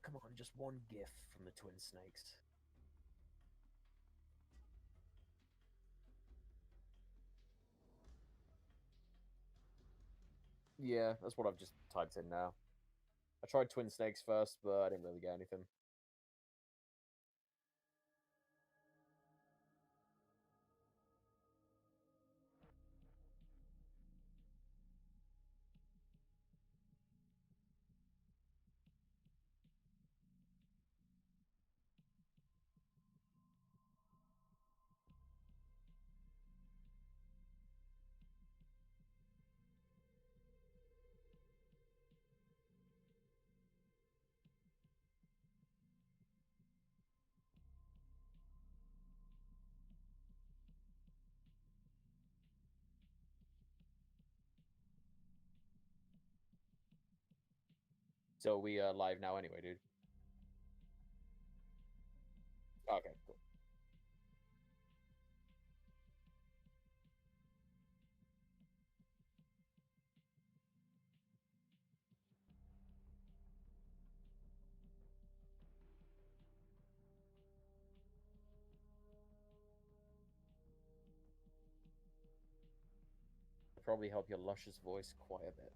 come on, just one gif from the twin snakes. Yeah, that's what I've just typed in now. I tried twin snakes first, but I didn't really get anything. So we live now anyway, dude. Okay, cool. Probably help your luscious voice quite a bit.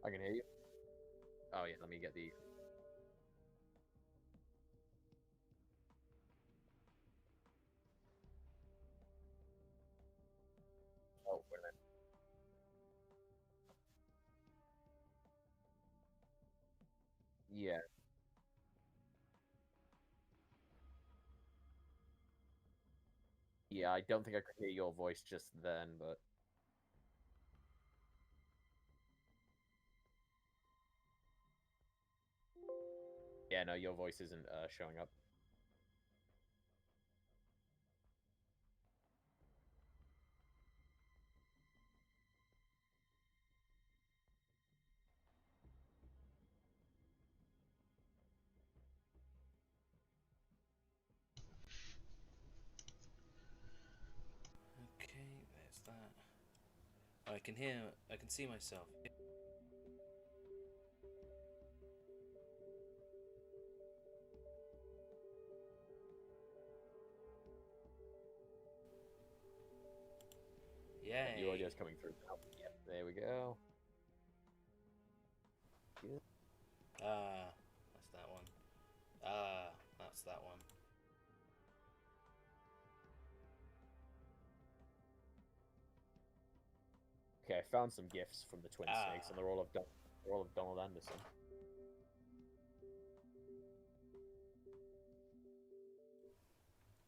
I can hear you. Oh yeah, let me get the. Oh, wait a minute. Yeah. Yeah, I don't think I could hear your voice just then, but yeah, no, your voice isn't showing up. Okay, there's that. I can see myself. Yeah, the Yay! audio's coming through now. Yeah, there we go. Good. That's that one. That's that one. Okay, I found some gifs from the twin snakes, and they're all of Donald Anderson.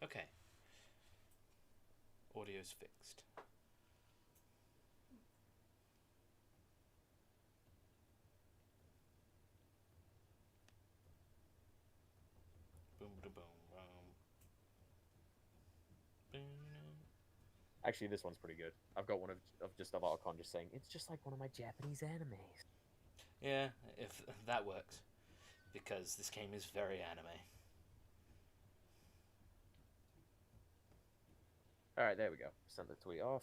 Okay. Audio's fixed. Boom, boom, boom, boom. Actually, this one's pretty good. I've got one of just of Archon just saying it's just like one of my Japanese animes. Yeah, if that works, because this game is very anime. All right, there we go. Send the tweet off.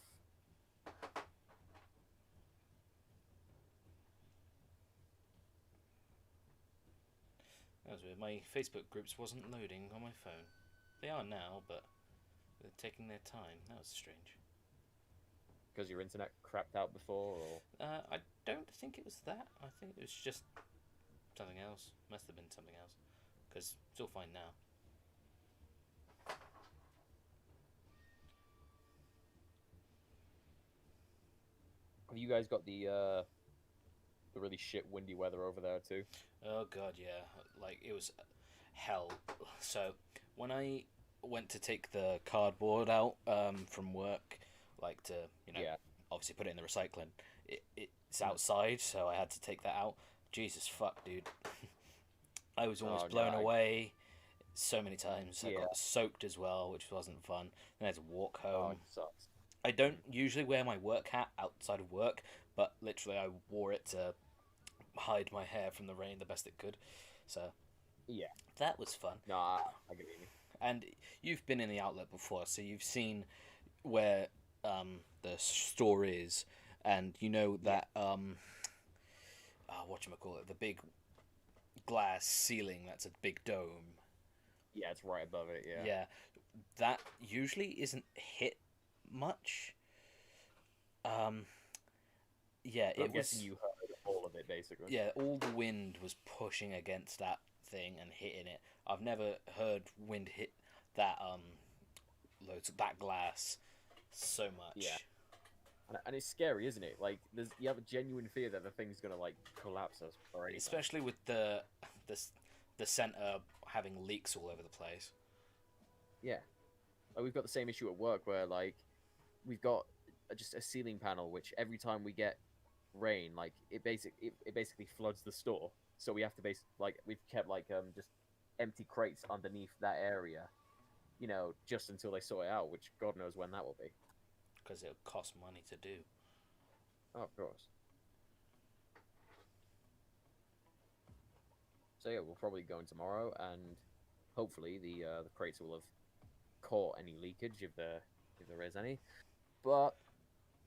That was weird. My Facebook groups wasn't loading on my phone. They are now, but they're taking their time. That was strange. Because your internet crapped out before, or I don't think it was that. I think it was just something else. Must have been something else. Because it's all fine now. have you guys got the really shit windy weather over there too? Oh god, yeah. Like it was hell. So when I went to take the cardboard out from work, like to Yeah. obviously put it in the recycling, it's Hmm. outside, so I had to take that out. Jesus fuck, dude. I was Oh almost no. blown away so many times. I Yeah. got soaked as well, which wasn't fun. Then I had to walk Oh, home. it sucks. I don't Hmm. usually wear my work hat outside of work, but literally I wore it to hide my hair from the rain the best it could. So Yeah. That was fun. No, I get you. And you've been in the outlet before, so you've seen where the store is, and you know Yeah. that whatchamacallit, the big glass ceiling that's a big dome. Yeah, it's right above it. Yeah. Yeah, that usually isn't hit much. Um, yeah, But it I'm guessing was. you heard all of it basically. Yeah, all the wind was pushing against that thing and hitting it. I've never heard wind hit that loads of that glass so Yeah. much. And it's scary, isn't it? Like, you have a genuine fear that the thing's gonna like collapse us or anything. Especially with the the center having leaks all over the place. Yeah. Like, we've got the same issue at work where like we've got just a ceiling panel which every time we get rain, like it basically floods the store. So we have to we've kept just empty crates underneath that area, just until they sort it out, which God knows when that will be. Because it'll cost money to do. Oh, of course. So yeah, we'll probably go in tomorrow, and hopefully the crates will have caught any leakage if there is any. But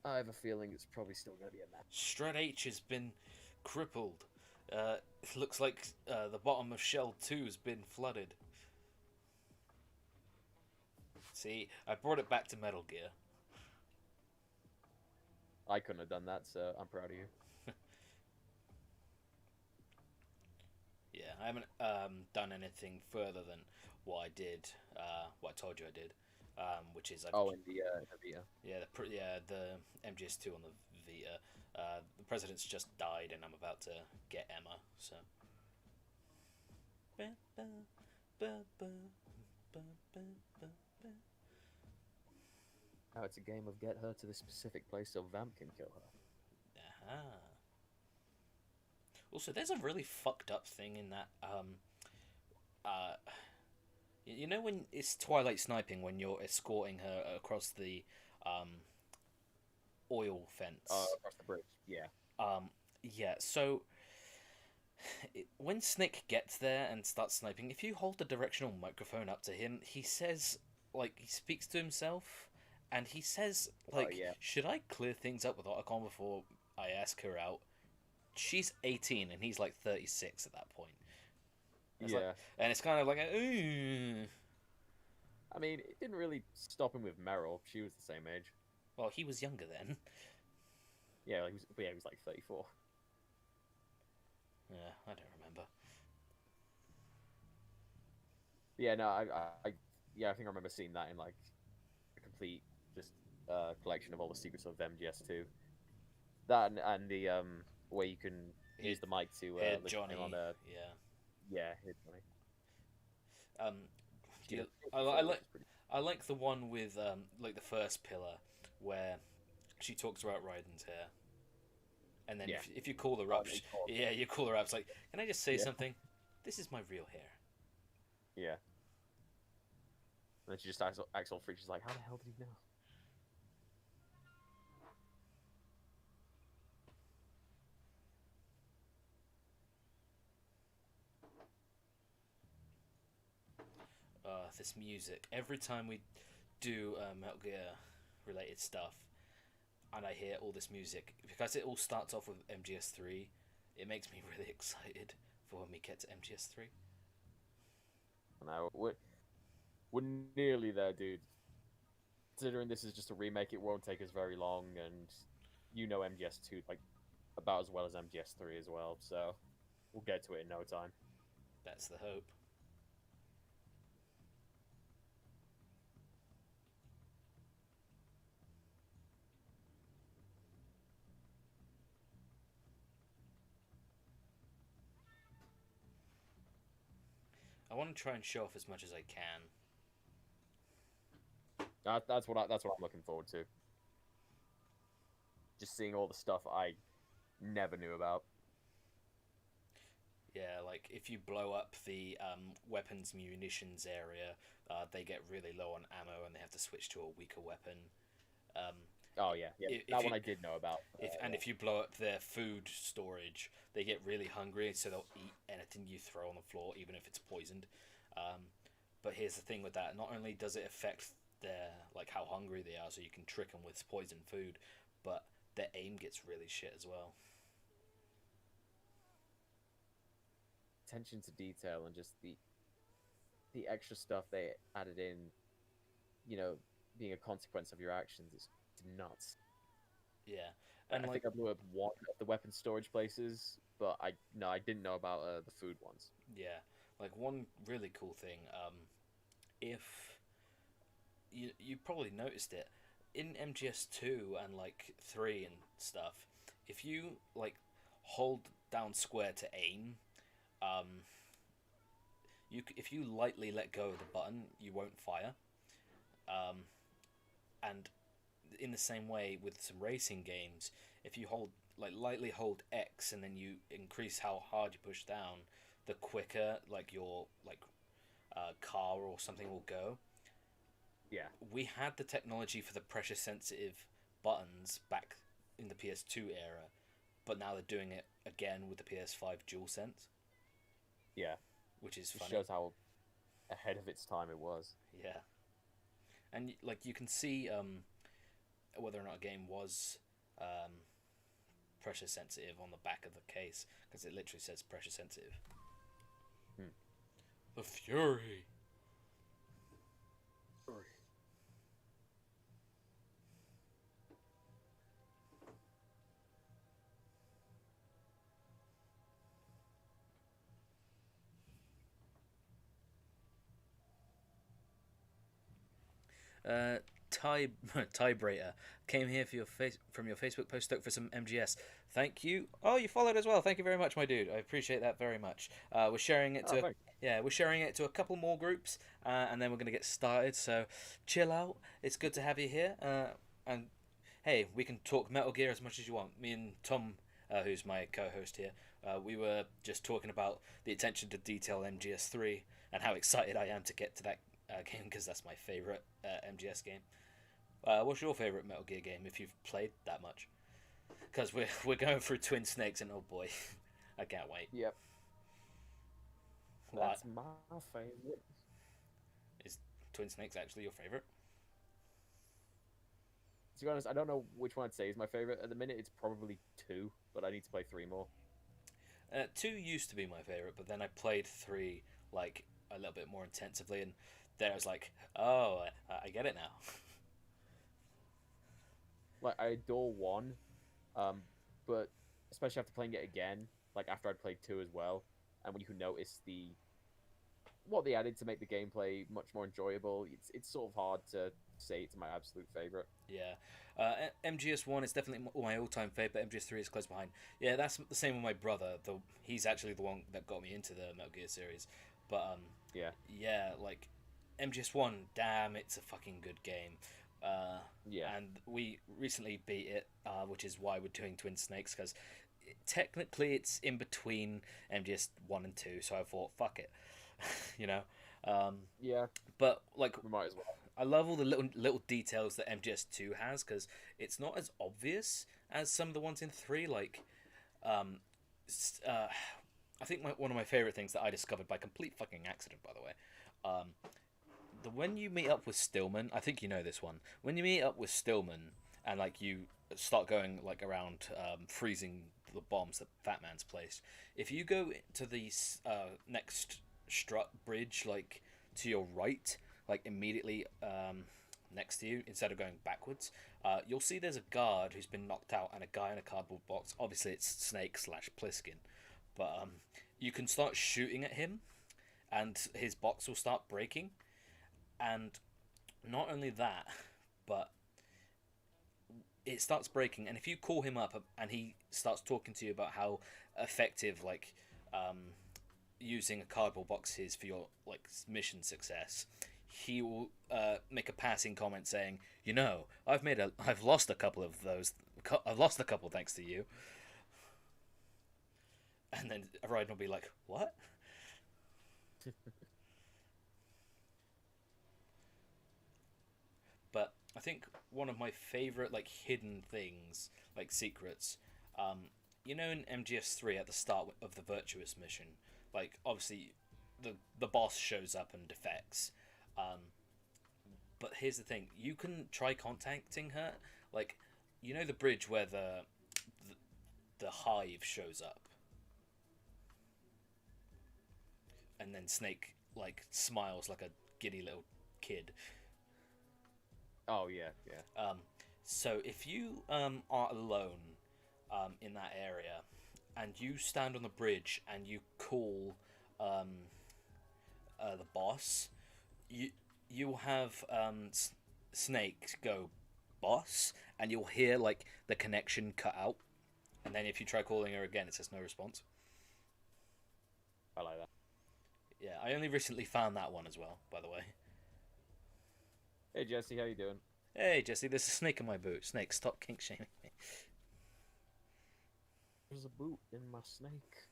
I have a feeling it's probably still going to be a mess. Strat H has been crippled. It looks like the bottom of Shell 2 has been flooded. See, I brought it back to Metal Gear. I couldn't have done that, so I'm proud of you. Yeah, I haven't done anything further than what I did, what I told you I did, which is In the Vita. the MGS2 on the Vita. The president's just died, and I'm about to get Emma. So. Now it's a game of get her to the specific place so Vamp can kill her. Aha. Also, there's a really fucked up thing in that. You know when it's Twilight sniping when you're escorting her across the oil fence. Across the bridge. Yeah. Yeah. So when Snick gets there and starts sniping, if you hold the directional microphone up to him, he says he speaks to himself, and he says Yeah. should I clear things up with Otacon before I ask her out? She's 18 and he's 36 at that point. Yeah. And it's kind of like a. I mean, it didn't really stop him with Meryl. She was the same age. Well, he was younger then. Yeah, he was like 34. Yeah, I don't remember. Yeah, no, I think I remember seeing that in a complete just collection of all the secrets of MGS2. That and the where you can use the mic to hit listen Johnny on the hit Johnny. I like the one with the first pillar where she talks about Raiden's hair, and then if you call her up, you call her up. It's like, can I just say something? This is my real hair. Yeah. And then she just acts all freaked. She's like, how the hell did he know? This music. Every time we do Metal Gear related stuff, and I hear all this music, because it all starts off with MGS3, it makes me really excited for when we get to MGS3. No, we're nearly there, dude. Considering this is just a remake, it won't take us very long, and MGS2 about as well as MGS3 as well, so we'll get to it in no time. That's the hope. I want to try and show off as much as I can. That's what I'm looking forward to. Just seeing all the stuff I never knew about. Yeah, if you blow up the weapons munitions area, they get really low on ammo and they have to switch to a weaker weapon. Oh yeah, yeah. If That you one I did know about. Yeah. if you blow up their food storage, they get really hungry, so they'll eat anything you throw on the floor, even if it's poisoned. Um, but here's the thing with that: not only does it affect their like how hungry they are, so you can trick them with poisoned food, but their aim gets really shit as well. Attention to detail and just the extra stuff they added in, you know, being a consequence of your actions is nuts. Yeah, Like, and I like think I blew up one of the weapon storage places, but I didn't know about the food ones. yeah, like one really cool thing. If you probably noticed it in MGS2 and like 3 and stuff, if you like hold down square to aim, um, if you lightly let go of the button, you won't fire. Um, and in the same way with some racing games, if you hold like lightly hold X and then you increase how hard you push down, the quicker like your car or something will go. Yeah, We had the technology for the pressure sensitive buttons back in the PS2 era, but now they're doing it again with the PS5 DualSense, yeah. which is It funny. shows how ahead of its time it was. Yeah, and like you can see whether or not a game was um, pressure sensitive on the back of the case because it literally says pressure sensitive. Hmm. The Fury. Tie Tiebreaker came here for your face from your Facebook post stuck for some MGS. Thank you. Oh, you followed as well. Thank you very much, my dude. I appreciate that very much. We're sharing it Oh, to thanks. we're sharing it to a couple more groups, and then we're gonna get started. So chill out. It's good to have you here. And hey, we can talk Metal Gear as much as you want. Me and Tom, who's my co-host here, we were just talking about the attention to detail MGS3 and how excited I am to get to that game because that's my favorite MGS game. What's your favorite Metal Gear game if you've played that much? Because we're going through Twin Snakes and oh boy, I can't wait. Yep, What that's my favorite. is Twin Snakes actually your favorite? To be honest, I don't know which one I'd say is my favorite. At the minute, it's probably two, but I need to play three more. Two used to be my favorite, but then I played three like a little bit more intensively, and then I was like, oh, I get it now. Like I adore one, um, but especially after playing it again, like after I'd played two as well, and when you can notice what they added to make the gameplay much more enjoyable, it's sort of hard to say it's my absolute favorite. Yeah, MGS1 is definitely my all-time favorite. MGS3 is close behind. Yeah, that's the same with my brother. Though he's actually the one that got me into the Metal Gear series. But Yeah, yeah, like MGS1, damn, it's a fucking good game. Uh, yeah, and we recently beat it, which is why we're doing Twin Snakes because technically it's in between MGS1 and 2. So I thought, fuck it, you know. Um, yeah. but like We might as well. I love all the little details that MGS2 has because it's not as obvious as some of the ones in 3. Like, um, I think one of my favorite things that I discovered by complete fucking accident, by the way, um, the when you meet up with Stillman, I think you know this one. When you meet up with Stillman and like you start going like around freezing the bombs that Fat Man's placed, if you go to the next strut bridge, like to your right, like immediately next to you, instead of going backwards, you'll see there's a guard who's been knocked out and a guy in a cardboard box. Obviously, it's Snake slash Pliskin, but you can start shooting at him, and his box will start breaking. And not only that, but it starts breaking. And if you call him up and he starts talking to you about how effective, like, using a cardboard box is for your like mission success, he will make a passing comment saying, "You know, I've lost a couple of those. I've lost a couple thanks to you." And then Raiden will be like, "What?" But I think one of my favorite like hidden things, like secrets, you know, in MGS3 at the start of the Virtuous mission, like obviously the boss shows up and defects. But here's the thing: you can try contacting her, like you know the bridge where the hive shows up, and then Snake like smiles like a giddy little kid. Oh yeah, yeah. So if you are alone in that area, and you stand on the bridge and you call the boss, you'll have Snake go boss, and you'll hear like the connection cut out, and then if you try calling her again, it says no response. I like that. Yeah, I only recently found that one as well, by the way. Hey Jesse, how you doing? Hey Jesse, there's a snake in my boot. Snake, stop kink shaming me. There's a boot in my snake.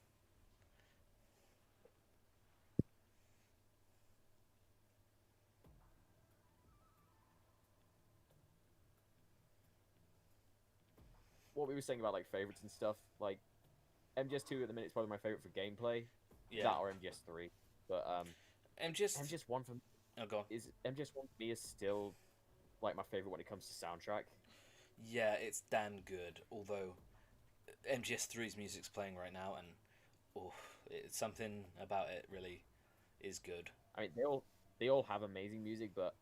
What we were saying about like favorites and stuff, like MGS2 at the minute is probably my favorite for gameplay. Yeah. That or MGS3, but MGS. MGS1 for Oh, go on. MGS1 for me is still like my favorite when it comes to soundtrack. Yeah, it's damn good. Although MGS3's music's playing right now, and oh, it's something about it really is good. I mean, they all have amazing music, but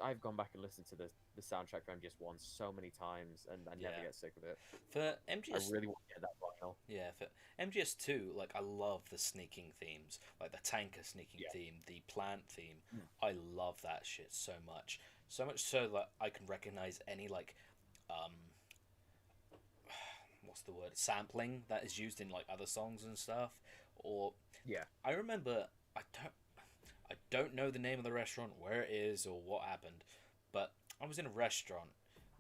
I've gone back and listened to the soundtrack for MGS1 so many times, and I never Yeah. get sick of it. For MGS, I really want to get that vinyl. yeah, for MGS2, like I love the sneaking themes, like the tanker sneaking Yeah. theme, the plant theme. Mm. I love that shit so much so that I can recognize any like, what's the word, sampling that is used in like other songs and stuff. Or Yeah. I remember I don't know the name of the restaurant, where it is, or what happened, but I was in a restaurant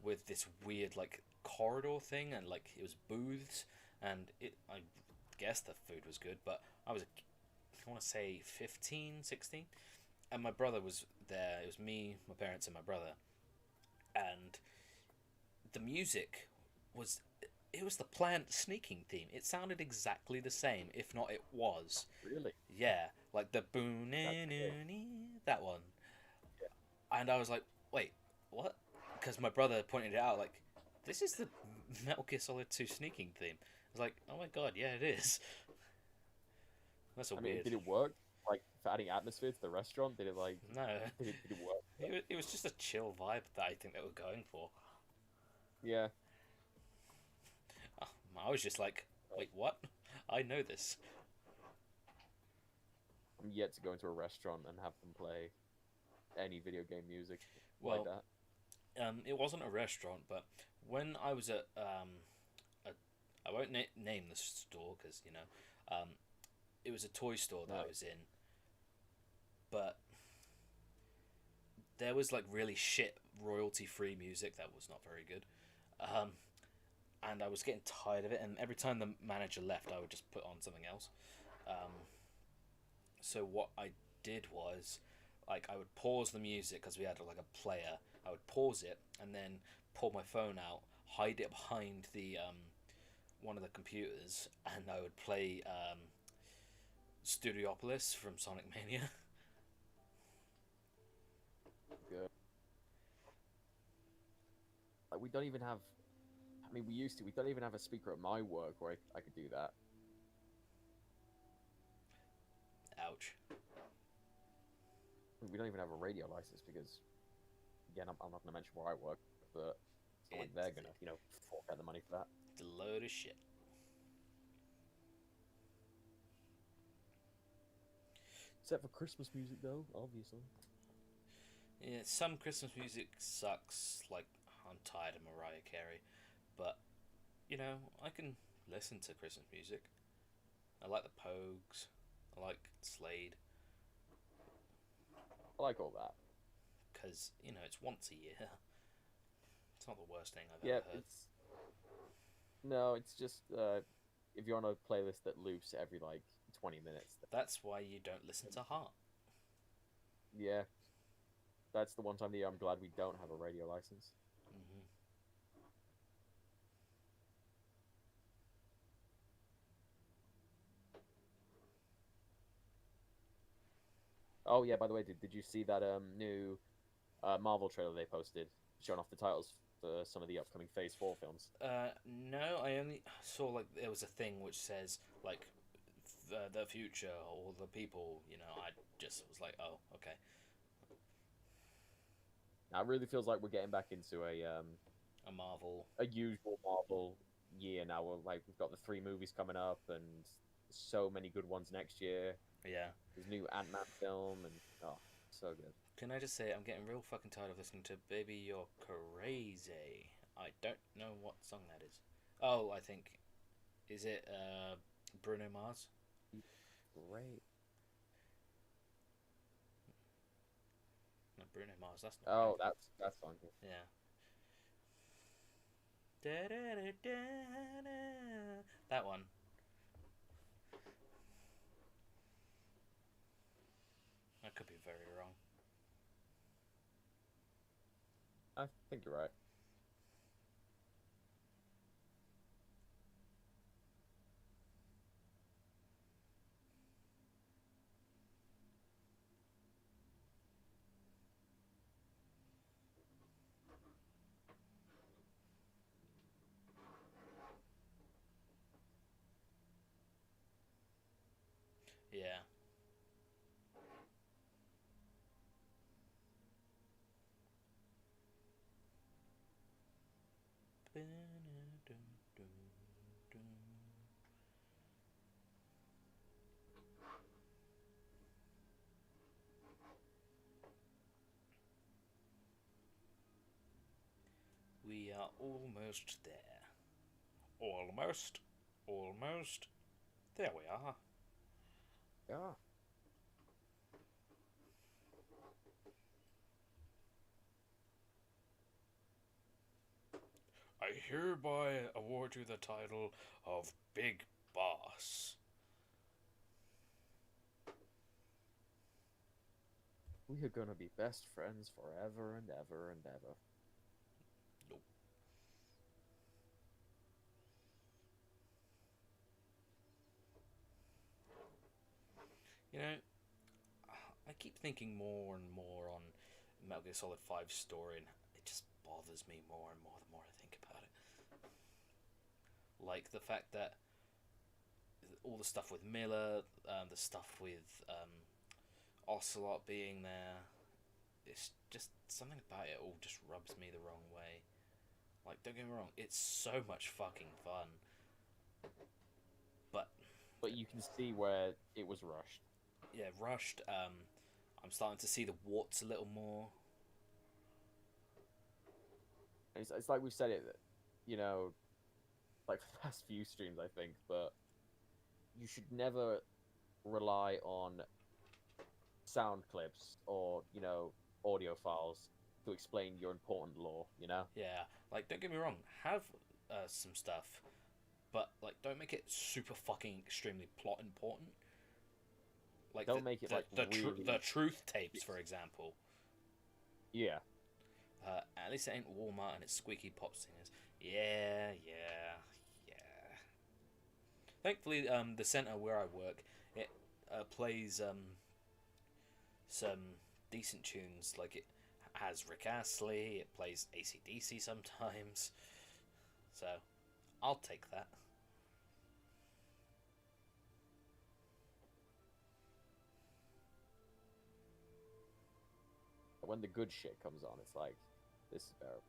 with this weird like corridor thing, and like it was booths, and I guess the food was good, but I want to say 15, 16, and my brother was there. It was me, my parents, and my brother, and the music was. It was the plant sneaking theme. It sounded exactly the same, if not it was. Really? Yeah, like the boom, that one. And I was like, wait, what? Because my brother pointed it out, like, this is the Metal Gear Solid 2 sneaking theme. I was like, oh my god, yeah, it is. That's a I mean, weird. did it work? Like for adding atmosphere to the restaurant? Did it like? No, Did it work? it was just a chill vibe that I think they were going for. Yeah. I was just like, wait, what? I know this. I'm yet to go into a restaurant and have them play any video game music Well, like that. It wasn't a restaurant, but when I was at I won't name the store because it was a toy store that I was in, but there was like really shit royalty free music that was not very good, and I was getting tired of it. And every time the manager left, I would just put on something else. So what I did was, like, I would pause the music because we had like a player. I would pause it and then pull my phone out, hide it behind the one of the computers, and I would play Studiopolis from Sonic Mania. Good. Like we don't even have. I mean, we used to. We don't even have a speaker at my work where I could do that. Ouch. We don't even have a radio license because, again, I'm not going to mention where I work, but it's not like they're going to, fork out the money for that. It's a load of shit. Except for Christmas music, though, obviously. Yeah, some Christmas music sucks. Like, I'm tired of Mariah Carey, but I can listen to Christmas music. I like the Pogues. I like Slade. I like all that. Because, it's once a year. It's not the worst thing I've Yeah, ever heard. it's just if you're on a playlist that loops every like 20 minutes. That's why you don't listen to Heart. Yeah, that's the one time of the year I'm glad we don't have a radio license. Hmm. Oh yeah, by the way, did you see that new Marvel trailer they posted showing off the titles for some of the upcoming Phase 4 films? No, I only saw like there was a thing which says like the future or the people. You know, I just was like, oh, okay. Now it really feels like we're getting back into A Marvel. a usual Marvel year now. We've got the 3 movies coming up and so many good ones next year. Yeah. There's a new Ant-Man film and oh, so good. Can I just say I'm getting real fucking tired of listening to "Baby You're Crazy." I don't know what song that is. Oh, I think is it Bruno Mars? Great. No, Bruno Mars. That's not Oh, right. that's song. Yeah. Da-da-da-da-da. That one. I could be very wrong. I think you're right. Yeah. We are almost there. Almost. Almost. There we are. Yeah. I hereby award you the title of Big Boss. We are gonna be best friends forever and ever and ever. Nope. You know, I keep thinking more and more on Metal Gear Solid 5 story, and it just bothers me more and more the more I think about it. Like the fact that all the stuff with Miller, the stuff with Ocelot being there, it's just something about it all just rubs me the wrong way. Like, don't get me wrong, it's so much fucking fun, but But you can see where it was rushed. yeah, rushed. I'm starting to see the warts a little more. It's like we've said it, you know, like for the past few streams, I think, but you should never rely on sound clips or, audio files to explain your important lore, you know? Yeah, like don't get me wrong, have some stuff, but like don't make it super fucking extremely plot important. Like Don't make it like really. the truth tapes, for example. Yeah. At least it ain't Walmart and it's squeaky pop singers. Yeah, yeah, yeah. Thankfully, the center where I work, it plays some decent tunes. Like it has Rick Astley. It plays AC/DC sometimes. So, I'll take that. When the good shit comes on, it's like, this is bearable.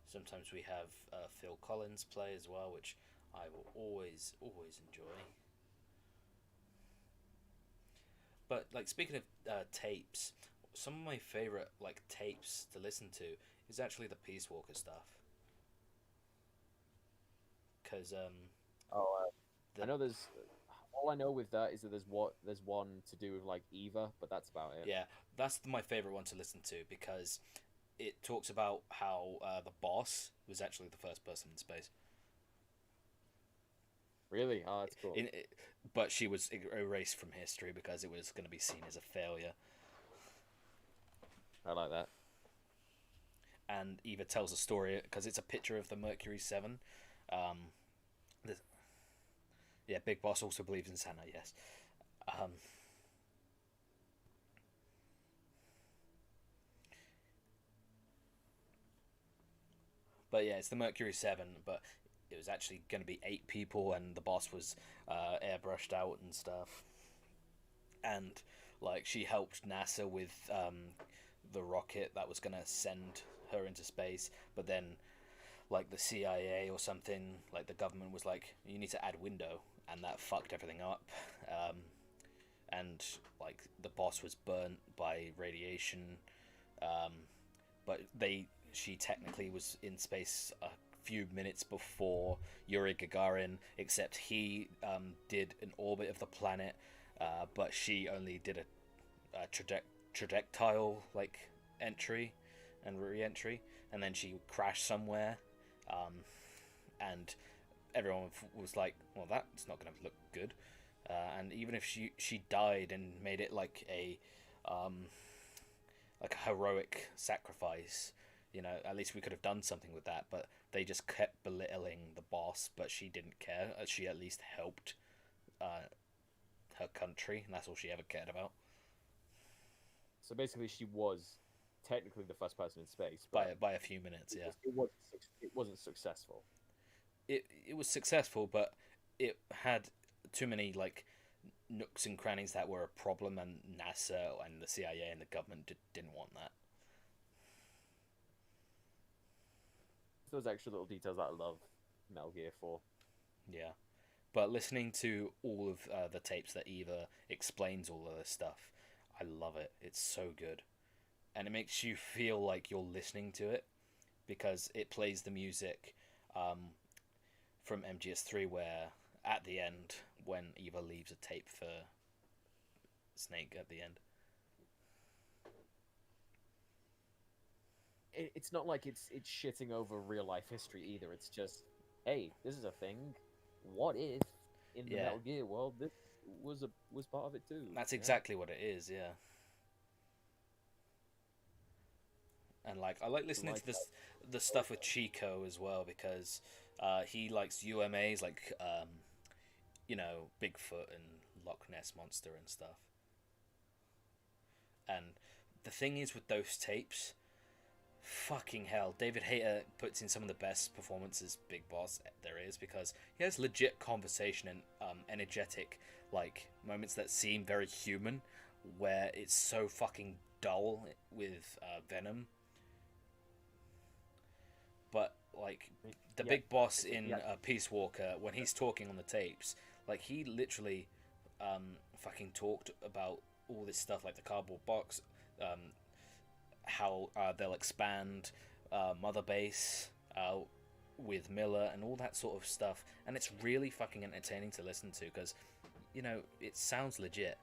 Sometimes we have Phil Collins play as well, which I will always enjoy. But like speaking of tapes, some of my favorite like tapes to listen to is actually the Peace Walker stuff. Cause Oh, the I know there's. All I know with that is that there's one to do with like Eva, but that's about it. yeah, that's my favorite one to listen to because it talks about how the boss was actually the first person in space. Really? Oh, that's cool. But she was erased from history because it was going to be seen as a failure. I like that. And Eva tells a story because it's a picture of the Mercury 7. Um, yeah, Big Boss also believes in Santa, yes. Um, but yeah, it's the Mercury 7, but it was actually going to be 8 people, and the boss was airbrushed out and stuff. And like she helped NASA with the rocket that was going to send her into space, but then like the CIA or something, like the government was like, you need to add window, and that fucked everything up. Um, and like the boss was burnt by radiation, um, but she technically was in space a few minutes before Yuri Gagarin, except he did an orbit of the planet, but she only did a trajectile like entry and re-entry, and then she crashed somewhere, um, and everyone was like, well, that's not going to look good. And even if she died and made it like a heroic sacrifice, at least we could have done something with that. But they just kept belittling the boss, but she didn't care. She at least helped her country, and that's all she ever cared about. So basically, she was technically the first person in space, by a few minutes. Yeah, it wasn't successful. It was successful, but it had too many like nooks and crannies that were a problem, and NASA and the CIA and the government didn't want that. Those extra little details that I love Metal Gear for. Yeah, but listening to all of the tapes that Eva explains all of this stuff, I love it. It's so good, and it makes you feel like you're listening to it because it plays the music from MGS3 where at the end when Eva leaves a tape for Snake at the end. It's not like it's shitting over real life history either. It's just, hey, this is a thing. What if in the Metal Gear world this was part of it too? That's exactly what it is. Yeah. And like I like listening to the stuff with Chico as well because he likes UMAs like Bigfoot and Loch Ness Monster and stuff. And the thing is with those tapes, fucking hell, David Hayter puts in some of the best performances Big Boss there is because he has legit conversation and energetic like moments that seem very human, where it's so fucking dull with Venom. But like the Big Boss in Peace Walker, when he's talking on the tapes, like he literally fucking talked about all this stuff, like the cardboard box, how they'll expand Mother Base with Miller and all that sort of stuff, and it's really fucking entertaining to listen to because it sounds legit.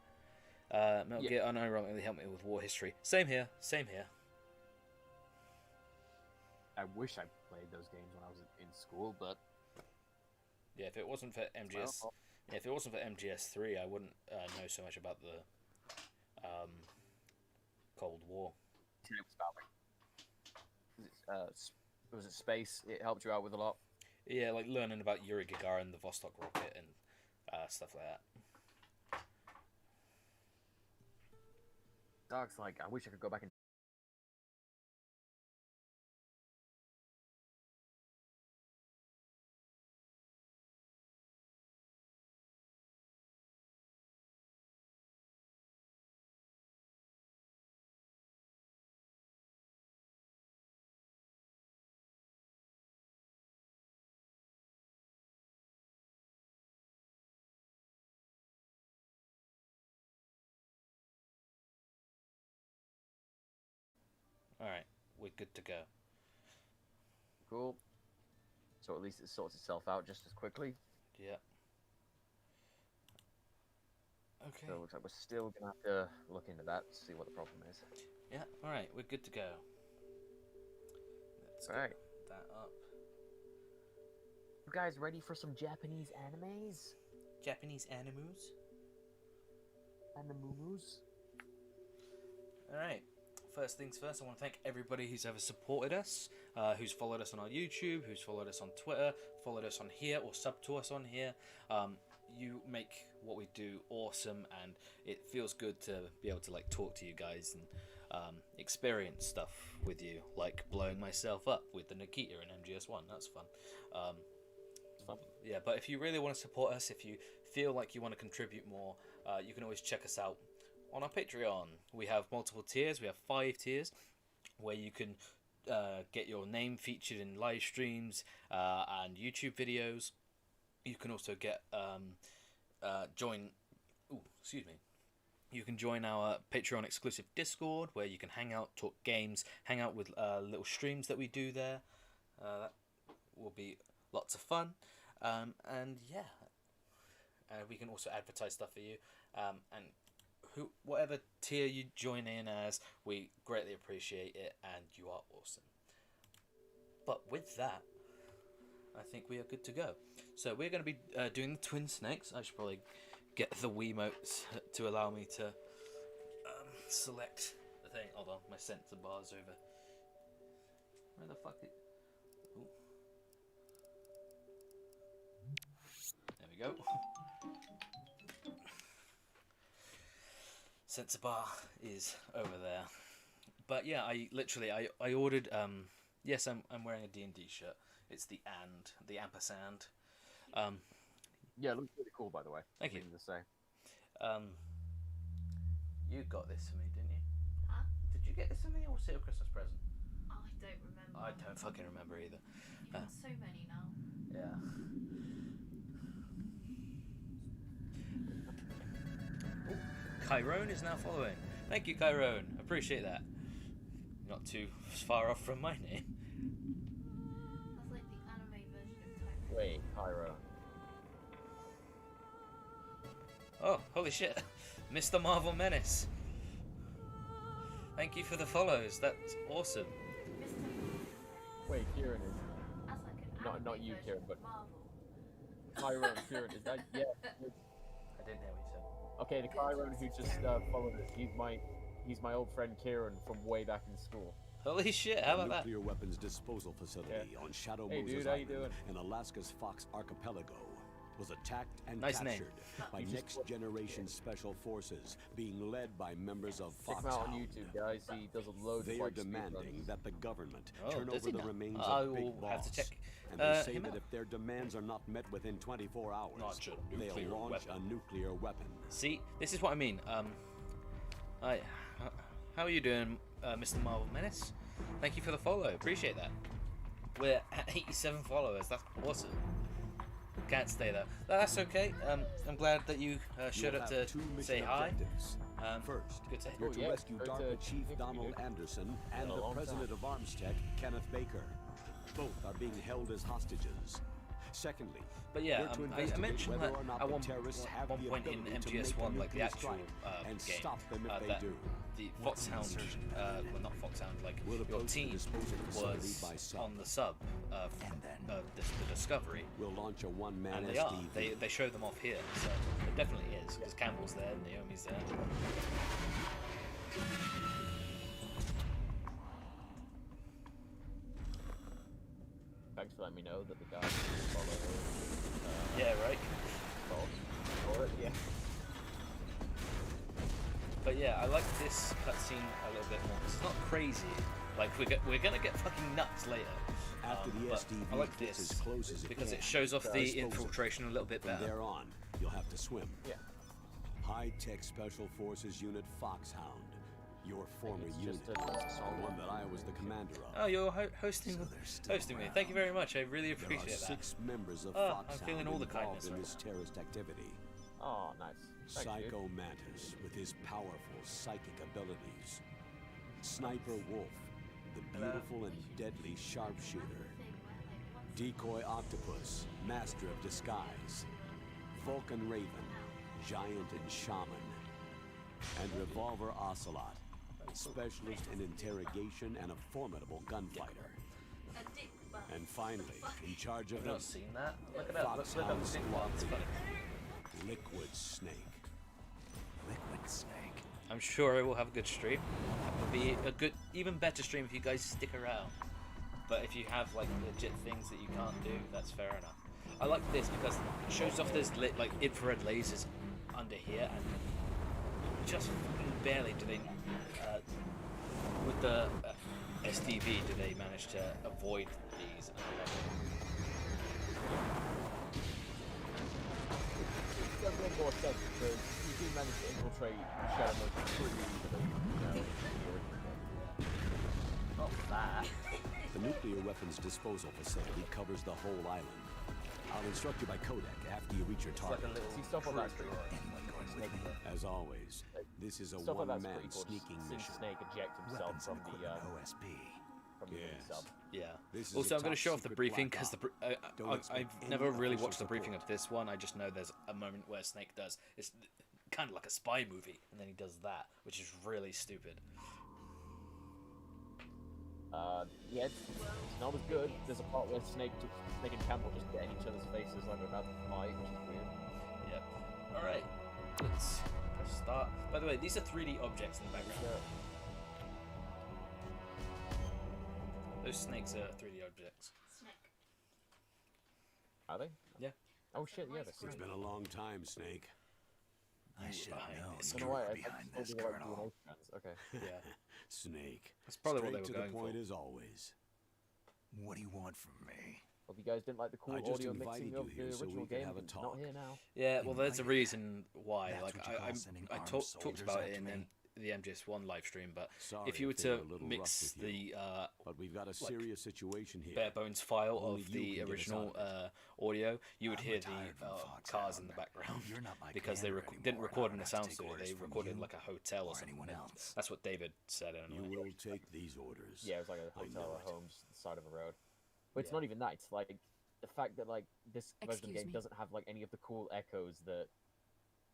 Metal Gear unironically helped me with war history. Same here. I wish I played those games when I was in school, but yeah, if it wasn't for MGS3, I wouldn't know so much about the Cold War. It was about was it space? It helped you out with a lot. Yeah, like learning about Yuri Gagarin, the Vostok rocket, and stuff like that. Dark's like, I wish I could go back and. Alright, we're good to go. Cool. So at least it sorts itself out just as quickly. Yeah. Okay. So it looks like we're still gonna have to look into that to see what the problem is. Yeah, alright, we're good to go. Let's get that up. You guys ready for some Japanese animes? Japanese animus. Animus? Alright, first things first, I want to thank everybody who's ever supported us, who's followed us on our YouTube, who's followed us on Twitter, followed us on here, or subbed to us on here. You make what we do awesome, and it feels good to be able to like talk to you guys and experience stuff with you, like blowing myself up with the Nikita in MGS1. That's fun. Yeah, but if you really want to support us, if you feel like you want to contribute more, you can always check us out on our Patreon. We have multiple tiers. We have 5 tiers where you can get your name featured in live streams and YouTube videos. You can also get join. Ooh, excuse me. You can join our Patreon exclusive Discord where you can hang out, talk games, hang out with little streams that we do there. That will be lots of fun. And yeah, we can also advertise stuff for you. And whatever tier you join in as, we greatly appreciate it, and you are awesome. But with that, I think we are good to go. So we're going to be doing the Twin Snakes. I should probably get the Wiimotes to allow me to select the thing. Hold on, my sensor bar's over. Where the fuck is... Ooh. There we go. Sensor bar is over there. But yeah, I ordered yes, I'm wearing a D&D shirt. It's the ampersand. Yeah, it looks really cool, by the way. Thank you. To say. You got this for me, didn't you? Huh? Did you get this for me, or was it a Christmas present? I don't remember. I don't fucking remember either. You've got so many now. Yeah. Oh, Chiron is now following. Thank you, Chiron. Appreciate that. Not too far off from my name. That's like the anime version of Tyro. Wait, Pyro. Oh, holy shit. Mr. Marvel Menace. Thank you for the follows. That's awesome. Wait, Kieran is... That's like an anime Not you, version Kieran, of but... Marvel. Chiron, Kieran, is that... Yeah. I didn't hear what you said. Okay, the Chiron who just followed us, he's my old friend Kieran from way back in school. Holy shit, how about that? Nuclear weapons disposal facility on Shadow Hey, Moses dude, how you Island doing? in Alaska's Fox Archipelago was attacked and Nice name. captured by next-generation special forces being led by members of Check him out on Foxhound. YouTube, guys. He does a load They of are like demanding that the government Oh, turn does over he the now? remains I of Big will Boss. have to check And they say him that out. if their demands are not met within 24 hours, Launch a nuclear they'll launch weapon. a nuclear weapon. See, this is what I mean. How are you doing, Mr. Marvel Menace? Thank you for the follow. Appreciate that. We're at 87 followers. That's awesome. Can't stay there. That's okay. I'm glad that you showed You'll up have to 2 mission say hi. objectives. First, Good to you're hear. to yeah, rescue great DARPA to Chief hear from Donald you. Anderson and Been a the long President time. of Arms Tech, Kenneth Baker. Both are being held as hostages. Secondly, But yeah, you're to I investigate mentioned whether that or not at the one terrorists have point the in ability to make a MGS1, like the nuclear actual strike and game, stop them if they that do. the Foxhound, well, not Foxhound, like We'll your approach the team disposal facility was by sub. on the sub of the Discovery. We'll launch a one-man And they SDV. are. They show them off here, so it definitely is. Because Campbell's there, Naomi's there. Thanks for letting me know that the guy who followed Yeah, right. or yeah. But yeah, I like this cutscene a little bit more. It's not crazy. Like we're gonna get fucking nuts later. After the But SDV I like gets this as close as it because can, it shows off the dispose of it. infiltration a little bit From better. there on, you'll have to swim. Yeah. High-tech Special Forces Unit Foxhound. Your former It's unit. just a The one that I was the commander of. Oh, you're hosting So they're still hosting me. around. Thank you very much. I really There are appreciate that. 6 members of Oh, I'm Foxhound feeling all the involved kindness in right this now. terrorist activity. Oh, nice. Thanks, dude. Psycho Mantis with his powerful psychic abilities. Sniper Wolf, the beautiful and deadly sharpshooter. Decoy Octopus, master of disguise. Vulcan Raven, giant and shaman. And Revolver Ocelot, specialist in interrogation and a formidable gunfighter. And finally, in charge of I've them, not seen that. Look at that. Look at Foxhound the Squad one. It's funny. leader, Liquid Snake. Liquid Snake. I'm sure it will have a good stream. It'll be a good, even better stream if you guys stick around. But if you have like legit things that you can't do, that's fair enough. I like this because it shows off there's like infrared lasers under here, and just fucking barely do they, with the SDV, do they manage to avoid these. And I love It does make more sense because you do manage to infiltrate Shadow Mode pretty easily, you know, in the original game. Not that. The nuclear weapons disposal facility covers the whole island. I'll instruct you by codec after you reach your It's like target. a little. See stuff like that's pretty cool. Anyone going with me? As always, this is a Stuff like that's one-man pretty cool. sneaking Seeing mission. Snake eject himself Weapons from and the equipment OSP. mini Yes. sub. Yeah. This is Also, a I'm going to top show off the secret briefing black because Don't expect I've any never really official watched the briefing support. of this one. I just know there's a moment where Snake does. It's kind of like a spy movie, and then he does that, which is really stupid. Yeah, it's not as good. There's a part where Snake and Campbell just get in each other's faces like they're about to fight, which is weird. Yep. All right. Let's start. By the way, these are 3D objects in the background. So, Those snakes are 3D objects. Snake. are they? Yeah. Oh shit, yeah, they're It's Snake. been a long time, Snake. I should have behind known this. you I don't know why. were I behind just this, told you like Colonel. DNA strands. Okay. Yeah. Snake. That's probably Straight what they to were going the point for. as always. What do you want from me? Hope you guys didn't like the cool I just audio invited mixing you of here the so we original could game. have a It's talk. not here now. Yeah. Well, there's a Invited. reason why. That's Like what you call sending I armed talked soldiers about out it to in me? the MGS1 live stream, but Sorry if you were if they were to a little mix rough with you, the but we've got a serious situation here. bare bones file Only of you the can get us original out audio, you would I'm hear the retired from cars in Foxhound. the background You're not my because they commander didn't anymore, record and in I a don't have sound to take studio. orders They from recorded in you like a hotel or or something. anyone else. That's what David said. You Anyway. will take these orders. Yeah, it was like a I hotel know or it. homes on the side of a road. But it's Yeah. not even that. It's like the fact that like this version of the Excuse game me. doesn't have like any of the cool echoes that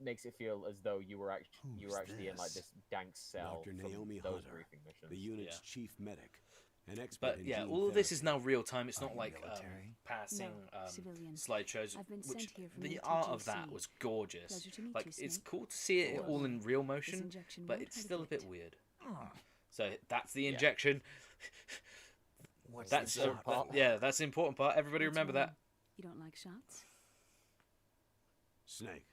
makes it feel as though you were Who's actually in like this? this dank cell Dr. from Naomi those Hunter, briefing missions. The unit's Yeah. chief medic. An expert But in yeah, gene all of this is therapy. now real time. It's Are not you like military? passing No, civilian. slideshows. I've been Which sent here from the the art of that TGC. was gorgeous. Pleasure to meet Like you, it's Snake. cool to see it all in real motion, injection but won't it's hurt a still a bit bit. weird. Huh. So that's the Yeah. injection. What's That's the shot? yeah, that's the important part. Everybody What's remember wrong? that. You don't like shots? Snake,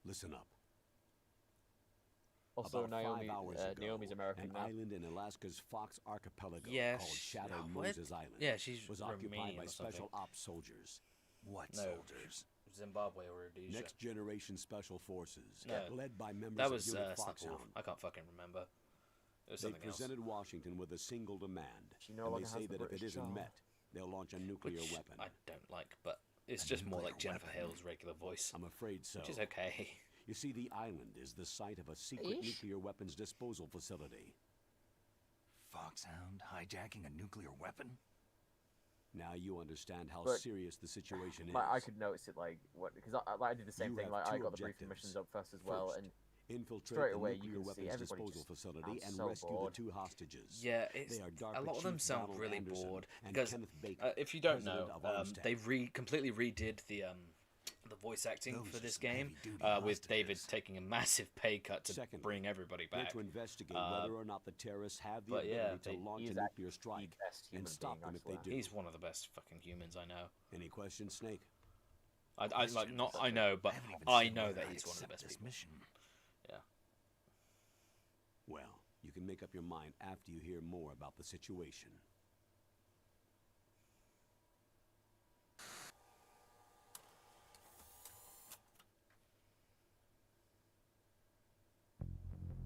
listen up. Also, About 5 hours ago, Naomi's American an now. island in Alaska's Fox Archipelago Yeah, called Shadow what? Moses Island Yeah, she's was occupied Romanian by or something. special ops soldiers. What No. soldiers? Zimbabwe or Rhodesia. Next generation special forces, No. led by members That of was Unit Snapwolf. Foxhound. I can't fucking remember. It was They something else. presented Washington with a single demand, She no and they longer has say the that if it British isn't job. met, they'll launch a nuclear Which weapon. I don't like, but it's A just more nuclear like Jennifer weapon. Hale's regular voice, I'm afraid so. which is okay. You see, the island is the site of a secret Ish. nuclear weapons disposal facility. Foxhound hijacking a nuclear weapon? Now you understand how But- serious the situation is. Like, I could notice it like what because I did the same You thing. have Like I two got the briefing objectives. missions up first as well, First, and infiltrate straight the away you nuclear can see weapons everybody disposal just facility sounds and so rescue bored. the 2 hostages. Yeah, it's, They are a DARPA lot of them Chief sound Donald really Anderson bored and because Kenneth Baker, if you don't president know, of Armstead. they completely redid the voice acting Those for are this some game heavy-duty with David hostages. taking a massive pay cut to Secondly, bring everybody They're back. to investigate Uh, whether or not the terrorists have the but yeah, ability they- to launch he a is nuclear the strike best human and stop being, I them if they swear. do. He's one of the best fucking humans I know. Any questions, Snake? I like Questions? not I know, but I haven't even I said know whether that I'd he's one of the accept best this people. mission. Yeah. Well, you can make up your mind after you hear more about the situation.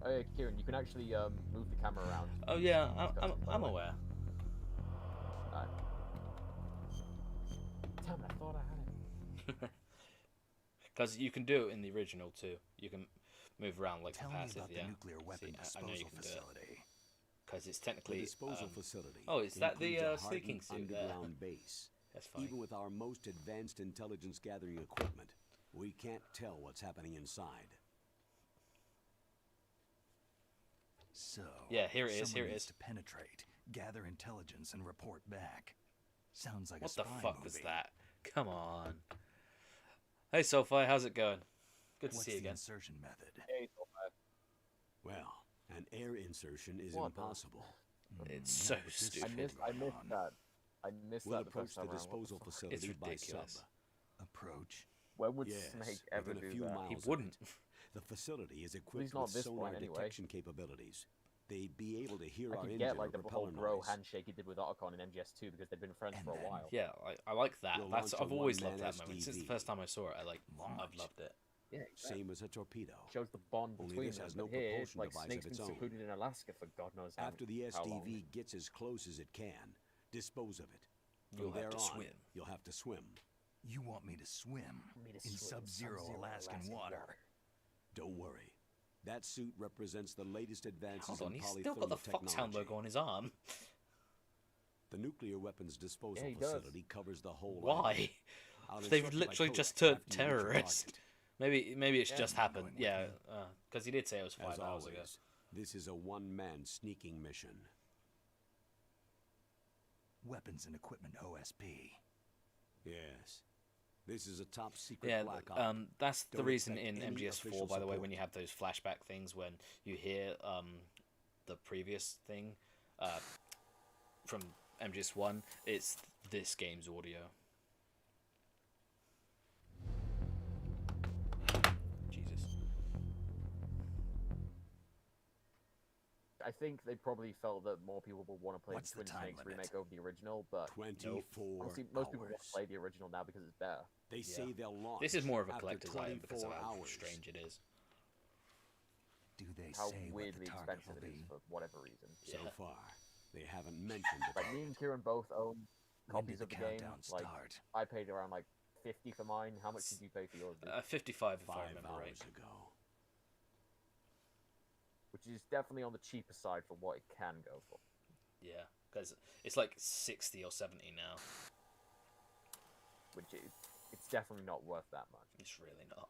oh yeah, Kieran, you can actually move the camera around. Oh yeah, Got I'm it. aware. Alright. Damn it, I thought I had it. Because you can do it in the original too. You can move around like Tell a me passive, about yeah. the nuclear weapon See, I know you disposal can do it. facility. Because it's The technically disposal facility. oh, is that the, includes a sneaking hardened suit there? underground base. That's funny. Even with our most advanced intelligence gathering equipment, we can't tell what's happening inside. So, Yeah, here it is, someone here it needs is. to penetrate, gather intelligence, and report back. Sounds like What a the spy fuck was movie. that? Come on. Hey, Sophie, how's it going? Good to What's see you the again. insertion method? Hey, Well, an air insertion is What the- impossible. It's so Not with this stupid. I shit missed going on. that. I missed We'll that the approach first the time around. What the disposal fuck? facility by ridiculous. sub. Approach. When would Yes, Snake ever within a do few that? miles He of wouldn't. it. The facility is equipped not with at this sonar point anyway. detection capabilities. They'd be able to hear I our could engine get like or the whole propeller bro noise. handshake he did with Otacon in MGS2 because they've been friends And for a then- while. Yeah, I like that. We'll That's launch a I've always one-man loved that moment. Since the SDV. first time I saw it, I've Launch. loved it. Yeah, exactly. Same as a torpedo. Shows the bond Only between this them. has But no here, propulsion like device Snake's of been its own. secluded in Alaska for God knows how. After the how long. SDV gets as close as it can, dispose of it. You'll From have there to on, swim. you'll have to swim. You want me to swim Me to in swim in sub-zero Alaskan water? Don't worry. That suit represents the latest advances Hold on, in he's still got the polythermal Foxhound technology. logo on his arm. The nuclear weapons disposal Yeah, he does. facility covers the whole Why? island. I'll They've instruct you by literally codec just turned after you reach your terrorists. target. Maybe it's Yeah, just I'm happened. going with Yeah, you. because he did say it was 5 As hours always, ago. this is a one-man sneaking mission. Weapons and equipment OSP. Yes. This is a top secret Yeah, black ops. that's the Don't reason expect in any MGS4, official by the way, support. when you have those flashback things when you hear the previous thing from MGS1, it's this game's audio. Jesus. I think they probably felt that more people would want to play What's the Twin time Snakes limit? remake over the original, but 24 honestly, most people want hours. to play the original now because it's better. They say they'll launch. This is more of a after collector's item because of 24 how hours. strange it is. Do they How say what weirdly the target expensive will it is be? for whatever reason. So Yeah. far, they haven't mentioned it. Like me and Kieran both own When copies did of the the game. countdown Like start? I paid around like 50 for mine. How much did you pay for yours? Dude? 55 if I 5 remember hours right. ago. Which is definitely on the cheaper side for what it can go for. Yeah, because it's like 60 or 70 now. Which is, it's definitely not worth that much. It's really not.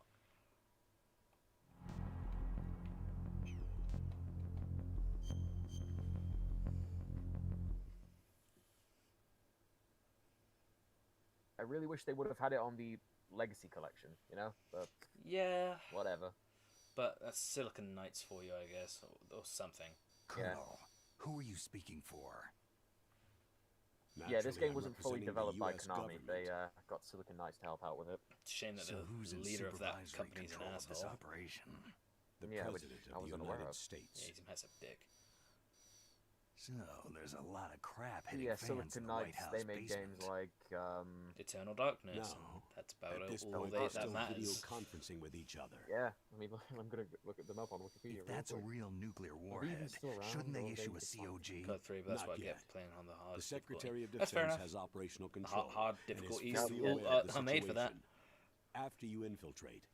I really wish they would have had it on the Legacy Collection, you know? But Yeah, whatever. but that's Silicon Knights for you, I guess, or something. Colonel, who are you speaking for? Yeah, this Naturally, game I'm wasn't fully representing the developed by US Konami. government. They got Silicon Knights to help out with it. It's a shame that So who's the in leader of that supervisory company's an control of this asshole. operation? The Yeah, which president I of the wasn't aware United of. States. Yeah, he's a massive dick. So there's a lot of crap hitting Yeah, fans Silicon in the White Knights, House they made basement. games like Eternal Darkness, No. and that's about At this all point, they, they're that still video matters. conferencing with each other. yeah. I mean, I'm gonna look them up on Wikipedia. If that's a real quick. real nuclear even warhead, still around, shouldn't they or issue they a COG? Code 3, but that's Not why I get yet. playing on the hard The difficulty. Secretary of That's fair Defense enough. has operational The control. hard and is difficulties fully all aware of the are made for that. situation. After you infiltrate,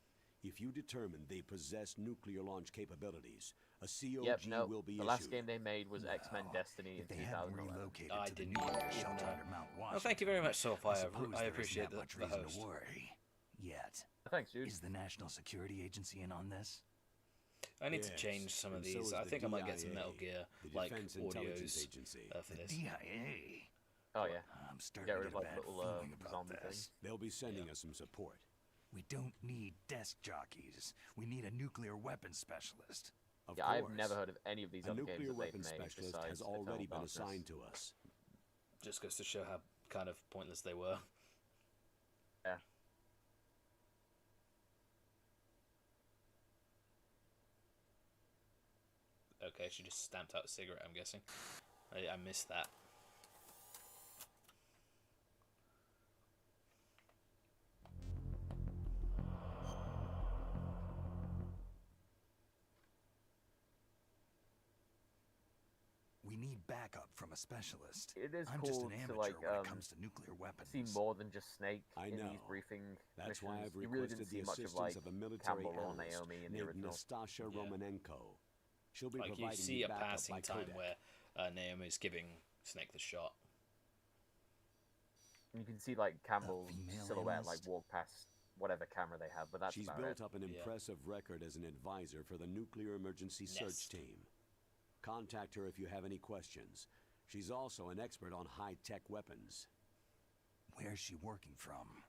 if you determine they possess nuclear launch capabilities, a COG Yep, no. will be The issued. last game they made was X-Men No, Destiny in if they haven't 2011. relocated I to the didn't nuclear even shelter know. under Mount Washington, Well, thank you very much, Sophia. I suppose I there isn't appreciate that much the reason host. to worry. Yet, Thanks, dude. is the National Security Agency in on this? I need to Yes, change some of and so these. is I the think I might get some DIA, Metal Gear the like Defense Intelligence audios Agency. for The this. DIA. Oh yeah. I'm starting Get to rid get of a like bad little feeling about zombie this. They'll be sending Yeah. us some support. We don't need desk jockeys. We need a nuclear weapons specialist. Of Yeah, I've course. never heard of any of these A other games nuclear that they've weapons made specialist besides has already Eternal been Darkness. assigned to us. Just goes to show how kind of pointless they were. Yeah. Okay, she just stamped out a cigarette, I'm guessing. I missed that. We need backup from a specialist. It is I'm cool just an to amateur like when it comes to nuclear weapons. see more than just Snake I in know. these briefing That's why missions. I've You really didn't requested see the much of assistance like of a military Campbell or analyst Naomi in the named original. Nastasha Yeah. Romanenko. She'll be Like you providing see you a backup passing by time codec. where Naomi's giving Snake the shot. And you can see like Campbell's female silhouette analyst? like walk past whatever camera they have, but that's She's about built it. up an Yeah. impressive record as an advisor for the nuclear emergency search Nest. team. Contact her if you have any questions. She's also an expert on high-tech weapons. Where's she working from?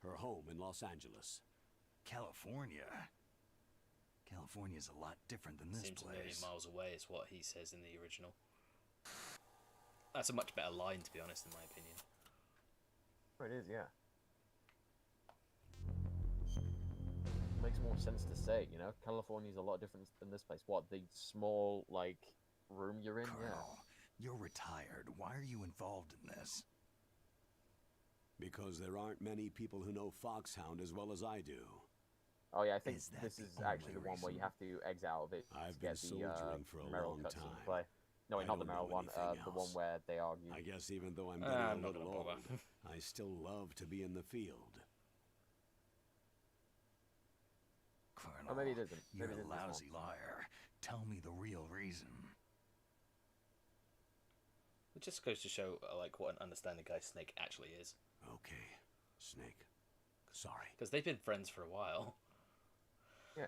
Her home in Los Angeles. California? California's a lot different than this Seems a million place. miles away is what he says in the original. That's a much better line, to be honest, in my opinion. Oh, it is, yeah. Makes more sense to say, you know? California's a lot different than this place. What, the small, like, room you're in? Colonel, you're retired. Why are you involved in this? Because there aren't many people who know Foxhound as well as I do. Oh yeah, I think Is that this the is actually the only one where you reason? have to exit out of it I've to been get the soldiering for a Merrill long cutscene time. play. No, I not the don't Merrill know one, anything the one else. where they argue. I guess even though I'm I'm getting a not little gonna old, bother. I still love to be in the field. Colonel, Oh, maybe it isn't. you're Maybe it a isn't this one. lousy liar. Tell me the real reason. It just goes to show, like, what an understanding guy Snake actually is. Okay, Snake. Sorry. Because they've been friends for a while. Yeah.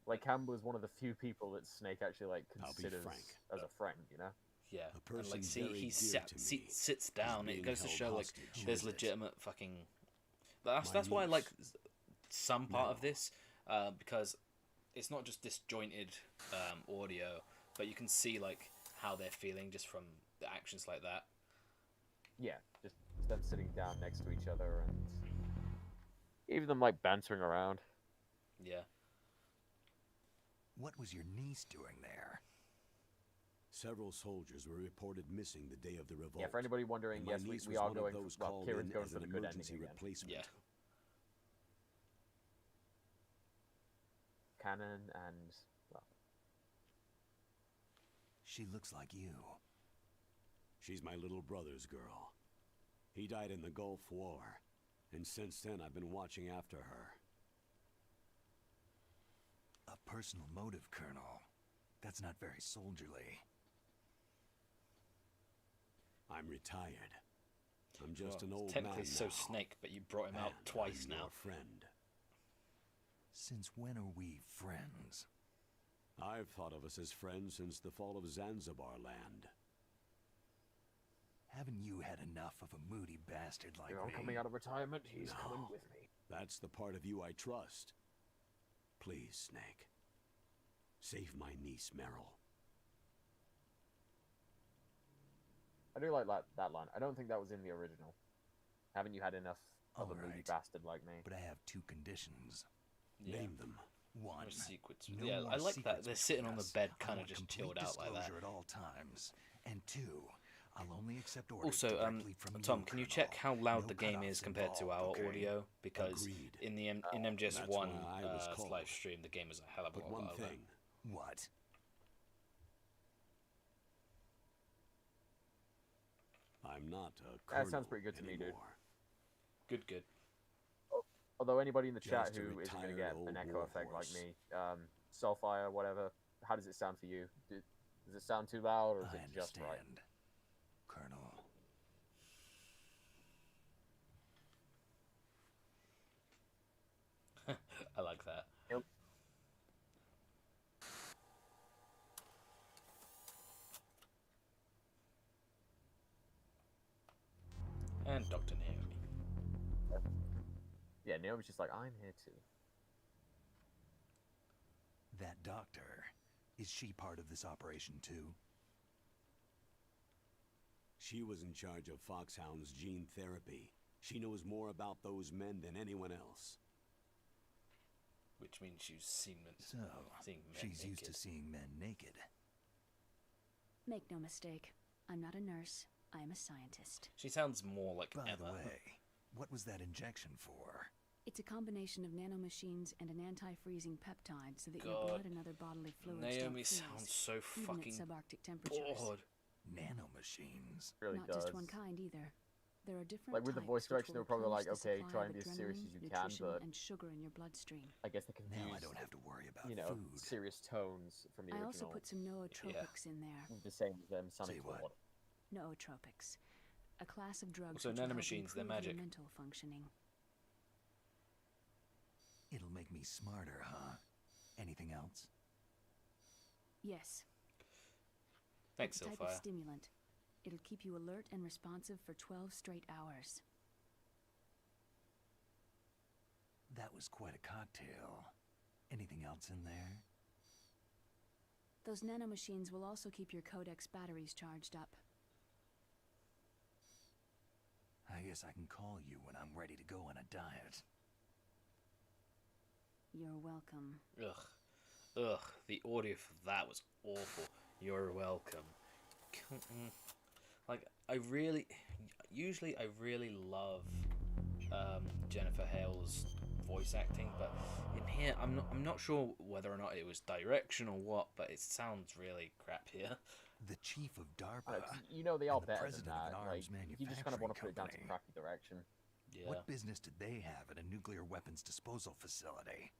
Like, Cam was one of the few people that Snake actually, like, I'll be considers frank. as a friend, you know? Yeah, A and like, person see, very he dear to me sits down. It being goes to held show, like, hostage. there's Who is it? legitimate fucking. That's My why I like niece. some part of Mel. this, because it's not just disjointed audio, but you can see like how they're feeling just from the actions like that. Yeah, just them sitting down next to each other and even them, like, bantering around. Yeah, What was your niece doing there? Several soldiers were reported missing the day of the revolt. Yeah, for anybody wondering, and my yes, niece we was are one of going those for, well, called Kieran's in going as for an the good ending emergency again. replacement. yeah. Canon and, well, She looks like you. She's my little brother's girl. He died in the Gulf War, and since then I've been watching after her. A personal motive, Colonel. That's not very soldierly. I'm retired. I'm just Well, an old technically man so now. Snake, but you brought him out And twice I'm now. your friend. Since when are we friends? I've thought of us as friends since the fall of Zanzibar land. Haven't you had enough of a moody bastard like you know, me? coming out of retirement, he's No. coming with me. That's the part of you I trust. Please, Snake. Save my niece, Meryl. I do like that line. I don't think that was in the original. Haven't you had enough of a moody Alright. bastard like me? But I have two conditions. Yeah. Name them. One, No secrets. no Yeah, more I like that. secrets They're sitting between on the us. bed, I kind of want just complete chilled out like that. disclosure at all times. And two, I'll only accept orders Also, directly from Tom, you, can you Colonel. check how loud No the game cutoffs is compared to involved, our okay? audio? Because Agreed. in the in MGS That's One why I was called. live stream, the game is a hell of a But lot one louder. thing. What? I'm not a colonel That sounds pretty good to me, dude. anymore. Good, good. Although anybody in the chat Just a who isn't going to retired get an old echo effect like warhorse. me, Soulfire, whatever, how does it sound for you? Does it sound too loud, or is I it just understand, right? Colonel. I like that. Yep. And Dr. Naomi. Yeah, Naomi's just like, I'm here too. That doctor, is she part of this operation too? She was in charge of Foxhound's gene therapy. She knows more about those men than anyone else. Which means she's seen So, seeing men she's used to naked. seeing men naked. Make no mistake, I'm not a nurse, I am a scientist. She sounds more like By Emma. the way, what was that injection for? It's a combination of nanomachines and an anti-freezing peptide so that your God. blood and other bodily fluids Naomi don't freeze, sounds so even fucking at subarctic temperatures. bored. Nanomachines. Really Not does. just one kind either. There are different Like, with the types voice which direction, will they were probably replenish like, the okay, supply try of and be as serious adrenaline, as you can, nutrition, but and sugar in your bloodstream. I guess they confused, Now I don't have to worry about you know, food. serious tones from the I original. also put some nootropics in there. The same as them sounding Say what? flawed. Nootropics, a class of drugs Also, which will help nanomachines, they're improve your magic. mental functioning. It'll make me smarter, huh? Anything else? Yes, Thanks, it's a type of Sylphia. stimulant. It'll keep you alert and responsive for 12 straight hours. That was quite a cocktail. Anything else in there? Those nanomachines will also keep your Codex batteries charged up. I guess I can call you when I'm ready to go on a diet. You're welcome. Ugh, the audio for that was awful. You're welcome. Like, usually I really love Jennifer Hale's voice acting, but in here I'm not sure whether or not it was direction or what, but it sounds really crap here. The chief of DARPA. You know they are and the better than president of that. an Like, arms you just kind of want to put it down to manufacturing crappy direction. Yeah. What business did they have at a nuclear weapons disposal facility?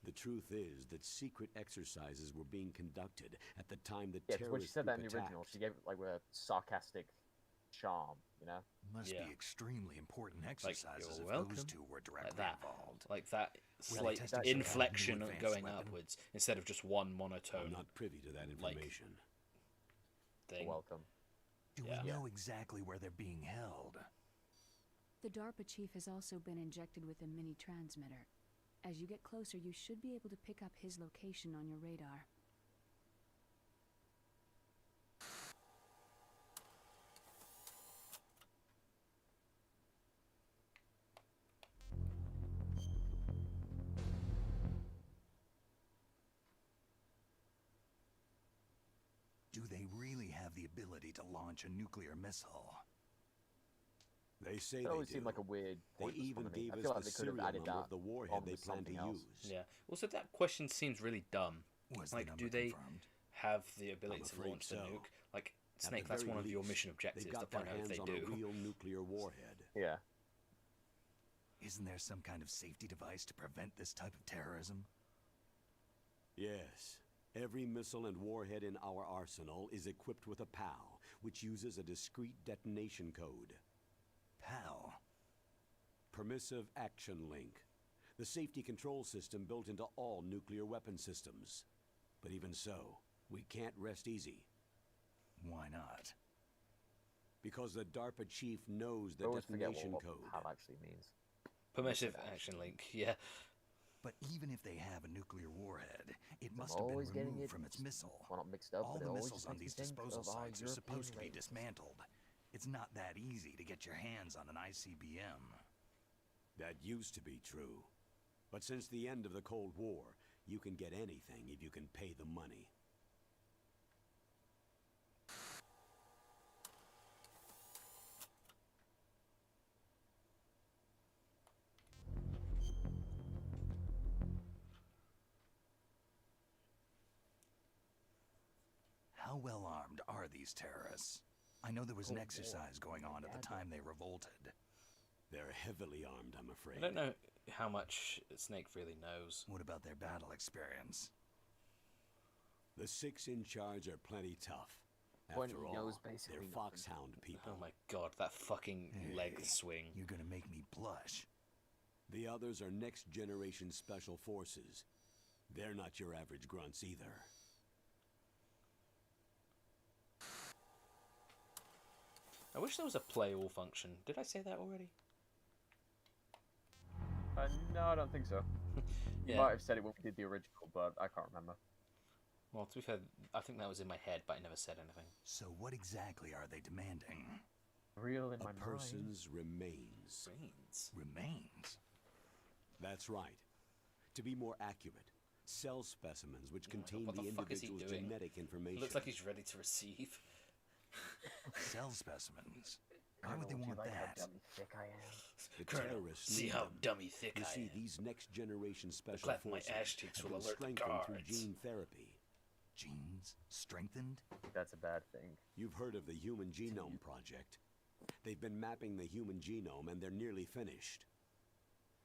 The truth is that secret exercises were being conducted at the time the Yeah, because when she terrorist said that in group the original, attacked. she gave it like with a sarcastic charm, you know? Must Yeah. be extremely important Like, exercises you're if welcome. those two were directly Like that. involved. Like that Well, slight testing inflection some kind of going advanced weapon. upwards instead of just one I'm monotone not privy to that information. thing. Welcome. Do Yeah. we know exactly where they're being held? The DARPA chief has also been injected with a mini transmitter. As you get closer, you should be able to pick up his location on your radar. Do they really have the ability to launch a nuclear missile? They say It they always do. seemed like a weird. They pointless even one to me. gave I us feel like the they could have serial added number that of the warhead on they with plan to something else. use. Yeah. Also, that question seems really dumb. Was Like, the do number they confirmed? have the ability I'm to afraid launch the so. nuke? Like, At Snake, the that's very one of your least, mission objectives They've to got their find out if hands they on do. a real nuclear warhead. Yeah. Isn't there some kind of safety device to prevent this type of terrorism? Yes. Every missile and warhead in our arsenal is equipped with a PAL, which uses a discrete detonation code. PAL. Permissive Action Link. The safety control system built into all nuclear weapon systems. But even so, we can't rest easy. Why not? Because the DARPA chief knows I the always forget detonation what code. PAL actually means. Permissive action link. Yeah. But even if they have a nuclear warhead, it I'm must have been always getting removed it from its missile. Well, not mixed up, All but it the always missiles just on makes me these think disposal of our sites are European supposed to be race. dismantled. It's not that easy to get your hands on an ICBM. That used to be true. But since the end of the Cold War, you can get anything if you can pay the money. How well armed are these terrorists? I know there was an exercise going on at the time they revolted. They're heavily armed, I'm afraid. I don't know how much Snake really knows. What about their battle experience? The 6 in charge are plenty tough. Point After he all, knows basically they're nothing. foxhound people. Oh my god, that fucking leg Hey, swing. You're gonna make me blush. The others are next generation special forces. They're not your average grunts either. I wish there was a play all function. Did I say that already? No, I don't think so. You Yeah. might have said it when we did the original, but I can't remember. Well, to be fair, I think that was in my head, but I never said anything. So what exactly are they demanding? Real in my A mind. person's remains. Brains. Remains. That's right. To be more accurate, cell specimens which Oh my God, contain what the the fuck is he individual's doing? genetic information. Looks like he's ready to receive. Cell specimens. Why Colonel, would they do you want like how that? dummy thick I am? The Colonel, terrorists see need how them. dummy thick You I see, am. these next generation special cleft of my forces ash cheeks have will been alert the strengthened through guards. gene therapy. Genes? Strengthened? That's a bad thing. You've heard of the Human Genome Project. They've been mapping the human genome and they're nearly finished.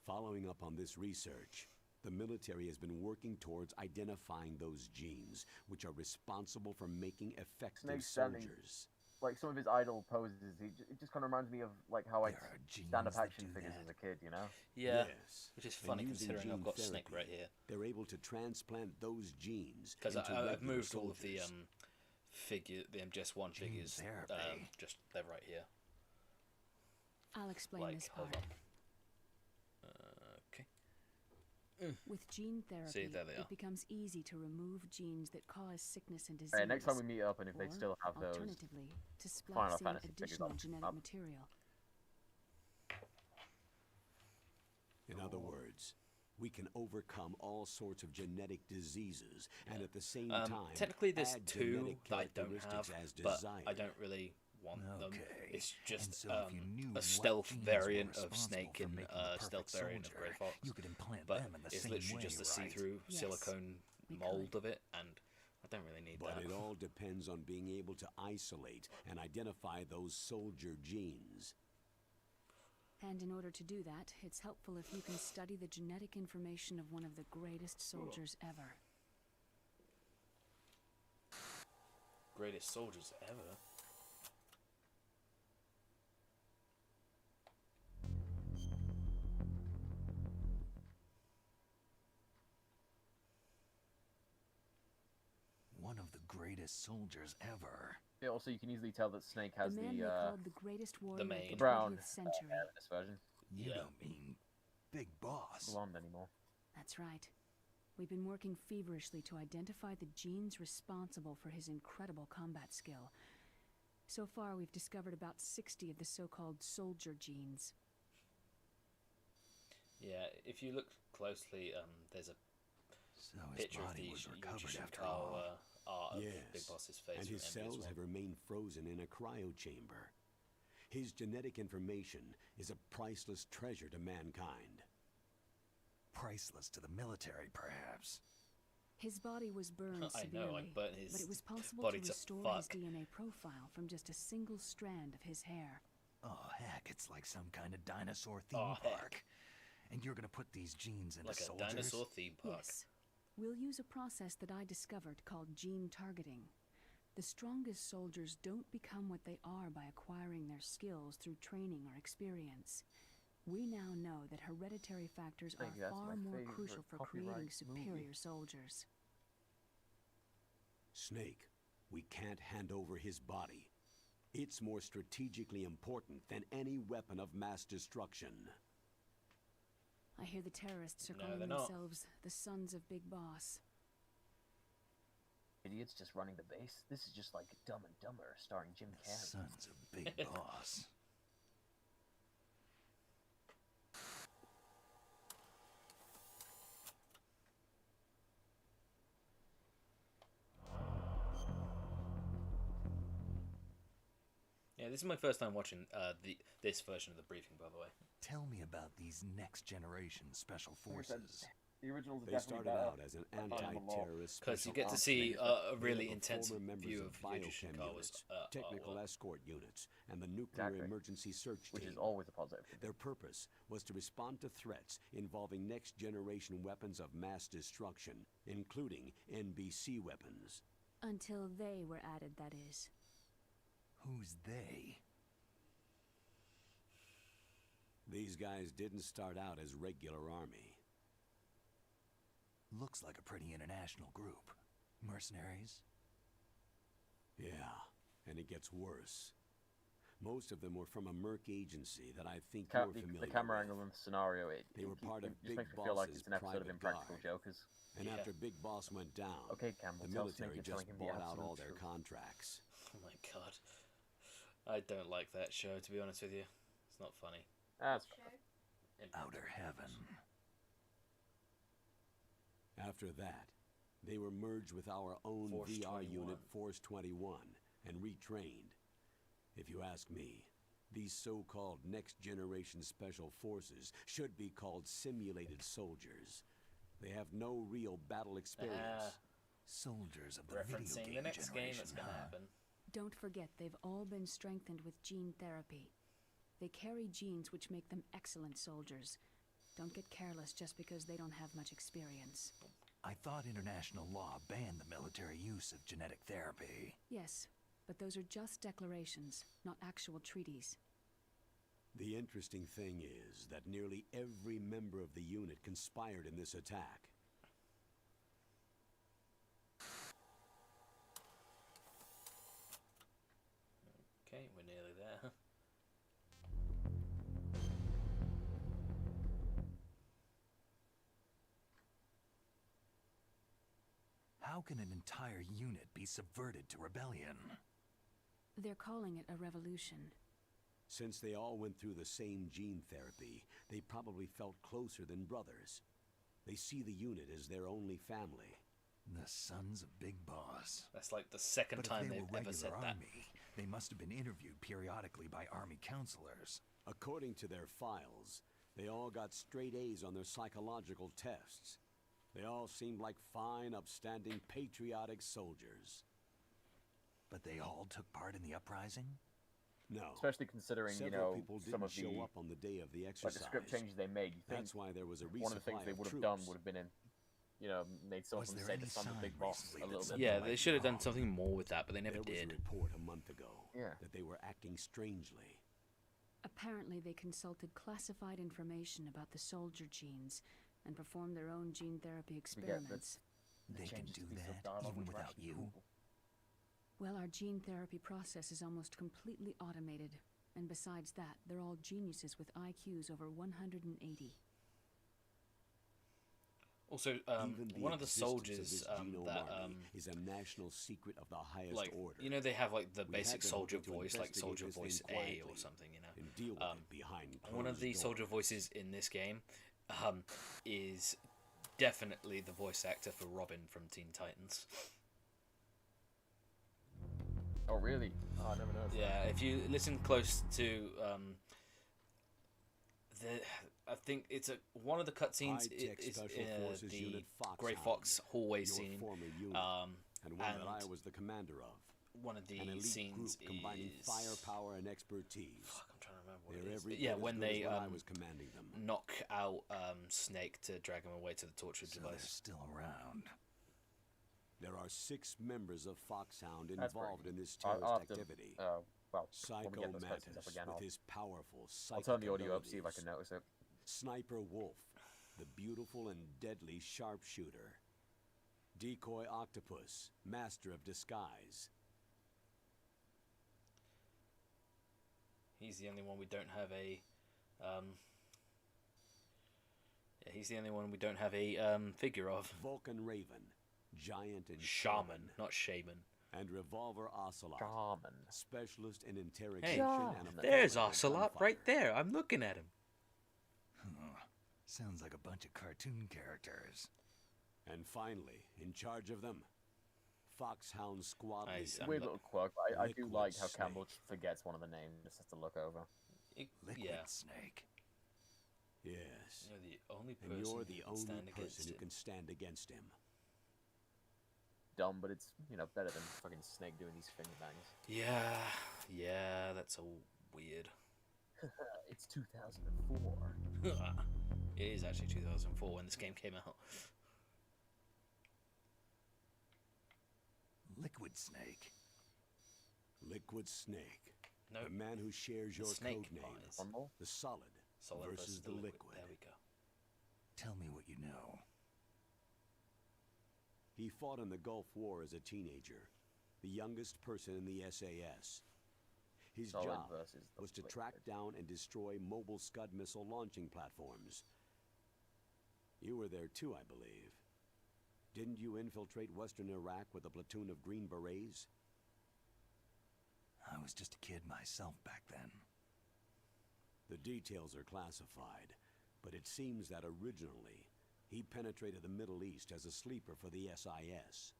Following up on this research, the military has been working towards identifying those genes, which are responsible for making effective Snake's standing- soldiers. Like some of his idol poses, it just kind of reminds me of like how I There are genes stand up that action do figures that. as a kid, you know? Yeah. Yes. Which is And funny using considering I've gene got Snake therapy, right here. They're able to transplant those genes Because into I've regular moved all of the soldiers. the MGS1 Gene figures, therapy. just they're right here. I'll explain Like, this hold part. on. Okay. With gene therapy, there they are. it becomes easy to remove genes that cause sickness and disease. Alright, next time we meet up, and if they or, still have those alternatively, to Final splice in Fantasy figures additional up. genetic material. In other words, we can overcome all sorts of genetic diseases, and at the same time, Technically, there's add two genetic that I don't have, characteristics as but desired. I don't really want them. Okay. It's And just so if you knew a what stealth genes variant were of responsible Snake for and making the stealth perfect variant of soldier, Grey Fox. you could implant But them in the it's same literally way, just a right? see-through Yes, silicone we mold could. of it, and I don't really need But that. it all depends on being able to isolate and identify those soldier genes. And in order to do that, it's helpful if you can study the genetic information of one of the greatest soldiers ever. Greatest soldiers ever. One of the greatest soldiers ever. Yeah, also, you can easily tell that Snake has the man they called the greatest warrior of main. the brown 20th century. hair in this version. You Yeah. don't mean Big Boss. Blonde anymore. That's right. We've been working feverishly to identify the genes responsible for his incredible combat skill. So far, we've discovered about 60 of the so-called soldier genes. Yeah, if you look closely, there's a So his picture of body the was recovered Yushin after Kao all. art of Yes, Big Boss's face and from his cells MGS1. have remained frozen in a cryo chamber. His genetic information is a priceless treasure to mankind. Priceless to the military, perhaps. His body was burned I severely, know, I burnt his but it was possible body to to restore his fuck. DNA profile from just a single strand of his hair. Oh, heck, it's like some kind of dinosaur theme Oh, heck. park. And you're gonna put these genes into Like a soldiers? dinosaur theme park. Yes. We'll use a process that I discovered called gene targeting. The strongest soldiers don't become what they are by acquiring their skills through training or experience. We now know that hereditary factors are think that's far my more favorite crucial for creating copyright superior movie. soldiers. Snake, we can't hand over his body. It's more strategically important than any weapon of mass destruction. I hear the terrorists are No, calling they're not. themselves the Sons of Big Boss. Idiots just running the base. This is just like Dumb and Dumber, starring Jim Carrey. Sons of Big Boss. Yeah, this is my first time watching this version of the briefing, by the way. Tell me about these next generation special Like I said, forces. The originals are They definitely started better. out as an I find them a lot. anti-terrorist Because you special get to ops see unit. a They really have intense former members view of of biochem Yushin Kawa's units, technical artwork. escort units, and the nuclear Exactly. emergency search Which team. is always a positive. Their purpose was to respond to threats involving next-generation weapons of mass destruction, including NBC weapons. Until they were added, that is. Who's they? These guys didn't start out as regular army. Looks like a pretty international group. Mercenaries? Yeah, and it gets worse. Most of them were from a merc agency that I think you're familiar The camera with. angle and the scenario, They were part of just Big makes me feel like Boss's it's an episode of private Impractical guard. Jokers. And Yeah. after Big Boss went down, Okay, Campbell, the tell Snake military you're just telling him the bought out all absolute their truth. contracts. Oh my god. I don't like that show, to be honest with you. It's not funny. That's Show. Outer heaven. After that, they were merged with our own Force VR 21. unit, Force 21, and retrained. If you ask me, these so-called next-generation special forces should be called simulated soldiers. They have no real battle experience. Soldiers of the video Referencing game the next game generation, that's gonna huh? happen. Don't forget, they've all been strengthened with gene therapy. They carry genes which make them excellent soldiers. Don't get careless just because they don't have much experience. I thought international law banned the military use of genetic therapy. Yes, but those are just declarations, not actual treaties. The interesting thing is that nearly every member of the unit conspired in this attack. How can an entire unit be subverted to rebellion? They're calling it a revolution. Since they all went through the same gene therapy, they probably felt closer than brothers. They see the unit as their only family. The sons of Big Boss. That's like the second But time if they they've were ever said regular that. army, they must have been interviewed periodically by army counselors. According to their files, they all got straight A's on their psychological tests. They all seemed like fine, upstanding, patriotic soldiers. But they all took part in the uprising? No. Especially considering, you Several know, people some didn't of show the up on the day of the like exercise. the script changes they made. You think That's why there was a resupply one of the things they would have done would have been in, you know, made some of Was them there say any the son of sign Big Boss recently a that little said bit. Yeah, might they be should have done wrong? something more with that, but they never There was did. a report a month ago Yeah. that they were acting strangely. Apparently, they consulted classified information about the soldier genes and performed their own gene therapy experiments. They can changes do to pieces of that dialogue even which were without actually you? cool. Well, our gene therapy process is almost completely automated. And besides that, they're all geniuses with IQs over 180. Also, Even one of the existence soldiers this genome that army is a national secret of the highest like order. you know they have like the We basic had been soldier hoping to voice, like investigate soldier this thing voice A quietly or something, you know. and deal with it behind One of closed the doors. soldier voices in this game is definitely the voice actor for Robin from Teen Titans. Oh really? Oh, I never noticed. Yeah, if you listen close to I think it's one of the cutscenes High-tech is Special Forces the Unit Grey Foxhound, Fox hallway your scene. former unit, and one that I and was the commander of. one of the An elite scenes group combining is firepower and expertise. Fuck, I'm trying to remember what They're it is. every Yeah, bit as when good as they when I was commanding them. knock out Snake to drag him away to the torture So they're device. still around. There are 6 members of Foxhound That's involved pretty- in this I'll terrorist have to, activity. well, when we Psycho get those cutscenes up Mantis, again, with I'll his powerful I'll psychic turn the audio up, see if I abilities. can notice it. Sniper Wolf, the beautiful and deadly sharpshooter. Decoy Octopus, master of disguise. He's the only one we don't have a. Yeah, he's the only one we don't have a figure of. Vulcan Raven, giant and Shaman, not shaman. and Revolver Ocelot, Shaman. specialist in Hey, interrogation and there's effective Ocelot gunfire. right there. I'm looking at him. Sounds like a bunch of cartoon characters. And finally, in charge of them, Foxhound Squad Nice. leader. Weird little quirk. I do Liquid like how Snake. Campbell forgets one of the names, just has to look over. Liquid Yeah, Snake. Yes. you're the only person And you're who the can only stand against person who him. can stand against him. Dumb, but it's, you know, better than fucking Snake doing these finger bangs. Yeah, that's all weird. It's 2004. It is actually 2004 when this game came out. Liquid Snake. Liquid Snake. No, The man who shares your Snake codename. Eyes. One more? The solid, Solid versus the liquid. There we go. Tell me what you know. He fought in the Gulf War as a teenager, the youngest person in the SAS. His Solid job versus the was to liquid. track down and destroy mobile Scud missile launching platforms. You were there too, I believe. Didn't you infiltrate western Iraq with a platoon of Green Berets? I was just a kid myself back then. The details are classified, but it seems that originally, he penetrated the Middle East as a sleeper for the SIS.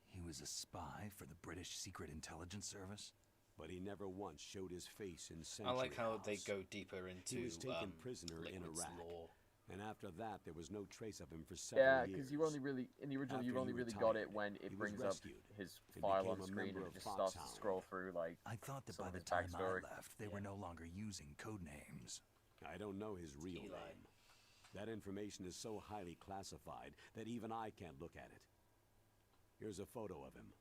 He was a spy for the British Secret Intelligence Service? But he never once showed his face in I Century like how House. they go deeper into He was taken prisoner in Liquid's Iraq. lore. And after that, there was no trace of him for several Yeah, years. because you only really, in the original, you've After only he really got it retired, when he it was brings up rescued his and file became on a screen member and of it just starts to Foxhound. scroll through, like, I thought that some by of the his time I backstory. left, they were no longer using code names. I don't know his real Eli. name. That information is so highly classified that even I can't look at it. Here's a photo of him.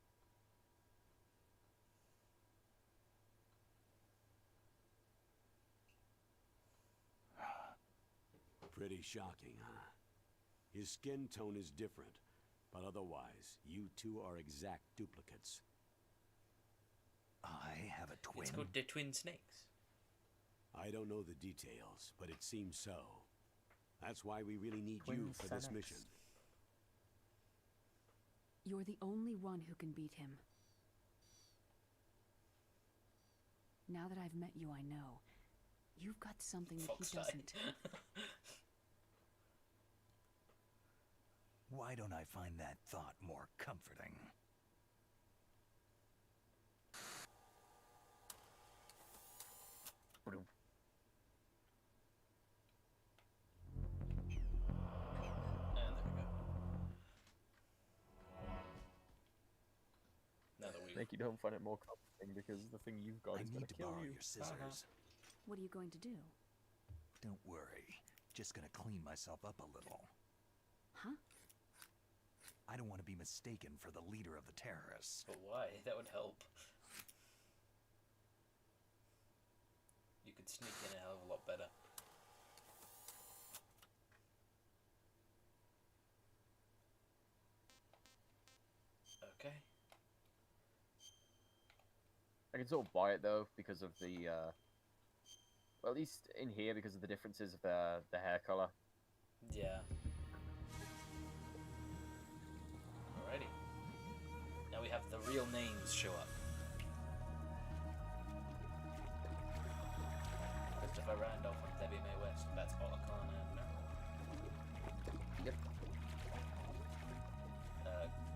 Pretty shocking, huh? His skin tone is different, but otherwise, you two are exact duplicates. I have a twin. It's called the Twin Snakes. I don't know the details, but it seems so. That's why we really need you Twin for this Senex. mission. You're the only one who can beat him. Now that I've met you, I know. You've got something that he doesn't. Why don't I find that thought more comforting? And there we go. Now that we Like, you don't find it more comforting because the thing you've got I is going need to to kill borrow you. your scissors. What are you going to do? Don't worry. Just gonna clean myself up a little. Huh? I don't want to be mistaken for the leader of the terrorists. But why? That would help. You could sneak in a hell of a lot better. Okay. I can sort of buy it though because of the, well, at least in here because of the differences of the hair color. Yeah. Alrighty. Now we have the real names show up. Christopher Randolph and Debbie Mae West. That's Otacon and Merrill. Yep.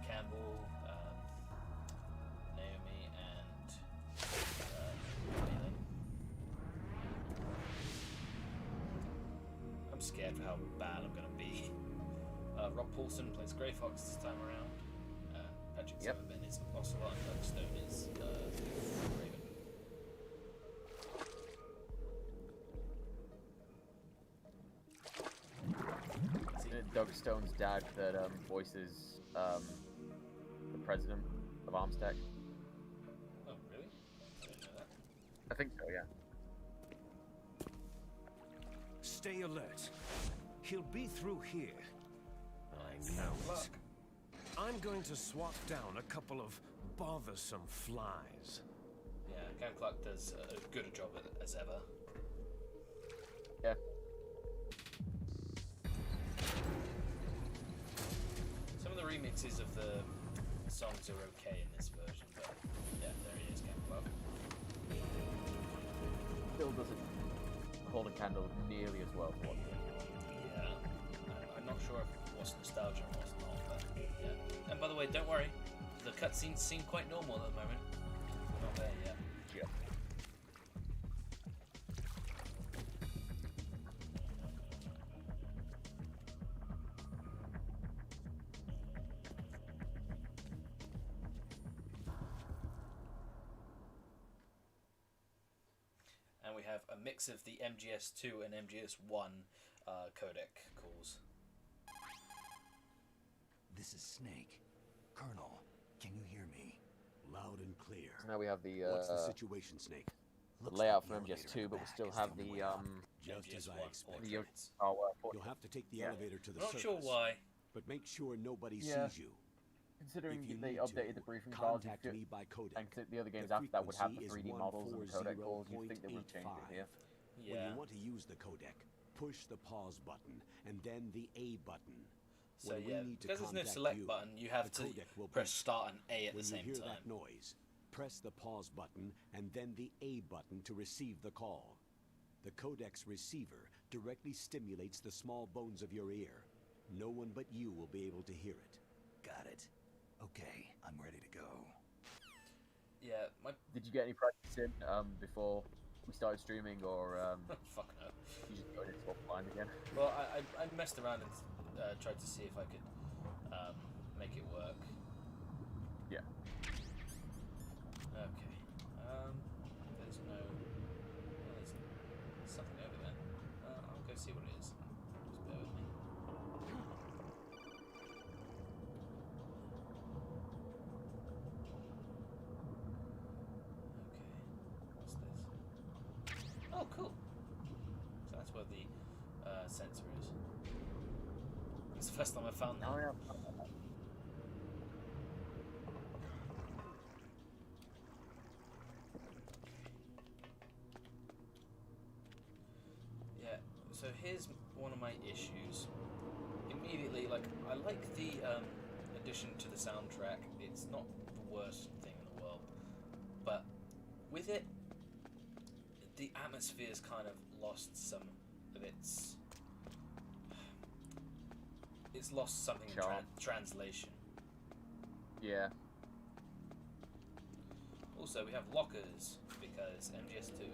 Campbell, Naomi, and Melee. I'm scared for how bad I'm gonna be. Rob Paulson plays Grey Fox this time around. Patrick Zimmerman is Ocelot, and Doug Stone is Raven. Doug Stone's dad that voices the president of Armstech. Oh, really? I didn't know that. I think so, yeah. Stay alert. He'll be through here. Nice. Now, Luck. I'm going to swat down a couple of bothersome flies. Yeah, Cam Clark does as good a job as ever. Yeah. Some of the remixes of the songs are okay in this version, but yeah, there he is, Cam Clark. Still doesn't hold a candle nearly as well for what. Yeah, I'm not sure if what's nostalgia and what's not, but yeah. And by the way, don't worry, the cutscenes seem quite normal at the moment. We're not there yet. Yeah. And we have a mix of the MGS2 and MGS1 codec calls. This is Snake. Colonel, can you hear me? Loud and clear. So now we have the What's the situation, Snake? Looks layout like from the elevator MGS2, in but we back still is have only the way up. Just as I MGS1 expected. the portraits. You'll have to take the Yeah. elevator to the I'm not surface. sure why. But make sure nobody Yeah. sees you. Considering If you they need updated to, the briefing files, contact me by codec. and the other games The after that would have the frequency 3D is models and the codec calls, you'd think they would have changed it 140.85. here. When Yeah. you want to use the codec, push the pause button and then the A button. So When we yeah, need to because there's no contact select you, button, you have the to codec will press beep. start and A at When the you same hear time. that noise, press the pause button and then the A button to receive the call. The codec's receiver directly stimulates the small bones of your ear. No one but you will be able to hear it. Got it. Okay, I'm ready to go. Yeah, my Did you get any practice in before we started streaming, or fuck no. you just go into swap blind again? Well, I messed around and tried to see if I could make it work. Yeah. Okay. There's no. Well, there's something over there. I'll go see what it is. Just bear with me. Okay. What's this? Oh, cool. So that's where the sensor is. It's the first time I found that. Oh yeah. Yeah, so here's one of my issues. Immediately, like, I like the addition to the soundtrack. It's not the worst thing in the world, but with it, the atmosphere's kind of lost some of its. It's lost something in translation. Yeah. Also, we have lockers because MGS2.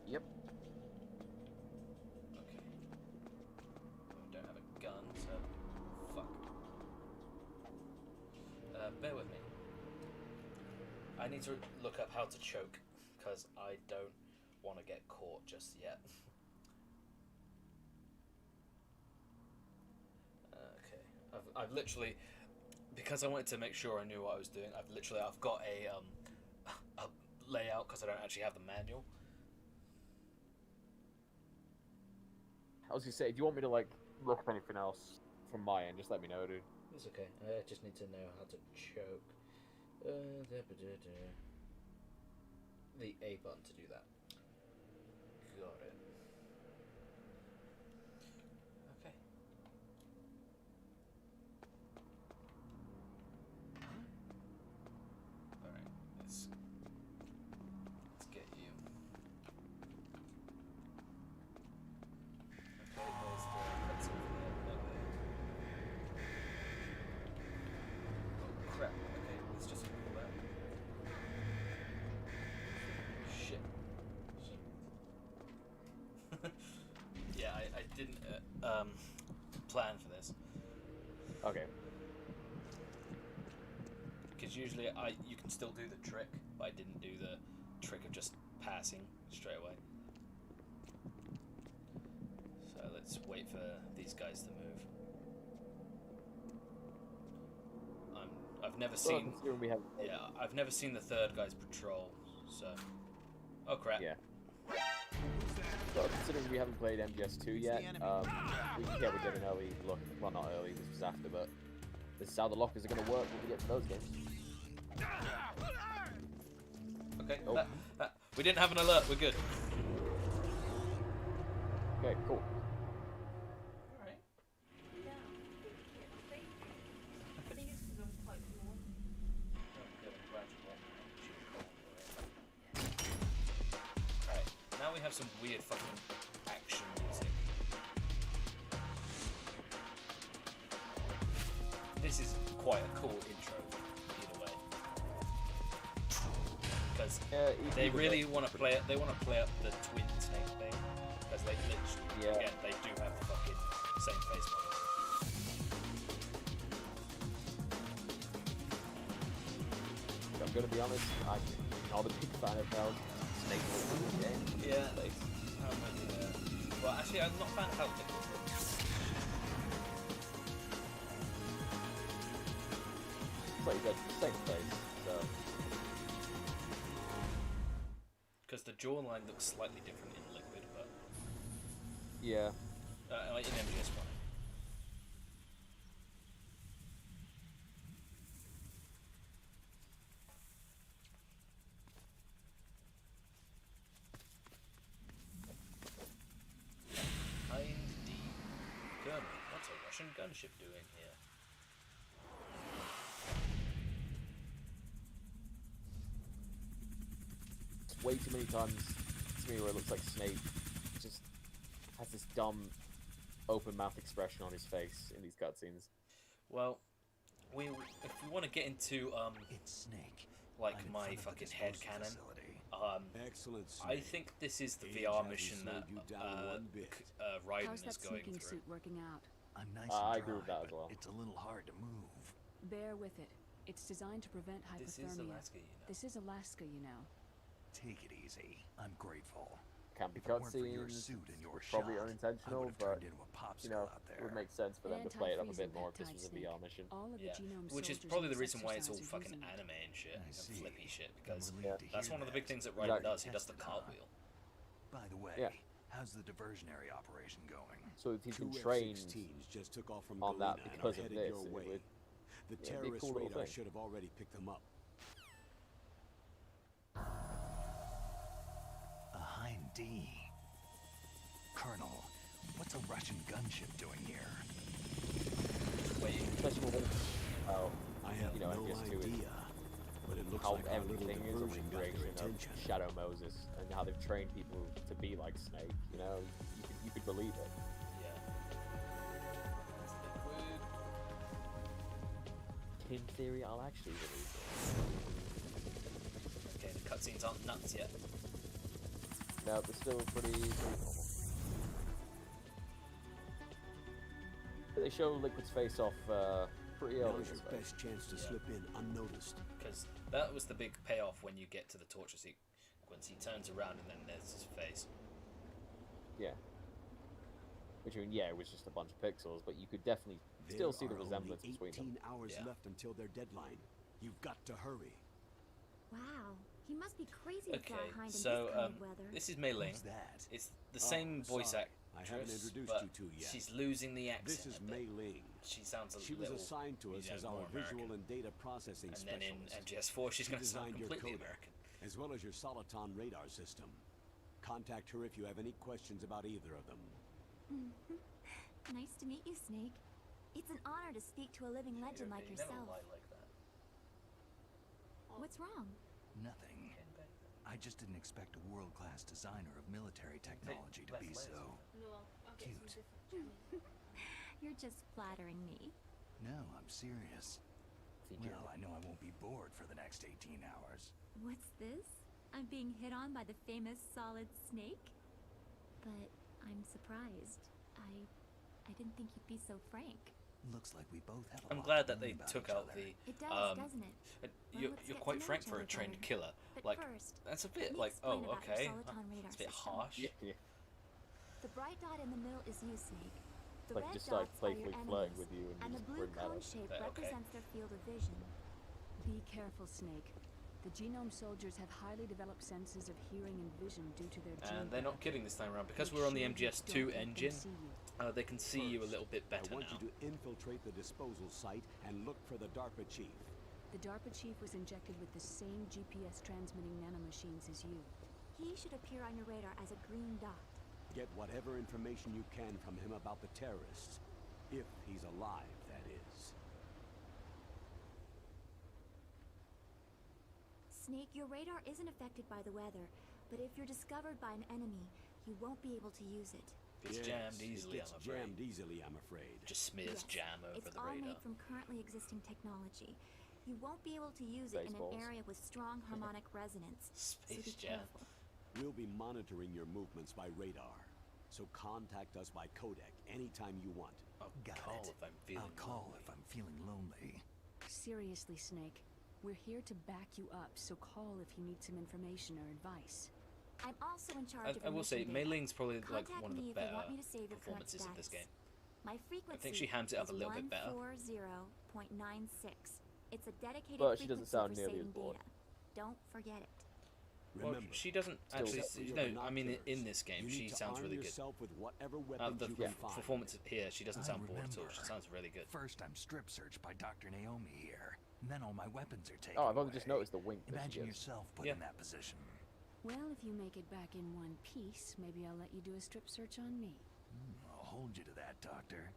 Yep. Okay. We don't have a gun, so fuck. Bear with me. I need to look up how to choke because I don't want to get caught just yet. Okay. I've literally, because I wanted to make sure I knew what I was doing. I've got a layout because I don't actually have the manual. I was gonna say, do you want me to like look up anything else from my end? Just let me know, dude. It's okay. I just need to know how to choke. The A button to do that. Got it. Okay. Alright, let's get you. Okay, there's the cutscene for the oh crap, okay, let's just ignore that. Shit. Yeah, I didn't plan for this. Okay. Because usually you can still do the trick, but I didn't do the trick of just passing straight away. So let's wait for these guys to move. I've never seen. We have... Yeah, I've never seen the third guy's patrol. So, oh crap. Yeah. So considering we haven't played MGS2 yet, we can get an early look. Well, not early. This was after, but this is how the lockers are going to work when we get to those games. Okay. Oh. We didn't have an alert. We're good. Okay, cool. Alright. Yeah. I think it's because I'm quite warm. Alright, now we have some weird fucking action music. This is quite a cool intro, either way. Because they really want to play it. They want to play up the twin snake thing. Because they literally, again, they do have the fucking same face model. I'm gonna be honest, I'm not a big fan of how Snake looks in the game. Yeah, like, how am I doing that? Well, actually, I'm not a fan of how it looks. It's like you got the same face, so... Because the jawline looks slightly different in Liquid, but... Yeah. Like in MGS1. Hind D. Gun. What's a Russian gunship doing here? It's way too many times to me where it looks like Snake just has this dumb open mouth expression on his face in these cutscenes. Well, if we want to get into It's Snake. like I'm in my front of the fucking disposal head cannon, facility. Excellent, I Snake. think this is the Age VR hasn't mission slowed that you down one bit. Raiden How's is that going sneaking through. suit working out? I'm nice I and agree with dry, that as but well. it's a little hard to move. Bear with it. It's designed to prevent This hypothermia. is Alaska, you know. This is Alaska, you know. Take it easy. I'm grateful. Can't be If it weren't for your cutscenes, suit and your probably shot, I unintentional, would have but, turned into a popsicle you know, out it there. would make sense for them to play it up a bit more if this was a VR mission. All of the Yeah, genome which is soldiers probably in the this reason why it's all exercise are fucking using it. anime and shit, I and see. flippy shit, I'm because relieved to that's hear one of the big that. things that Raiden Exactly. does. He does the Test it, huh? cartwheel. By the way, Yeah. how's the diversionary operation going? So if he's been Two trained F-16s just took off from on that Galena and because are of headed this, your it way. would The be a terrorist cool little radar thing. should have already picked them up. A Hind D. Colonel, what's a Russian gunship doing here? waiting. Especially when, I have you know, no MGS2 is idea, but it looks how like our little everything is a diversion got their recreation of attention. Shadow Moses and how they've trained people to be like Snake. You know, you could believe it. Yeah. In theory, I'll actually believe it. Okay, the cutscenes aren't nuts yet. No, they're still pretty normal. They show Liquid's face off pretty early. Now's your best chance to slip in unnoticed. Because that was the big payoff when you get to the torture sequence. He turns around and then there's his face. Yeah. Which, I mean, yeah, it was just a bunch of pixels, but you could definitely still see the resemblance only between 18 them. hours Yeah. left until their deadline. You've got to hurry. Wow, he must be crazy to fly Okay, behind in so this kind of weather. this is Mei Ling. Who's that? It's the same voice sorry. actress, I haven't introduced but you to yet. she's losing the accent. This is a bit. Mei Ling. She sounds a She was little, assigned to us you know, as our more visual American. and data processing And then in specialist, MGS4, she's She going to sound designed your completely codec. American. as well as your Soliton radar system. Contact her if you have any questions about either of them. Nice to meet you, Snake. It's an honor to speak to a living legend like You never yourself. lie like that. What's wrong? Nothing. I just didn't expect a world-class designer of military technology to be so... No, I'll get some Cute. different channels. You're just flattering me. No, I'm serious. Well, I know I won't be bored for the next 18 hours. What's this? I'm being hit on by the famous Solid Snake? But I'm surprised. I didn't think you'd be so frank. Looks like we both have a I'm lot glad to that they learn about took each out other. the. It does, doesn't it? You're, let's you're get quite to know frank each for other a trained better. killer. But Like, first, that's a let bit me like, explain oh, about your okay. Soliton radar It's a bit system. harsh. Yeah. The bright dot in the middle is you, Snake. The Like, red just, like, dots are your playfully flirting enemies, with you and and the just blue bring that cone up. shape Okay. represents their field of vision. Be careful, Snake. The genome soldiers have highly developed senses of hearing and vision due to their gene And they're not therapy. kidding this time around because Make we're on the sure you MGS2 don't let them engine. see you. They can see you a little bit I better want now. you to infiltrate the disposal site and look for the DARPA chief. The DARPA chief was injected with the same GPS transmitting nanomachines as you. He should appear on your radar as a green dot. Get whatever information you can from him about the terrorists. If he's alive, that is. Snake, your radar isn't affected by the weather, but if you're discovered by an enemy, you won't be able to use it. It's Yes, jammed it easily, gets I'm afraid. jammed easily, I'm afraid. Just smears Yes, jam over it's the all radar. made from currently existing technology. You won't be able to use it in Baseballs. an area with strong harmonic resonance. So Space be jam. careful. We'll be monitoring your movements by radar, so contact us by codec anytime you want. I'll Got call it. if I'm feeling I'll call lonely. if I'm feeling lonely. Seriously, Snake. We're here to back you up, so call if you need some information or advice. I'm also in charge of I will say, emission Mei data. Ling's probably like Contact one of me the if you better want me to save your current performances of this status. game. My frequency she hams it up is a little bit better. 140.96. It's a dedicated But she doesn't frequency sound for nearly saving as bored. data. Don't forget it. Well, Remember, she doesn't actually. except for No, your I mean in binoculars, this game, you she need to sounds arm really good. yourself with whatever weapons The you can find. performance here, she doesn't I sound bored at all. She remember. sounds really good. First, I'm strip searched by Dr. Naomi here. Then all my weapons are taken Oh, I've only just away. noticed the wink that she Imagine gives. yourself put Yeah. in that position. Well, if you make it back in one piece, maybe I'll let you do a strip search on me. I'll hold you to that, Doctor.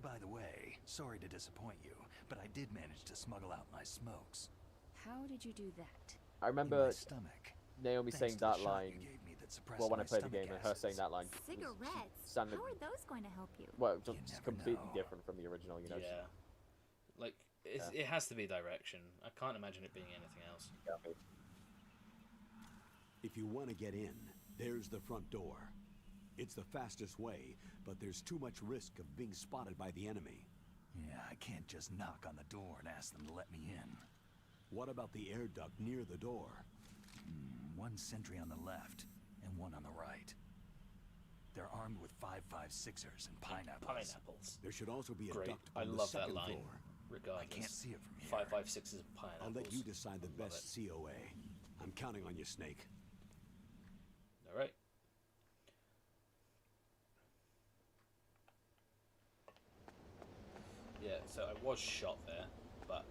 By the way, sorry to disappoint you, but I did manage to smuggle out my smokes. How did you do that? I In remember my stomach. Naomi Thanks saying to the that shot line. you gave me that suppressed Well, when my I played the stomach game, and her saying acids. that line was Cigarettes? sounded How are those going to help you? well, You just never completely know. different from the original. You know, Yeah, like it has to be direction. I can't imagine it being anything else. If you want to get in, there's the front door. It's the fastest way, but there's too much risk of being spotted by the enemy. Yeah, I can't just knock on the door and ask them to let me in. What about the air duct near the door? One sentry on the left and one on the right. They're armed with 5.56ers and pineapples. Pineapples. There should also be a Great. duct I on the love that second line. floor. Regardless. I can't see it from here. 5.56 is pineapples. I'll let you decide the Love best it. COA. I'm counting on you, Snake. All right. Yeah, so I was shot there, but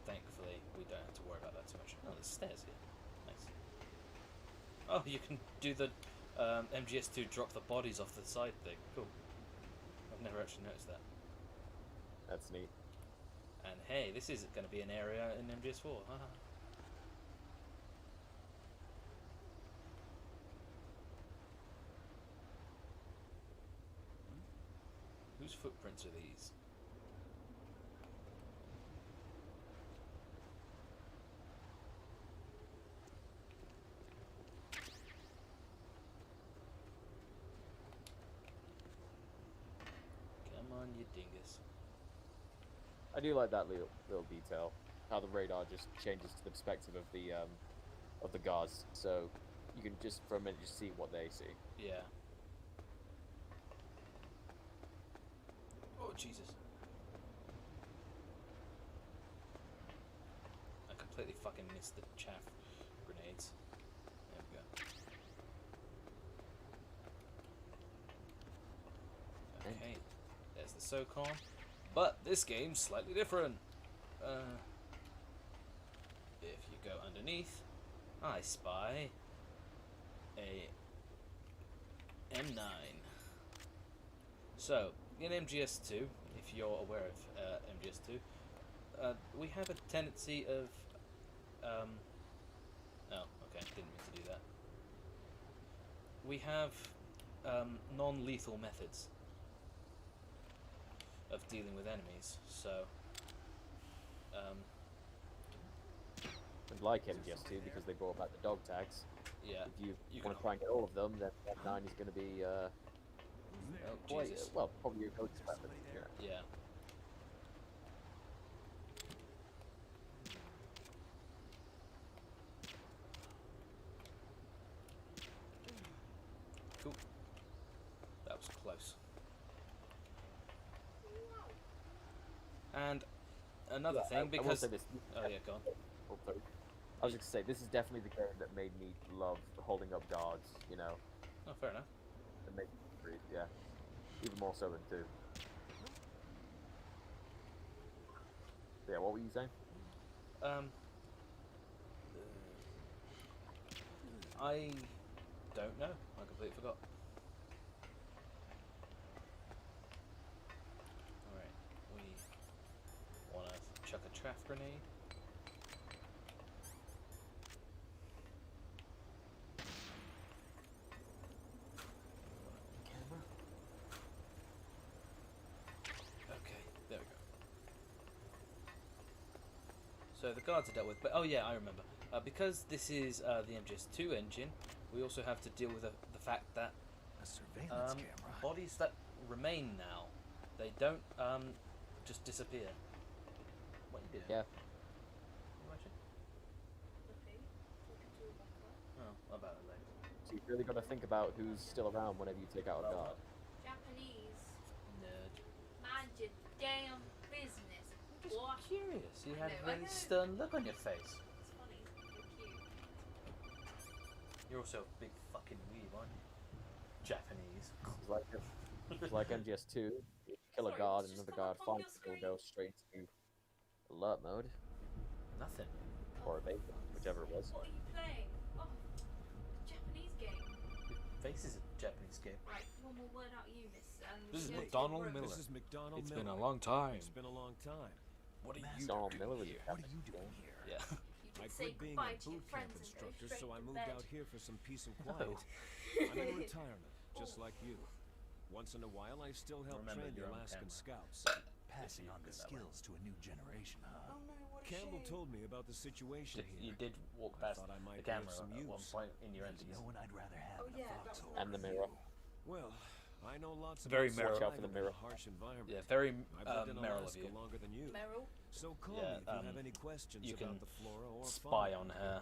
thankfully we don't have to worry about that too much. Oh, there's stairs here. Nice. Oh, you can do the MGS2 drop the bodies off the side thing. Cool. I've never actually noticed that. That's neat. And hey, this is going to be an area in MGS4. Haha. Whose footprints are these? Come on, you dingus. I do like that little detail, how the radar just changes to the perspective of the guards, so you can just for a minute just see what they see. Yeah. Oh, Jesus. I completely fucking missed the chaff grenades. There we go. Okay, there's the SOCOM. But this game's slightly different. If you go underneath, I spy a M9. So, in MGS2, if you're aware of MGS2, we have a tendency of... oh, okay, didn't mean to do that. We have non-lethal methods of dealing with enemies, so... And like MGS2, because they brought back the dog tags, yeah, if you can want to try and get all of them, then M9 is going to be quite, Jesus. well, probably your go-to weapon. Yeah. Yeah. Cool. That was close. And another thing, I will because... say this. Oh yeah, go on. Oh, sorry. I was just going to say, this is definitely the game that made me love holding up guards, you know. Oh, fair enough. It made me breathe, yeah. Even more so than 2. Yeah, what were you saying? I don't know. I completely forgot. Alright, we want to chuck a chaff grenade. Okay, there we go. So the guards are dealt with, but oh yeah, I remember. Because this is the MGS2 engine, we also have to deal with the fact that A surveillance camera. bodies that remain now, they don't just disappear. What are you doing? Yeah. You watching? Oh, about it later. So you've really got to think about who's still around whenever you take out a guard. Japanese. Nerd. Mind your damn business. What? Curious. You I had know, a I very know. stern look on your face. It's funny. You're cute. You're also a big fucking weeb, aren't you? Japanese. It's like MGS2. You kill a Sorry, guard it's and just another guard come up on fights, your it'll go straight to alert mode, Nothing. or evade, whichever it was. What are you playing? Oh, Japanese game. Your face is a Japanese game. Right, one more word out you, miss. This is you McDonald don't- Miller. This is McDonald It's Miller. been a long time. It's been a long time. What are you Donald doing Miller was here? a What are you doing here? Yeah. You I did say quit being goodbye a to your boot camp friends and go instructor, straight so I to moved bed. out here for some peace and No. quiet. I'm in retirement, just like you. Once in a while, I still help Remember, train the you're on Alaskan camera. Scouts. Passing on the skills to a new generation, huh? Oh no, what a Campbell shame. told me about the situation You here. did walk I past thought I might the be of camera some at one use. point in your There's endings. no one I'd rather have Oh, in yeah, a that's foxhole. what And the than mirror. you. Well, I know lots about Very Meryl. Watch out for the surviving in mirror. a harsh environment. Yeah, very I've lived in Meryl of Alaska you. longer than you. Meryl. So call Yeah, me if you have any questions you about can the flora or Spy fauna. on her.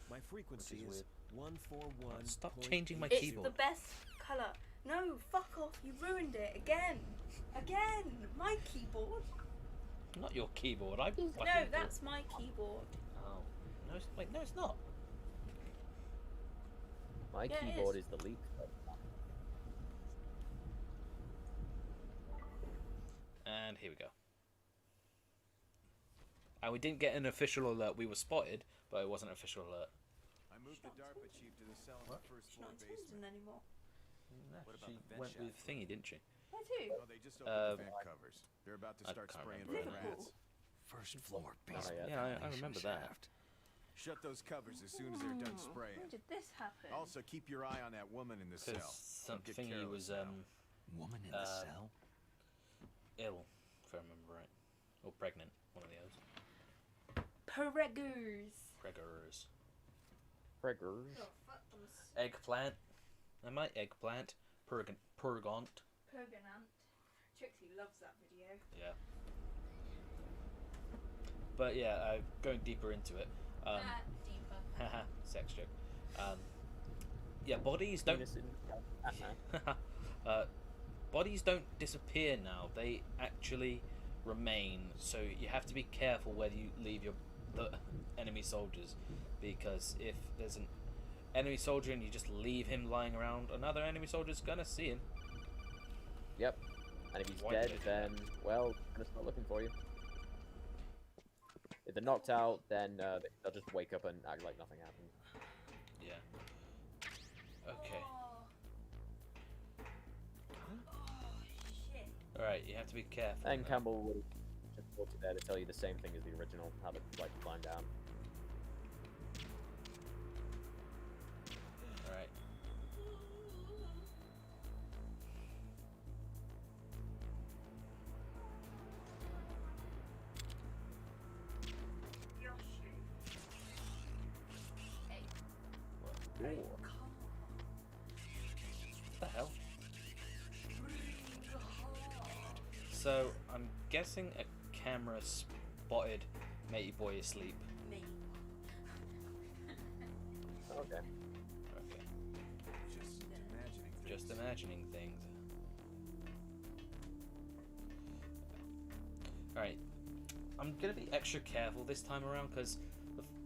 My frequency which is is 141. Stop changing my It's keyboard. the best colour. No, fuck off. You ruined it again. Again. My keyboard. Not your keyboard. I fucking No, that's my keyboard. Oh. No, wait, no, it's not. My Yeah, it keyboard is. is the leak. And here we go. And we didn't get an official alert. We were spotted, but it wasn't an official alert. I moved the DARPA chief to the cell on the first She's floor not in basement. Swindon anymore. No, What about she the vent went with shaft? thingy, didn't she? Where to? Oh, they just opened the Uh, vent covers. They're about to I start can't spraying remember. for rats. First floor yeah. basement. Yeah, I ventilation remember that. shaft. Shut those covers as soon as they're done spraying. When did this happen? Also, keep your eye on that woman in the cell. Because Don't get something he careless was now. Woman in the cell. ill, if I remember right, or pregnant, one of the others. Preggers. Preggers. Preggers. Oh, fuck them. Eggplant. Am I eggplant? Purgant. Pergonant. Trixie loves that video. Yeah. But yeah, going deeper into it. Deeper. Haha, sex joke. Yeah, bodies don't. Penis in- Bodies don't disappear now. They actually remain. So you have to be careful whether you leave the enemy soldiers, because if there's an enemy soldier and you just leave him lying around, another enemy soldier's gonna see him. Yep. And if he's Why dead, did they do then, well, they're gonna start looking for you. If they're knocked out, then they'll just wake up and act like nothing happened. Yeah. Okay. Shit. Alright, you have to be careful. And Campbell will just put it there to tell you the same thing as the original, have it, like, climb down. Alright. Ooh. What the hell? So, I'm guessing a camera spotted Matey Boy asleep. Me. Okay. Okay. Just imagining things. Just imagining things. Alright. I'm gonna be extra careful this time around, because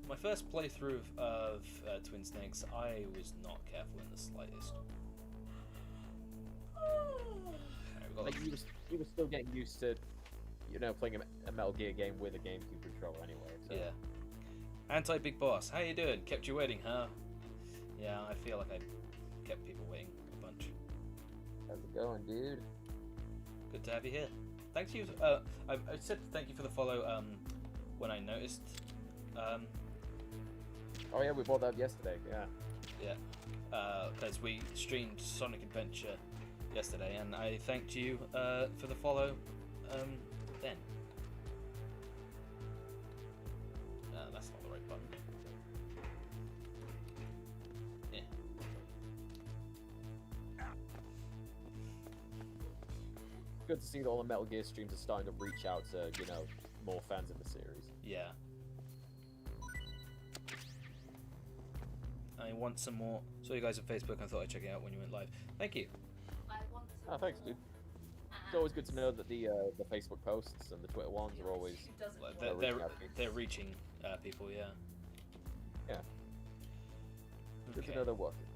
my first playthrough of Twin Snakes, I was not careful in the slightest. Alright, we got Like, you were still getting used to, you know, playing a Metal Gear game with a GameCube controller anyway. So. Yeah. Anti-Big Boss, how you doing? Kept you waiting, huh? Yeah, I feel like I kept people waiting a bunch. How's it going, dude? Good to have you here. Thanks you. I said thank you for the follow. When I noticed. Oh yeah, we bought that yesterday. Yeah. Yeah. Because we streamed Sonic Adventure yesterday, and I thanked you for the follow. Then. That's not the right button. Yeah. Good to see that all the Metal Gear streams are starting to reach out to, you know, more fans of the series. Yeah. I want some more. Saw you guys on Facebook. I thought I'd check it out when you went live. Thank you. I want some Oh, thanks, dude. It's always good to know that the Facebook posts and the Twitter ones are always. Who doesn't Like, want they're reaching out to you. they're reaching people. Yeah. Yeah. Good Okay. to know they're working.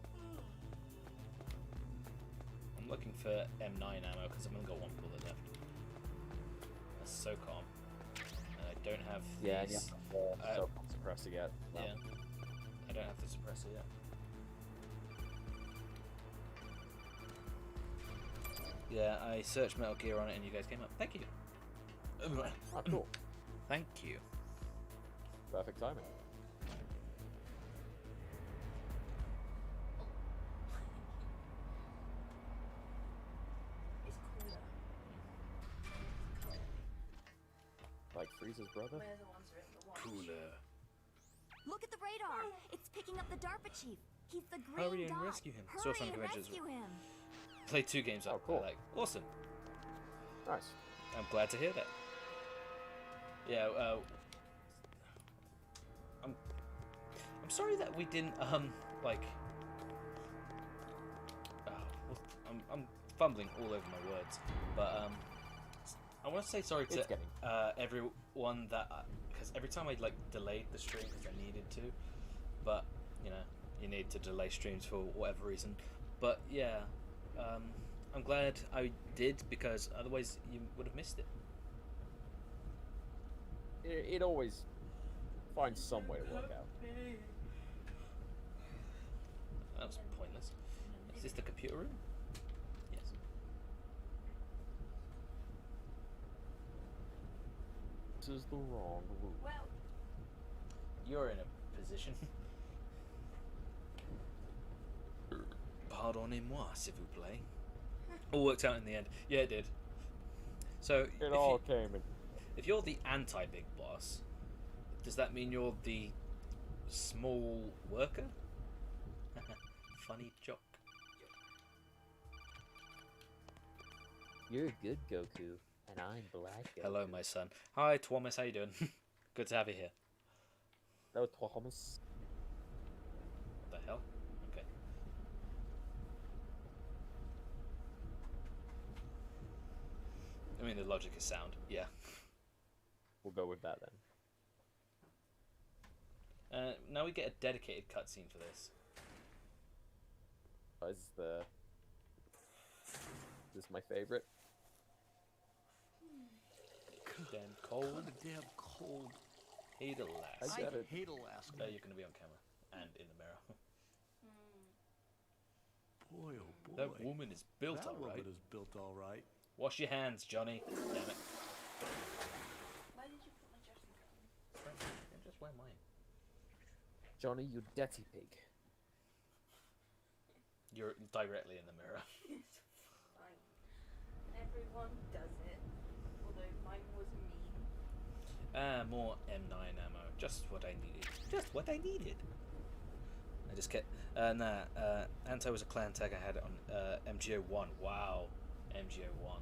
I'm looking for M9 ammo because I've only got one bullet left. That's so calm. And I don't have these. Yeah, and you have to so suppressor yet. No. Yeah. I don't have the suppressor yet. Yeah, I searched Metal Gear on it and you guys came up. Thank you. Oh, cool. Thank you. Perfect timing. It's cooler. Like Frieza's brother. Where the ones are in the watch. Cooler. Look at the radar. It's picking up the DARPA chief. He's the green Hurry and dot. rescue him. Hurry Saw some and conventions. rescue him. Played 2 games up. Oh, cool. Like, awesome. Nice. I'm glad to hear that. Yeah, I'm sorry that we didn't like I'm fumbling all over my words, but I want to say sorry It's to getting. everyone that because every time I like delayed the stream because I needed to, but you know you need to delay streams for whatever reason, but yeah, I'm glad I did because otherwise you would have missed it. It always finds some way to work out. That was pointless. Is this the computer room? Yes. is the wrong route. Well, You're in a position. Pardonnez-moi, s'il vous plaît. All worked out in the end. Yeah, it did. So, It all came in. if you're the anti-big boss, does that mean you're the small worker? Funny joke. You're good, Goku, and I'm Black Goku. Hello, my son. Hi, Thomas. How you doing? Good to have you here. Hello, Thomas. What the hell? Okay. I mean, the logic is sound. Yeah. We'll go with that then. Now we get a dedicated cutscene for this. This is my favorite. Damn cold. Damn cold. Hate Alaska. I get it. hate Alaska. You're gonna be on camera and in the mirror. Boy, oh boy. That woman is built That alright. woman is built all right. Wash your hands, Johnny. Damn it. why did you put my dressing gown? Yeah, just wear mine. Johnny, you dirty pig. You're directly in the mirror. It's fine. Everyone does it. Although mine was mean. More M9 ammo. Just what I needed. Just what I needed. I just kept... Anto was a clan tag I had on MGO1. Wow. MGO1.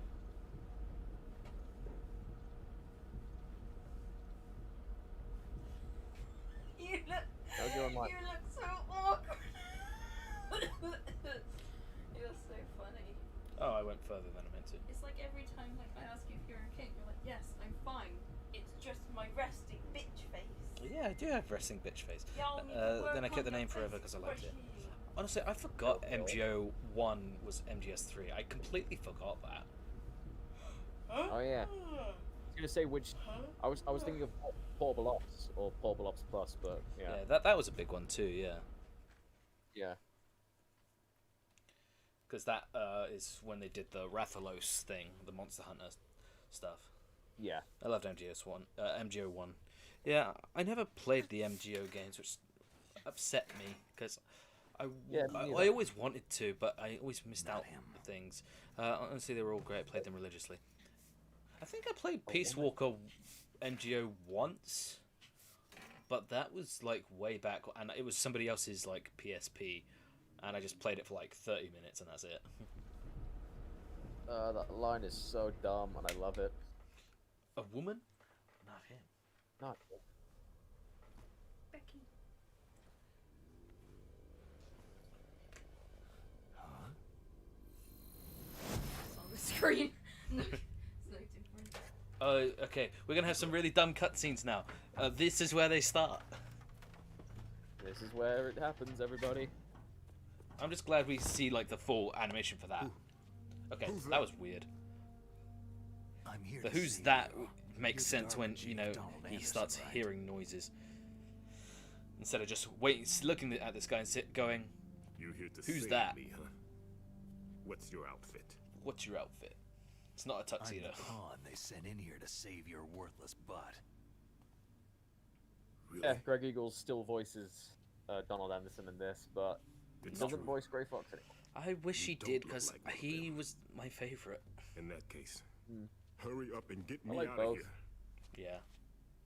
You look. How's your mic? You look so awkward. You're so funny. Oh, I went further than I meant to. It's like every time like I ask you if you're okay, you're like, yes, I'm fine. It's just my resting bitch face. Yeah, I do have resting bitch face. Y'all need to work Then I kept the on name your forever face because I liked it. expression. Honestly, I forgot MGO1 was MGS3. I completely forgot that. Oh yeah. I was gonna say which. I was thinking of Portable Ops or Portable Ops Plus, but yeah. Yeah, that was a big one too, yeah. Yeah. Because that is when they did the Rathalos thing, the Monster Hunter stuff. Yeah. I loved MGO1. Yeah, I never played the MGO games, which upset me because I always wanted to, but I always missed out on things. Honestly, they were all great. I played them religiously. I think I played Peace Walker MGO once, but that was like way back, and it was somebody else's like PSP, and I just played it for like 30 minutes, and that's it. That line is so dumb, and I love it. A woman? Not him. Not. Becky. It's on the screen. No, it's no different. Okay, we're gonna have some really dumb cutscenes now. This is where they start. This is where it happens, everybody. I'm just glad we see like the full animation for that. Okay, that was weird. I'm here The to who's save that you. makes You're the sense when, Dark you know, Donald he Anderson, starts right? hearing noises. Instead of just looking at this guy and going, You here to Who's save that? me, huh? What's your outfit? what's your outfit? It's not a I'm tuxedo. the pawn they sent in here to save your worthless butt. Really? Yeah, Greg Eagles still voices Donald Anderson in this, but he It's doesn't true. voice Grey Fox anymore. I wish You he don't did look because like one of he them. was my favorite. In that case, Hmm. hurry up and get I me like out both. of here. Yeah.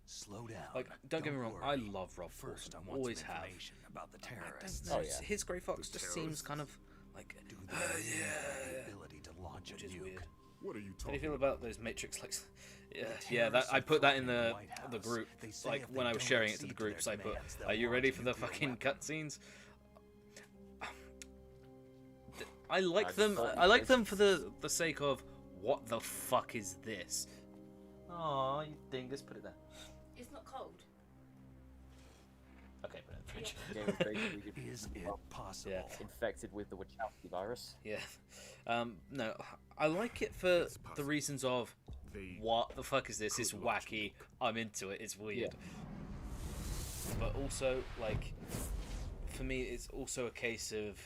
Slow down. Like, don't get me wrong, worry. I love Rob First, I Paulson. want Always some have. information about the I don't terrorists. know, Oh, yeah. his Grey Fox The just seems terrorists? kind of like, Do the the yeah, ability to launch which a is nuke. weird. What are you How do talking you feel about those Matrix like? Yeah, The yeah. That terrorists I are put that in threatening the White House. group. They say Like if when they I was don't sharing it to accede the to their groups, I put, demands, they'll "Are you launch ready a for the nuclear fucking weapon." cutscenes?" I like just them. thought I you like guys- them for the sake of what the fuck is this? Aw, you dingus, put it there. It's not cold. Okay, put it in the fridge. The game is basically Is it possible? Yeah. infected with the Wachowski virus. Yeah. No, I like it for It's the possible. reasons of They what the fuck is this? It's could launch a wacky. nuke. I'm into it. It's weird. Yeah. But also, like, for me, it's also a case of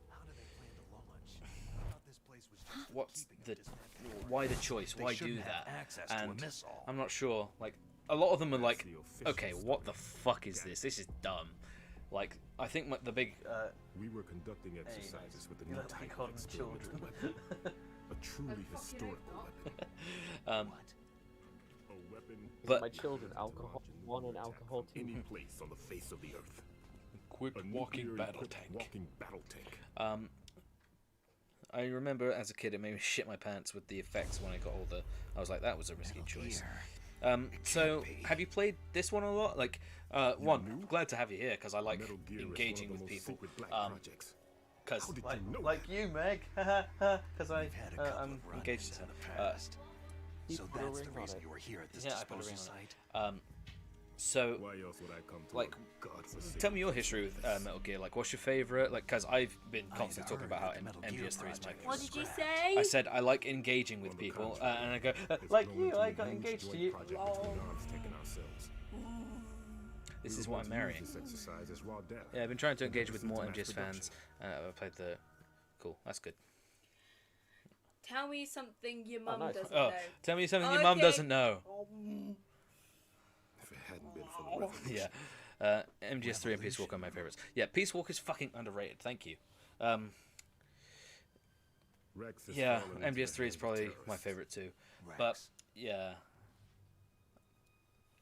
How do they plan to launch? I thought this place was just what's the why the choice? They Why do shouldn't have that? access to a And missile. I'm not sure. Like a lot of them are like, the official okay, what the fuck is this? This is dumb. Like I think the big. We were conducting exercises with the new You don't type call of them experimental children. weapon. A truly historical weapon. A weapon But My children, alcohol, one and alcohol two. any place on the face of the earth. quick A walking nuclear battle equipped tank. Walking battle tank. I remember as a kid it made me shit my pants with the effects when I got older. I was like, that was a risky choice. So have you played this one a lot? Like, one, glad to have you here because I like Metal Gear is engaging one of with the most people. sacred black projects. Because How did you know like that? you, Meg, because We've had a couple I'm of engaged run-ins to in the her. past. He So put a that's the ring on reason it. you were here at this Yeah, I put a disposal ring site. on it. So Why else would I come to like, a godforsaken tell me your place history like with this? Metal Gear. Like, what's your favorite? Like, because I've been I constantly talking heard about how that the Metal Gear MGS3 is my project favorite. What was did you scrapped. say? I said I like engaging with On the people, contrary, and I go it's like grown you. into I a got huge engaged to joint you. project between arms taking ourselves. This We is were what I'm going to use marrying. This exercise as raw data. Yeah, I've been trying to and engage then with proceed more to mass MGS fans. production. I've played the. Cool, that's good. Tell me something your mum nice. doesn't Oh, know. tell me something your mum Okay. doesn't know. If it hadn't been for the revolution. Yeah. MGS3 and Peace Walker are my favorites. Yeah, Peace Walker's fucking underrated. Thank you. Rex has Yeah, fallen into the MGS3 is hands of probably my terrorists. favorite too. Rex. But yeah,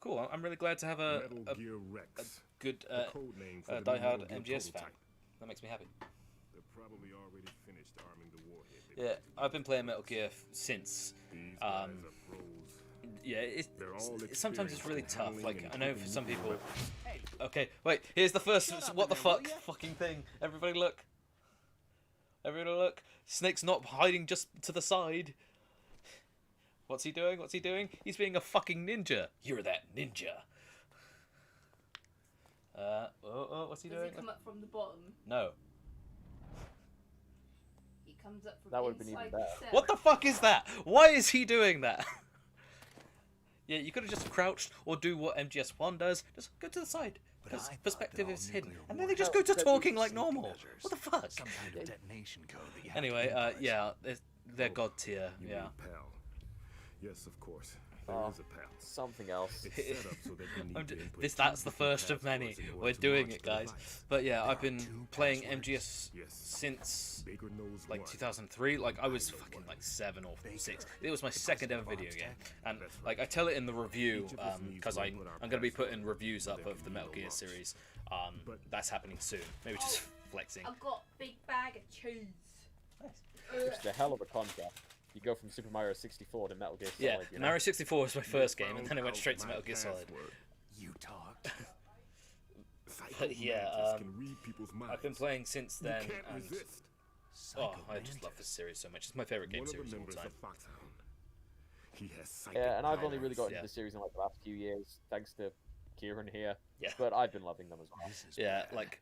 cool. I'm really glad to have a Metal Gear Rex. good the code name for the new diehard Metal Gear MGS fan. prototype. That makes me happy. They're probably already finished arming the warhead. they Yeah, want to I've been use. playing Metal Gear since. These guys um, are pros. Yeah, They're all sometimes it's really experienced in tough. handling Like and I know keeping for some nuclear people. weapons. Okay, wait. Here's the first. Shut What up the in there, will fuck? ya? Fucking thing. Everybody look. Everybody look. Snake's not hiding just to the side. What's he doing? What's he doing? He's being a fucking ninja. You're that ninja. What's he Does doing? he come up from the bottom? No. He comes up from That would've been even inside the better. cell. What the fuck is that? Why is he doing that? Yeah, you could have just crouched or do what MGS1 does. Just go to the side. But Because I thought perspective that all is hidden. nuclear And then they warheads just go to had talking like safety normal. measures. What the fuck? Some kind of detonation code that you have Anyway, to memorize. yeah, they're god tier. You Yeah. mean PAL. Yes, of course. There Oh. is a PAL. Something else. It's set up so that you need I'm to d- input that's two the first of different many. passwords in order We're to doing launch it, the guys. device. But yeah, I've are been two playing passwords. MGS Yes. since Baker knows like one. 2003. Like I was I know fucking one. like 7 or Baker, 6. It was my the second ever president video of game, Arms and That's like right. I tell it in the review Each of us needs because to I'm input our gonna be password putting reviews so up there of can the be Metal no Gear launch. series. But- That's happening soon. Maybe just flexing. I've got a big bag of cheese. Which is a hell of a contrast. You go from Super Mario 64 to Metal Gear Solid. Yeah, you know? Mario 64 was my first game, and Found then I went out straight to my Metal Gear Solid. password. You talked. But yeah, Psychomantis can read people's I've been minds. playing since You then, can't and resist. oh, I just love this series so much. It's my favorite game One of series the of all members time. of Foxhound. He has psychic Yeah, and I've only really powers. got into Yeah. the series in like the last few years, thanks to Kieran here. Yeah. But I've been loving them as well. This is Yeah, bad. like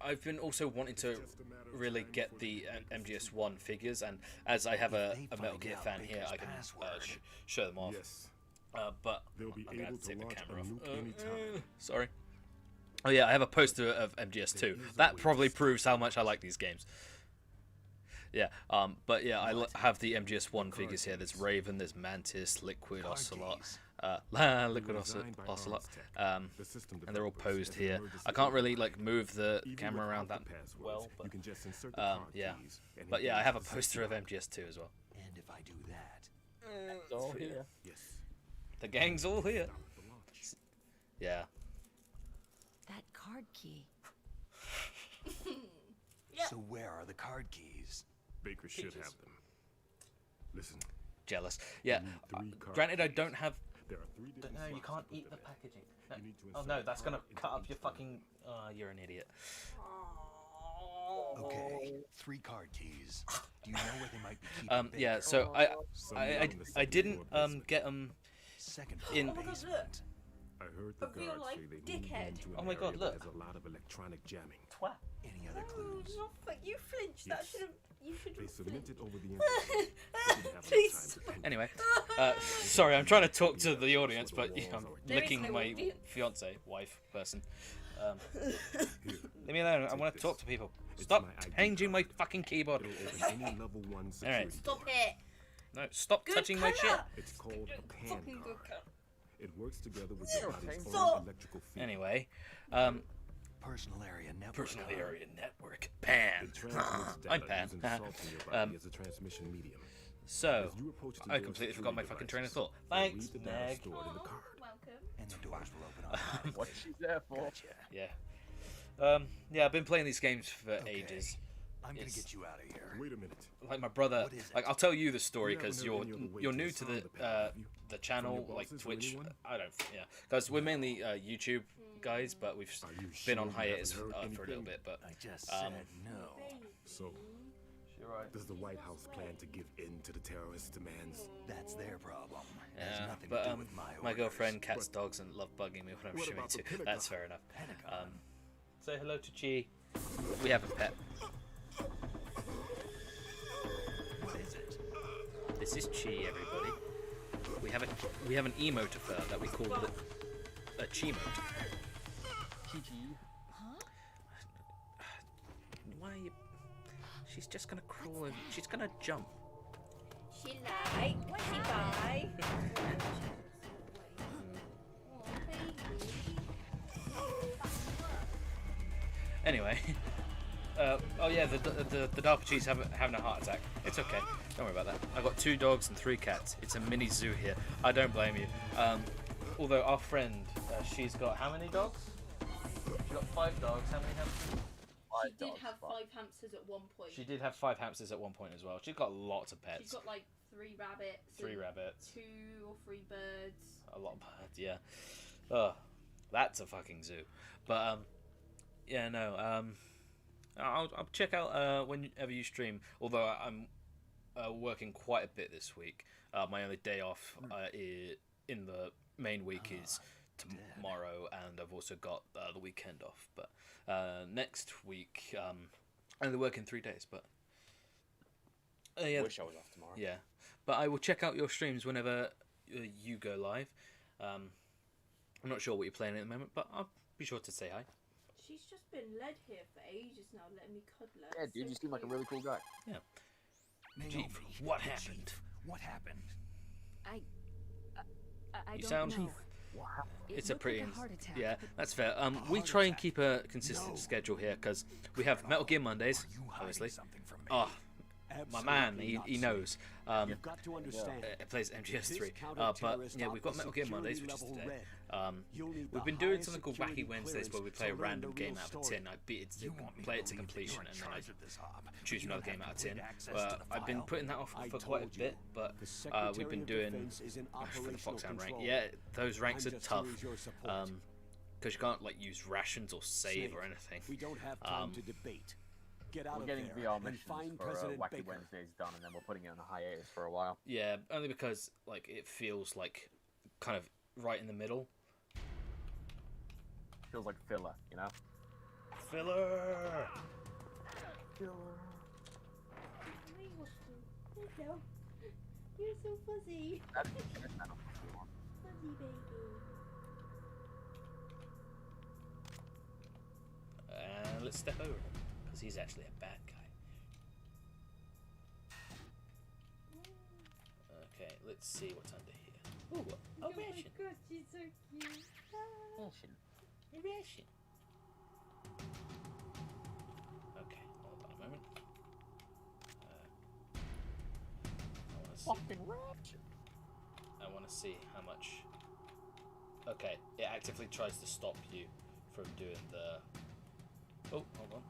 I've been also wanting to Just a matter of really time get before the they make us MGS1 figures, and as I have If a they Metal find Gear out fan here, Baker's I can password- show them off. Yes. But They'll be I'm gonna have able to to take the launch camera a off. nuke anytime. Sorry. Oh yeah, I have a poster of MGS2. There is a That way probably to stop proves how much I like these games. Yeah, but yeah, I have the MGS1 figures here. There's Raven, there's Mantis, Liquid, Card Ocelot, keys. Liquid were designed by Ocelot, Arms The system and they're all developers posed as an here. emergency I can't really override. like move the Even camera without around the that passwords, well, but you can just insert the card yeah. keys and But yeah, I engage have a the poster of system. MGS2 as well. And if I do that, It's all here. Yes. The gang's all here. Stop the launch. Yeah. That card key. so where are the card keys? Baker should Peaches. have them. Listen, Jealous. Yeah. need three card Granted, I keys. don't have. there are three different No, you slots can't to put eat the them in. packaging. You need to Oh insert no, the that's gonna card into cut up each your one. fucking. You're an idiot. Okay, 3 card keys. Do you know where they might be keeping Yeah. Baker? So Somewhere in the I second didn't floor basement. get Second in- floor Oh my God, basement. I heard the A real guards life say they moved dickhead. into an Oh my God, area that look. has a lot of electronic jamming. twat. Any other clues? Oh, fuck, you flinched. That Yes. should have. You should They have submitted flinched. over the internet. They didn't have enough Please. time to pen. Anyway, sorry, I'm trying to talk to the audience, but There I'm There is licking no my audience. fiance, wife, person. Here, Leave me alone. I Take want to this. talk to people. Stop my ID changing my card. fucking keyboard. It'll open any level 1 security Stop door. it. No, stop Good touching my shit. colour. It's called a pan Fucking good card. colour. It works together with your body's Stop. own electrical field. Anyway, Personal area network. personal area network. Pan. It transmits I'm data Pan. using salt in your body as a transmission medium. So, As you approach the I door's completely security forgot my fucking train of devices, thought. they'll Thanks, read the data Nag. stored in the card. Welcome. And the doors will open automatically. What's she there for? Gotcha. Yeah. Yeah, I've been playing these games for ages. I'm gonna It's- get you out of here. Wait a minute. Like my brother, What is it? like I'll tell you the story You haven't because heard you're any other way you're to new to solve the the panel, have you? the channel, your like bosses or Twitch. anyone? I don't, yeah, because we're mainly YouTube guys, but we've Are you been on sure you hiatus haven't heard for a little anything? bit. But I just said no. So, You're right. does the White House plan to give in to the terrorists' demands? That's their problem. It has yeah, nothing but to do with my my orders. girlfriend cats dogs and love bugging me when I'm What streaming about the too. Pentagon? That's fair enough. Pentagon. Say hello to Chi. We have a pet. What is it? This is Chi, everybody. We have an emote of her that we call a Chi-mote. Why are you... She's just gonna crawl over. She's gonna jump. She like. What she buy? Anyway. Oh yeah, the DARPA Chi's having a heart attack. It's okay. Don't worry about that. I've got 2 dogs and 3 cats. It's a mini zoo here. I don't blame you. Although our friend, she's got how many dogs? She's got 5 dogs. How many hamsters? She did have 5 hamsters at one point. She did have 5 hamsters at one point as well. She's got lots of pets. She's got like 3 rabbits. 3 and rabbits. 2 or 3 birds. A lot of birds, yeah. Oh, that's a fucking zoo. But yeah, no. I'll check out whenever you stream. Although I'm working quite a bit this week. My only day off in the main week is tomorrow, and I've also got the weekend off. But next week, I'm only working 3 days. But yeah, Wish I was off tomorrow. yeah. But I will check out your streams whenever you go live. I'm not sure what you're playing at the moment, but I'll be sure to say hi. She's just been led here for ages now, letting me cuddle her. Yeah, dude, So you seem like a cute. really cool guy. Yeah. Naomi, Chief, what the happened? Chief, what happened? I You don't sound- know. It's a looked pretty like a heart attack, yeah, but that's fair. We try and keep a consistent schedule here because we have Metal Gear Mondays, Are you hiding obviously. something from me? Oh, my man, Absolutely not, he sir. knows. You've got to understand. Plays MGS3. This But counter-terrorist yeah, we've got op Metal is Gear Mondays, which is security today. level red. You'll need We've the been doing highest something called security Wacky Wednesdays where we clearance play a to learn random the real game out of story. 10. I beat it, You want me play to it to believe that completion, you're in and then I charge of this op, but choose you another don't game have out of 10. complete access to the I've been file? putting that off I for quite a told you, bit, but the Secretary we've been of doing Defense is in for the operational Foxhound rank. control. Yeah, those ranks I'm are just tough. here as your support. Because you can't like use rations or save Snake, or anything. We don't have time to debate. Get out We're of getting there VR and missions find for President Wacky Baker. Wednesdays done, and then we're putting it on a hiatus for a while. Yeah, only because like it feels like kind of right in the middle. Feels like filler, you know? Filler. Hello. You're so fuzzy. That's Fuzzy baby. And let's step over him because he's actually a bad guy. Okay, let's see what's under here. Ooh, a Oh my ration. god, she's so cute. Ration. A ration. Okay, hold on a moment. I want to see how much. Okay, it actively tries to stop you from doing the. Oh, hold on.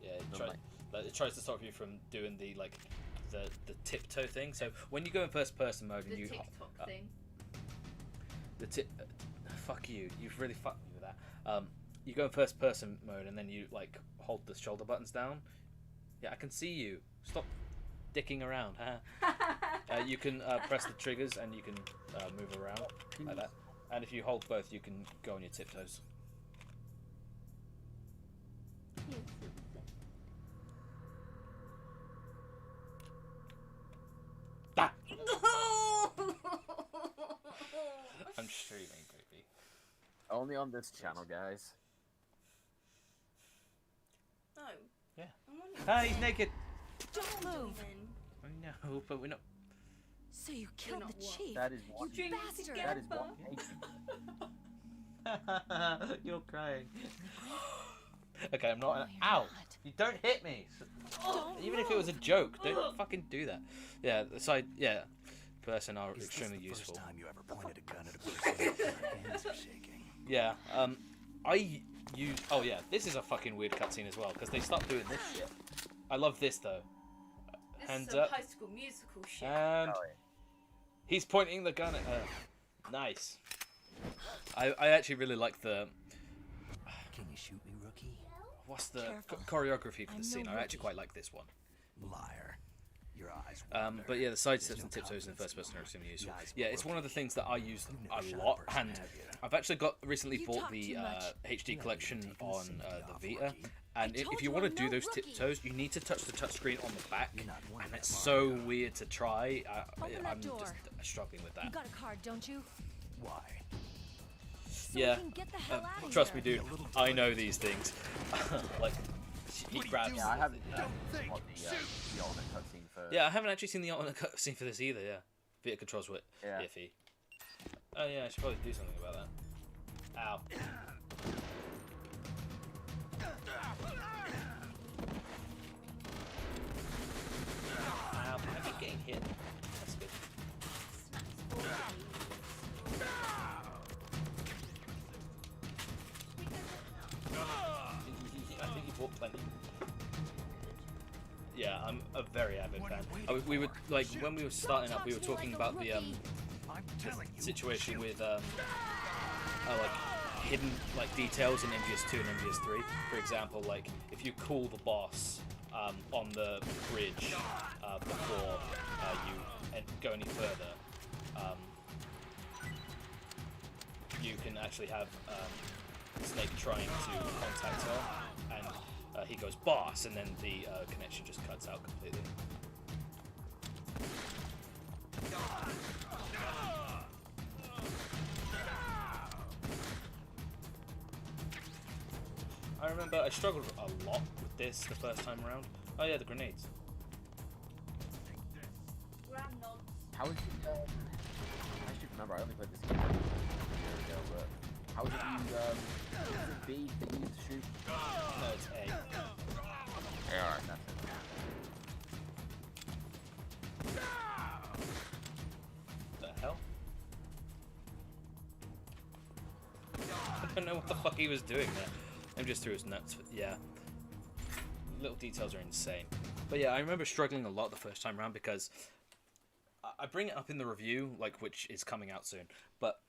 Yeah, it tries to stop you from doing the like the tiptoe thing. So when you go in first person mode and The you TikTok thing. the tip, fuck you, you've really fucked me with that. You go in first person mode and then you like hold the shoulder buttons down. Yeah, I can see you. Stop dicking around. Huh? You can press the triggers and you can move around like that. And if you hold both, you can go on your tiptoes. Ah! I'm streaming, baby. Only on this channel, guys. No. Yeah. I'm on your Ah, he's bed. naked. Don't move. Then. I know, but we're not. So you killed not the what? chief. That is You what. Drink bastard. That is together. what. You're crying. Okay, I'm not. No, you're Ow! not. You don't hit me. Even if it was a joke, don't fucking do that. Yeah, the side. Yeah, person are Is extremely this the useful. first time you ever pointed a gun at a person? Your hands are shaking. Yeah. I use. Oh yeah, this is a fucking weird cutscene as well because they start doing this shit. I love this though. This Hands is some up. High School Musical shit. And Oh, yeah. he's pointing the gun at her. Nice. I actually really like the. Can you shoot me, rookie? What's the Careful. choreography for I'm the no scene? I actually rookie. quite like this one. Liar. Your eyes wander. But yeah, the side steps There's and no tiptoes in the first confidence person are in extremely your useful. eyes Yeah, were it's one of the working. things that I use You've a never shot a lot, person, and have you? I've actually got recently You bought talk the too much. HD You're not collection even taking a on single the off, Vita, rookie. and I if told you you want to I'm do no those rookie. tiptoes, you need to touch the touchscreen on the back, You're not one of and them, it's are so you? weird to try. Open that I'm door. just struggling with You that. got a card, don't you? Why? So Yeah, we can get the hell out of trust here. me, dude. I know these things. Like, he grabs. Yeah, I haven't Don't think. what the alternate cutscene for. Yeah, I haven't actually seen the alternate cutscene for this either. Yeah, Vita controls were Yeah. iffy. Oh yeah, I should probably do something about that. Ow. Ow, I keep getting hit. That's good. I think you bought plenty. Yeah, I'm a very avid fan. We were like when we were starting up, we were talking about the I'm telling you. situation with like hidden like details in MGS2 and MGS3. For example, like if you call the boss on the bridge before you go any further, you can actually have Snake trying to contact her, and he goes boss, and then the connection just cuts out completely. I remember I struggled a lot with this the first time around. Oh yeah, the grenades. Graham nods. How is it? I should remember. I only played this game a year ago, but how is it you? Is it B that you use to shoot? No, it's A. Yeah, alright, that's it. The hell? I don't know what the fuck he was doing there. I'm just through his nuts. Yeah. Little details are insane. But yeah, I remember struggling a lot the first time around because I bring it up in the review, like which is coming out soon. But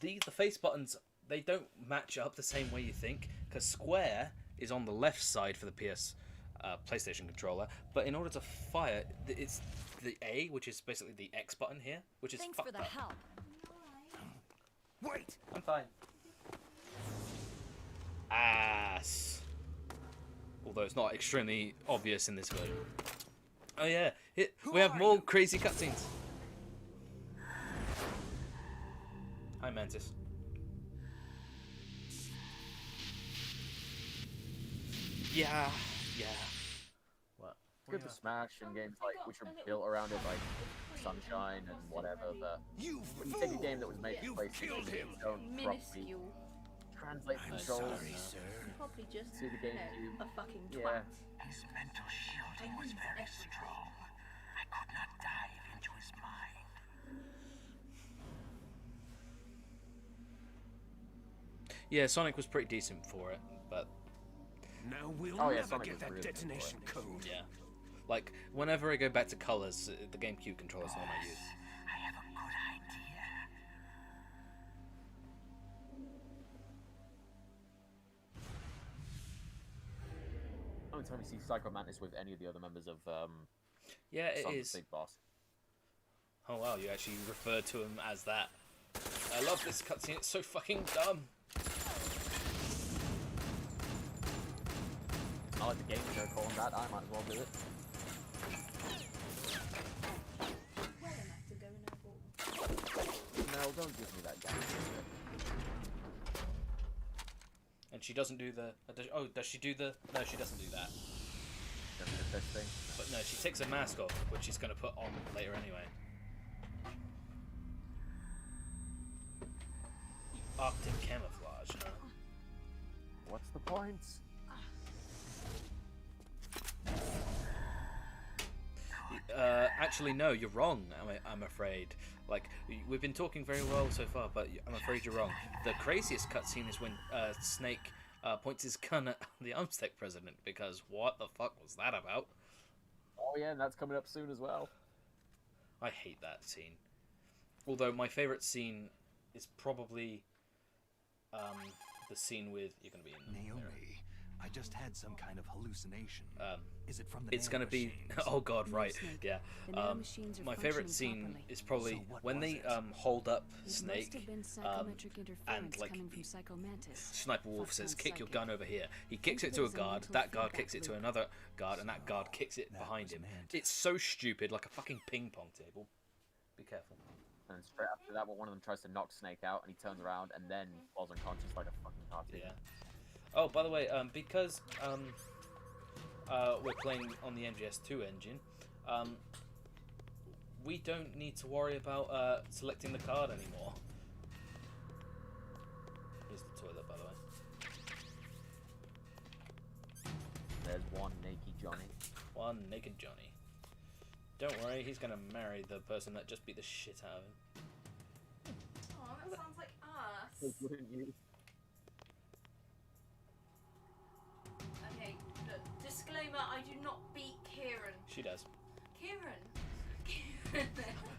the face buttons, they don't match up the same way you think, because square is on the left side for the PlayStation controller, but in order to fire, it's the A, which is basically the X button here, which is Thanks fucked for the up. help. Wait! I'm fine. Ass. Although it's not extremely obvious in this version. Oh yeah, we have more crazy cutscenes. Hi Mantis. Yeah. What? It's good to smash in games like which are built around it, like Sunshine and whatever. But when you take a game that was made for PlayStation, you don't properly Minuscule. translate the controls. Probably just See the GameCube. a fucking twat. Yeah. His mental shielding was very strong. I could not dive into his mind. Yeah, Sonic was pretty decent for it, but Now we'll Oh, yeah, never Sonic get was that really good for detonation it. code. yeah. Like, whenever I go back to colors, the GameCube controller is the one I use. I have a good idea. Only time you see Psycho Mantis with any of the other members of Yeah, it Sons of is. Big Boss. Oh wow, you actually referred to him as that. I love this cutscene, it's so fucking dumb. I like the game show calling that. I might as well do it. Well enough to go in a ball. No, don't give me that game. she doesn't do the. Does she do the? No, she doesn't do that. That's the best thing. But no, she takes her mask off, which she's gonna put on later anyway. Arctic camouflage, huh? What's the point? Actually, no, you're wrong. I'm afraid. Like, we've been talking very well so far, but I'm afraid you're wrong. The craziest cutscene is when Snake points his gun at the Armstead president, because what the fuck was that about? Oh yeah, and that's coming up soon as well. I hate that scene. Although my favorite scene is probably the scene with you're gonna be in Naomi, I just had some kind of hallucination. Is it from the It's gonna be oh god, right? Snake. Yeah. The nanomachines are My favorite functioning scene properly. is probably So what when was they it? hold up It must Snake. have been psychometric interference like, coming from Psychomantis. Sniper Wolf Fox says, sounds "Kick your psychic. gun over here." He kicks Think it to a of it as a guard. mental That guard feedback kicks it to loop. another guard, and that guard kicks it That behind was him. meant. It's so stupid, like a fucking ping pong table. Be careful. And straight after that, one of them tries to knock Snake out, and he turns around and then falls unconscious like a fucking cartoon. Yeah. Oh, by the way, because we're playing on the MGS2 engine, we don't need to worry about selecting the card anymore. Here's the toilet, by the way. There's one naked Johnny. One naked Johnny. Don't worry, he's gonna marry the person that just beat the shit out of him. Oh, that sounds like us. Wouldn't you? Okay, look, disclaimer, I do not beat Kieran. She does. Kieran.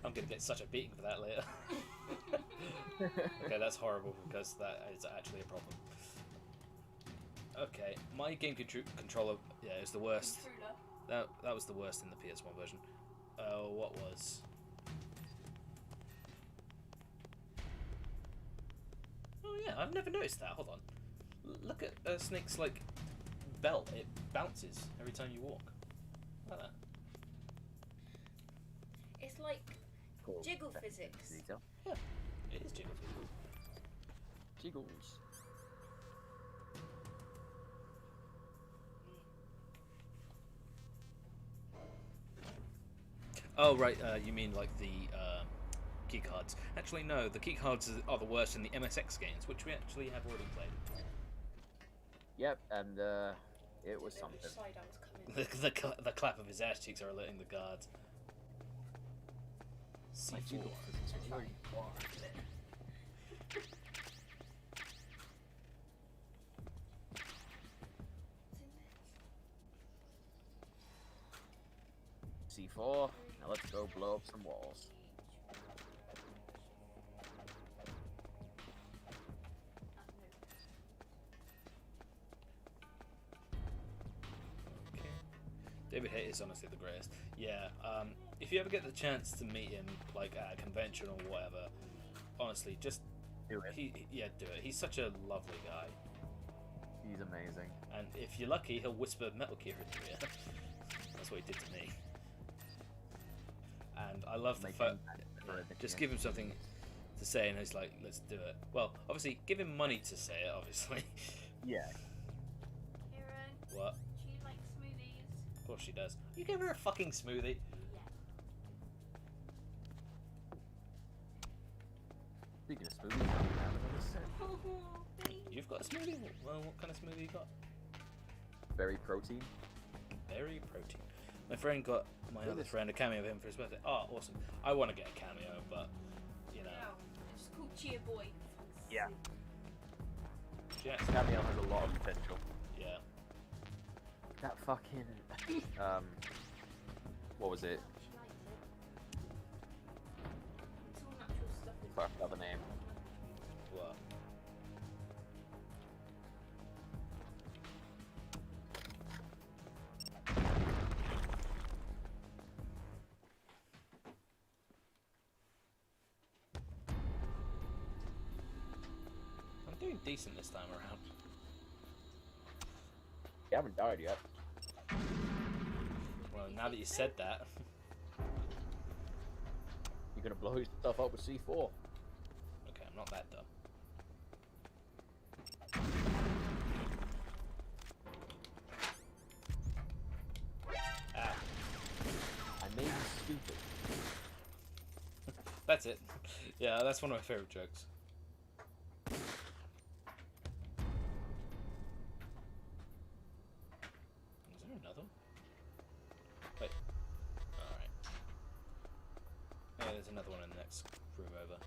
I'm gonna get such a beating for that later. Okay, that's horrible because that is actually a problem. Okay, my game controller, yeah, is the worst. That was the worst in the PS1 version. What was? Oh yeah, I've never noticed that. Hold on. Look at Snake's like belt. It bounces every time you walk. Like that. It's like Cool. jiggle Attention to physics. detail. Yeah, it is jiggle. Jiggles. Oh right, you mean like the key cards? Actually, no. The key cards are the worst in the MSX games, which we actually have already played. Yep, and it was something. Side I was coming. The clap of his ass cheeks are alerting the guards. My C4. jiggle physics are really far. C4. Now let's go blow up some walls. Okay. David Hayter is honestly the greatest. Yeah. If you ever get the chance to meet him, like at a convention or whatever, honestly, just Do it. do it. He's such a lovely guy, He's amazing. and if you're lucky, he'll whisper Metal Gear into your ear. That's what he did to me. And I love the Make fact. him better than Just he give him is. something to say, and he's like, "Let's do it." Well, obviously, give him money to say it. Obviously. Yeah. Kieran, What? do you like smoothies? Of course she does. You give her a fucking smoothie. Speaking of smoothies, I'm gonna say Oh, baby. You've got a smoothie. Well, what kind of smoothie you got? berry protein. Berry protein. My friend got my other friend a cameo of him for his birthday. Oh, awesome. I want to get a cameo, but you know, No, it's called Cheer Boy. Yeah. Jack's Cameo has a lot of potential. yeah. That fucking what was it? It's all natural stuff. Fuck, I forgot the name. What? I'm doing decent this time around. You haven't died yet. Well, now that you said that, You're gonna blow yourself up with C4. okay, I'm not that dumb. that's it. Yeah, that's one of my favorite jokes. Is there another one? Wait. Alright. Yeah, there's another one in the next room over.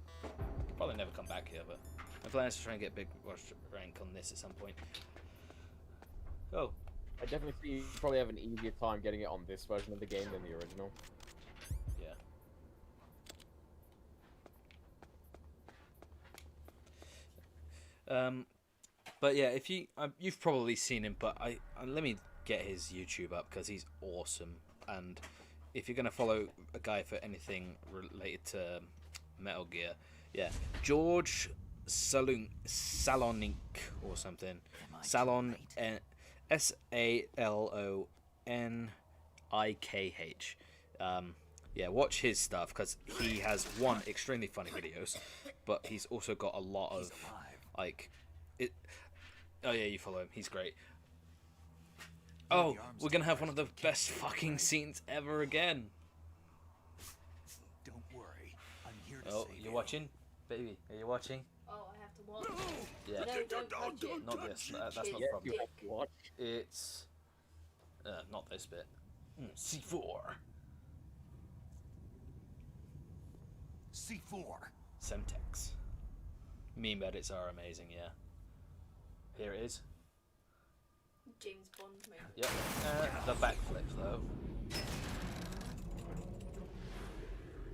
Probably never come back here, but my plan is to try and get big rush rank on this at some point. Oh. I definitely see you probably have an easier time getting it on this version of the game than the original. Yeah. But yeah, if you've probably seen him, but let me get his YouTube up because he's awesome. And if you're gonna follow a guy for anything related to Metal Gear, yeah, George Salonic or something. Salon SALONIKH. Yeah, watch his stuff because he has one extremely funny videos, but he's also got a lot of like it. Oh yeah, you follow him. He's great. Oh, we're gonna have one of the best fucking scenes ever again. Don't worry, I'm here to Oh, save you're you. watching, baby? Are you watching? Oh, I have to watch. Yeah. No, don't touch it. Not this. That's not the Yeah, problem. you have to watch. It's not this bit. C4. C4. Semtex. Meme edits are amazing. Yeah. Here it is. James Bond movie. Yep. The backflips though.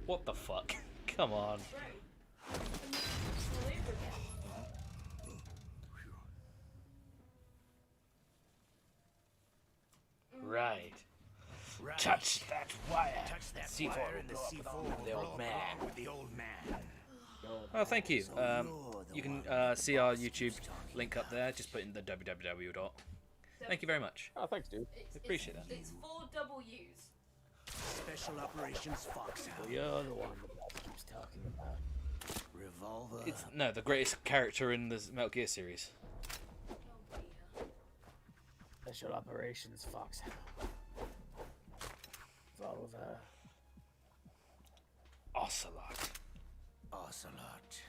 What the fuck? Come on. Bro. All over again. Right. Right. Touch that wire. Touch that C4 wire and the will C4 blow up will the old blow man. up with the old man. Oh, thank you. So you're the You can one see our the boss YouTube keeps talking link up about. there. Just put in the www dot. Thank you very much. Oh, thanks, dude. Appreciate that. It's 4 W's. Special Operations Foxhound. You're the one the boss keeps talking about. Revolver. It's the greatest character in the Metal Gear series. Oh dear. Special Operations Foxhound. Revolver. Ocelot. Ocelot.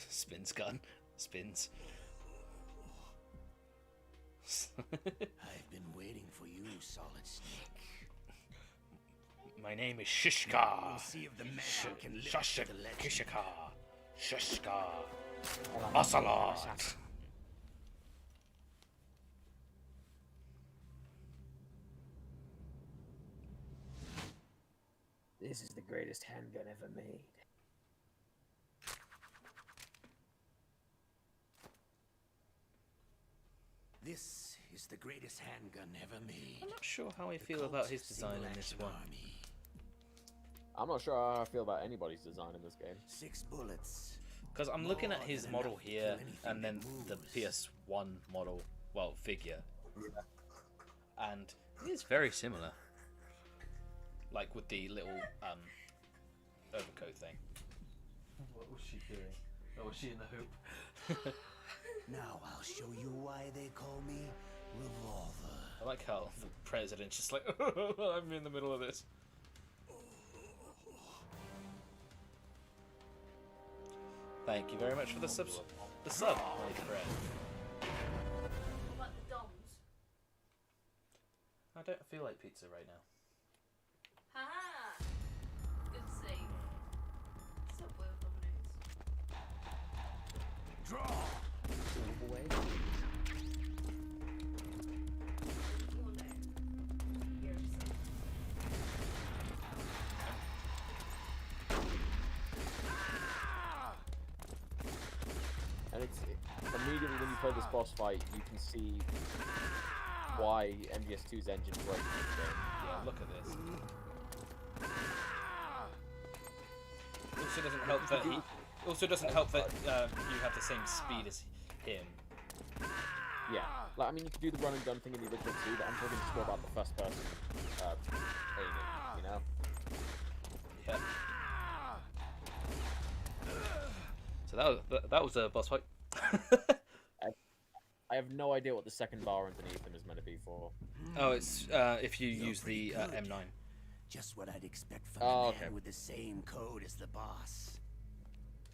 Spins gun. Spins. I've been waiting for you, Solid Snake. My name is Shishka. We'll see if the man can live up to the legend. Shishka. Shishka. Ocelot. This is the greatest handgun ever made. This is the greatest handgun ever made. I'm not sure how I The feel Colt's about his design in this single-action one. army. I'm not sure how I feel about anybody's design in this game. 6 bullets. Because I'm looking at More his than model enough to here kill anything and then that the moves. PS1 model, well, figure. And it is very similar. Like with the little overcoat thing. What was she doing? Oh, was she in the hoop? Now I'll show you why they call me Revolver. I like how the president's just like, I'm in the middle of this. Thank you very much for the sub, my friend. What about the Doms? I don't feel like pizza right now. Haha! Good save. Subway with Domino's. Draw! Away. Oh no. You're upset. And it's immediately when you play this boss fight, you can see why MGS2's engine broke in this game. Yeah, look at this. Also doesn't help that he. Also doesn't help that you have the same speed as him. Yeah, like I mean, you can do the run and gun thing in the original too, but I'm talking just more about the first person aiming, you know? Yeah. So that was a boss fight. I have no idea what the second bar underneath them is meant to be for. Oh, it's if you use the M9. Just what I'd expect from Oh, a man okay. with the same code as the boss.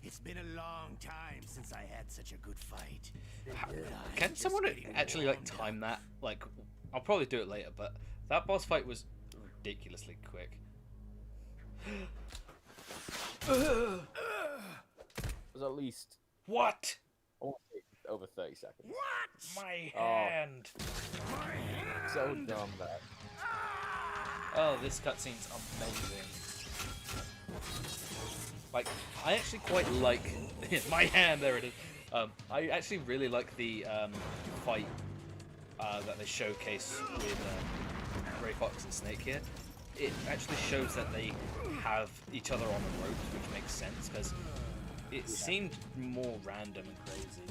It's been a long time since I had such a good fight. Can someone actually like time that? Like, I'll probably do it later, but that boss fight was ridiculously quick. It was at least What? I want to say over 30 seconds. What? My Oh. hand. So dumb that. Oh, this cutscene's amazing. Like, I actually quite like my hand. There it is. I actually really like the fight that they showcase with Gray Fox and Snake here. It actually shows that they have each other on the ropes, which makes sense because it seemed more random and crazy.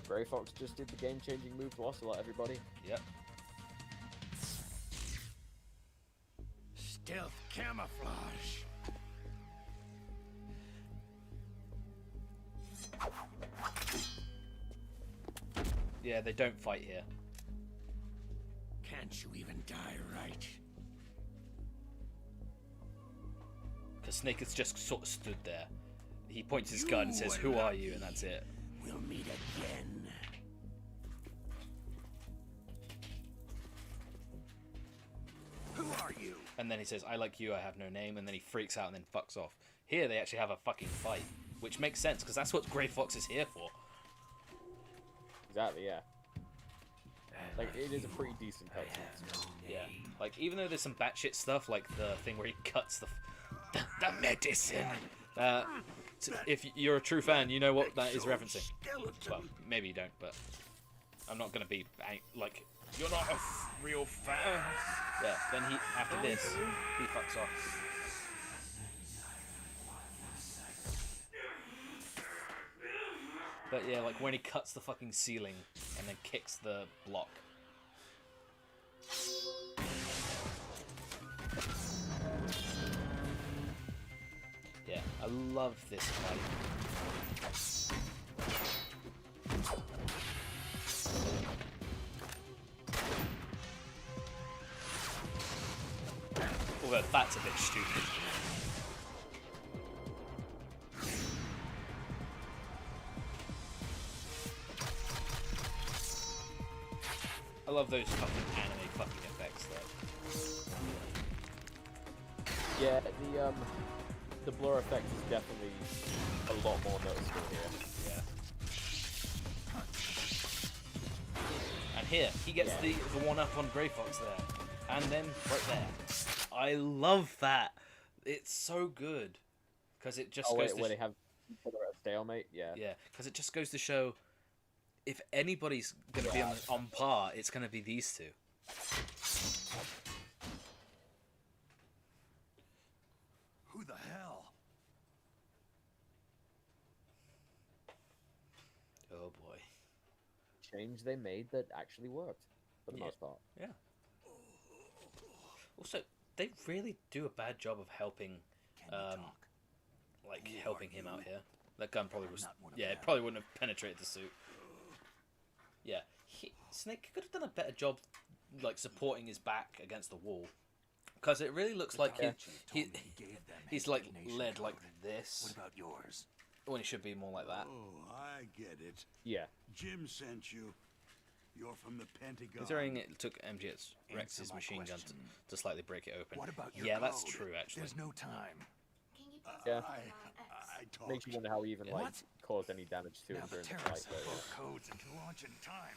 Gray Fox just did the game-changing move to Ocelot, everybody. Yep. Stealth camouflage. Yeah, they don't fight here. Can't you even die right? Because Snake has just sort of stood there. He points his gun and says, "Who are you?" and that's it. We'll meet again. Who are you? And then he says, "I like you, I have no name," and then he freaks out and then fucks off. Here they actually have a fucking fight, which makes sense because that's what Gray Fox is here for. Exactly, yeah. Like, it is a pretty decent cutscene. Yeah. Like, even though there's some batshit stuff, like the thing where he cuts the medicine. If you're a true fan, you know what that is referencing. Well, maybe you don't, but I'm not gonna be like, you're not a real fan. Yeah. Then after this, he fucks off. But yeah, like when he cuts the fucking ceiling and then kicks the block. Yeah, I love this fight. Although that's a bit stupid. I love those fucking anime fucking effects though. Yeah, the blur effect is definitely a lot more noticeable here. Yeah. And here, he gets the one up on Grey Fox there. And then right there. I love that. It's so good. Because it just goes to where they have each other at a stalemate? Yeah. Yeah, because it just goes to show if anybody's going to be on par, it's going to be these two. Who the hell? Oh boy. Change they made that actually worked, for the most part. Yeah. Also, they really do a bad job of helping, helping him out here. That gun probably was, it probably wouldn't have penetrated the suit. Yeah, Snake could have done a better job, like supporting his back against the wall, because it really looks like he's like led like this. What about yours? When it should be more like that. Oh, I get it. Yeah. Jim sent you. You're from the Pentagon. Considering it took MGS Rex's machine gun to slightly break it open. What about your yeah, that's code? true actually. There's no time. Yeah. I talked. Makes you wonder how he even caused any damage to it during the fight. Codes and can launch in time.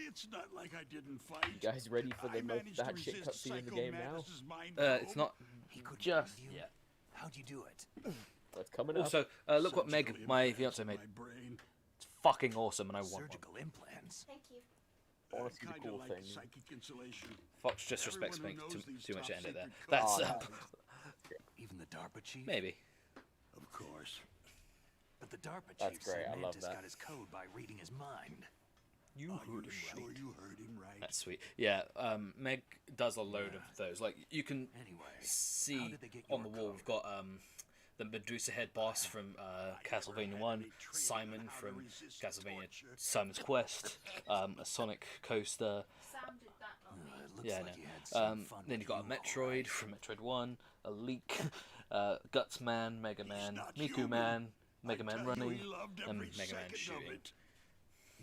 It's not like I didn't fight. You guys ready for the most managed to bad shit resist cutscene in the game now? Psycho Madness's mind It's not He could just you? yet. How'd you do it? It's coming up. Also, look what Meg, my fiance, made. It's fucking awesome, and I want one. Surgical implants. Thank you. I want to see the cool like thing. psychic insulation. Fox just respects Everyone me who knows these too much to top end it there. secret That's Even the DARPA chief? maybe. Of course. But the DARPA That's chief great, said I love Mantis that. got his code by reading his mind. You Are heard you him sure right. you heard him right? That's sweet. Yeah, Meg does a load of those. Like, you can see did they get on the your wall, we've got the Medusa head boss from Castlevania 1, Simon from Castlevania Simon's Quest, a Sonic coaster. Sam did that, not me. Looks Yeah, like no. you had some fun Then with you've got a you, all Metroid right. from Metroid 1, a Leak, Guts Man, Mega Man, not Miku human. Man, Mega I Man tell you, running, he loved and every Mega Man second of shooting. it.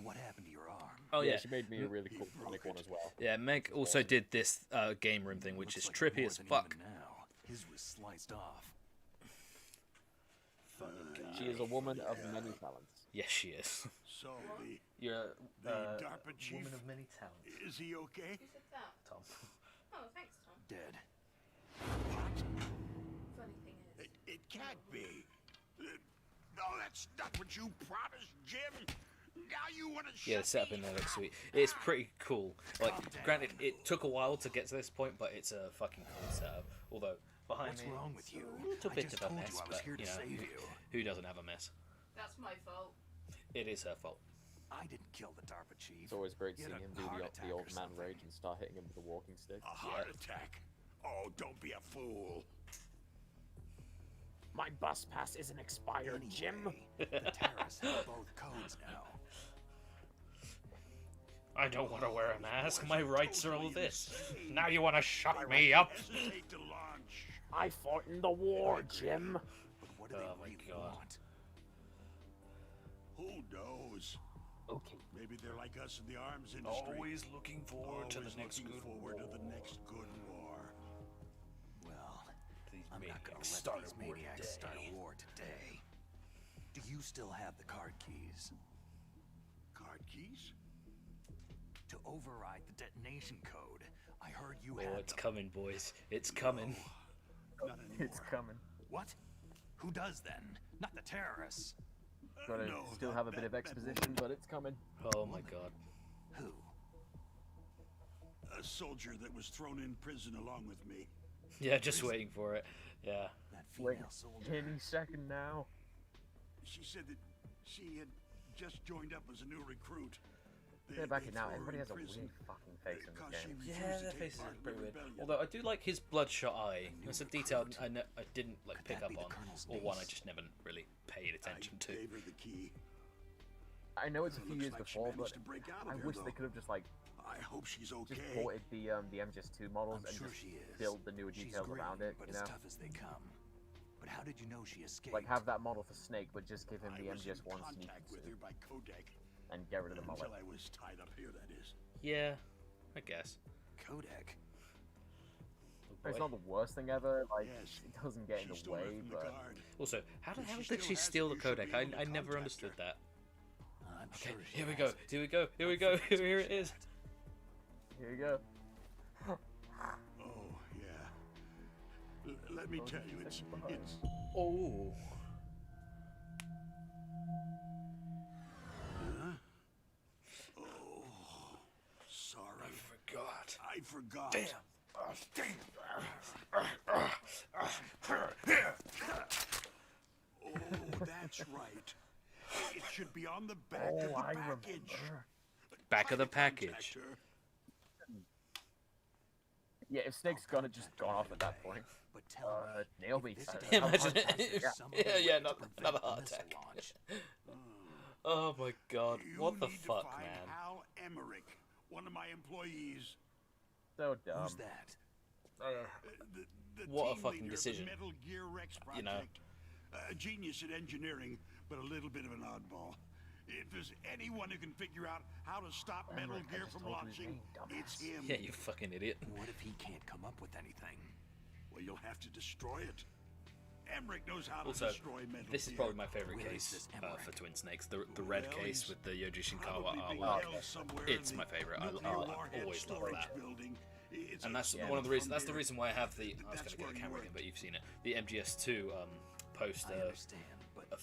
What happened to your arm? Oh yeah, she made me a really cool comic one as well. yeah. Meg also did this game room thing, which is Looks like trippy more as than fuck. even now. His was sliced off. She is a woman of many talents. Yes, she is. So You're the DARPA chief, woman of many talents. is he okay? Who said that? Tom. Oh, thanks, Tom. Dead. Funny thing is, It can't be. No, that's not what you promised, Jim. Now you want to Yeah, the setup in there looks sweet. It's pretty cool. Like, granted, it took a while to get to this point, but it's a fucking cool setup. Although behind What's me, wrong with you? a little I bit just of a told you mess, I was but here to you know, save you. who doesn't have a mess? that's my fault. It is her fault. I didn't kill the DARPA chief. It's always great He had seeing a him do heart the attack old or man something. rage and start hitting him with a walking stick. A heart attack. Oh, don't be a fool. My bus pass isn't expired, Jim. Anyway, the terrorists have both codes now. I don't want to wear a mask. My rights are all this. Now you want to shut me up? Hesitate to launch. I fought in the war, Jim. But what do Oh they my really God. want? Who knows? Okay. Maybe they're like us in the arms industry. Always looking forward to the Always next looking good forward war. to the next good war. Well, These I'm not gonna maniacs let start these a war maniacs start today. a war today. Do you still have the card keys? Card keys? To override the detonation code. I heard you Oh, had it's them. coming, boys. It's coming. Not anymore. It's coming. What? Who does then? Not the terrorists. Gotta No, still that- have a bit that- of that exposition, but it's coming. Oh my god. Who? A soldier that was thrown in prison along with me. Yeah, just waiting for it. Yeah. That Wait, female soldier. any second now. She said that she had just joined up as a new recruit. Yeah, back they it now. threw her Everybody in has a prison weird fucking face in because this she game. refused Yeah, to their take faces part are in pretty the weird. rebellion. Although I do like his bloodshot eye. new That's a detail recruit. I didn't like Could pick that up be the on, colonel's or one I niece? just never really paid attention I to. gave her the key. I know it's a few Looks years like she before, but managed to break out of I here, wish though. they could have just like I hope she's okay. just ported the MGS2 models I'm and sure just she is. build the newer She's details grim, around it. but You as know, tough as they come. But how did you know she escaped? like have that model for Snake, but just give him I the was in MGS1 sneak contact with her by codec and get rid of the mullet. until I was tied up here. That is. Yeah, I guess. Codec. Oh, It's boy. not the worst thing ever. Like Yes. it doesn't get in She the stole way, it from the but guard. Also, how the If hell she did still she has steal it, the you should codec? be able to I never contact understood her. that. I'm Okay, sure she here we has go. it. Here we go. Here we I'm go. furious Here when it she is. had here you go. Oh yeah. Let me tell you, it's Oh. Huh? Oh, sorry. Forgot. I forgot. Damn. Oh, that's right. It should be on the back of the Oh, I package. remember. Back of the Try to contact package. her. Yeah, if Snake's gonna just gone off at that point. But tell me, Nail me. this I- is- I have a Imagine hard time it. figuring out. some Yeah, other yeah, way to not- prevent another the heart missile attack. launch. Oh my god. You What the need to fuck, find man? Hal Emmerich, one of my employees. So dumb. Who's that? The What a team fucking leader of the decision. Metal Gear Rex project. You know. A genius at engineering, but a little bit of an oddball. If there's anyone who can figure out how to stop Metal Emmerich, I Gear just from told you his launching, name, it's dumbass. him. Yeah, you fucking idiot. What if he can't come up with anything? Well, you'll have to destroy it. Emmerich knows how to Also, destroy Metal this is Gear. probably my favorite Where is case this for Emmerich? Twin Snakes. The red Well, case he's with the Yoji Shinkawa Probably being artwork. held somewhere It's in my the favorite. I nuclear always warhead love storage that. building. It's And a that's step one of the from reasons. That's the here. reason why I have the. I was That's going to get where the you camera again, work. but you've seen it. The MGS2 I poster, understand, but like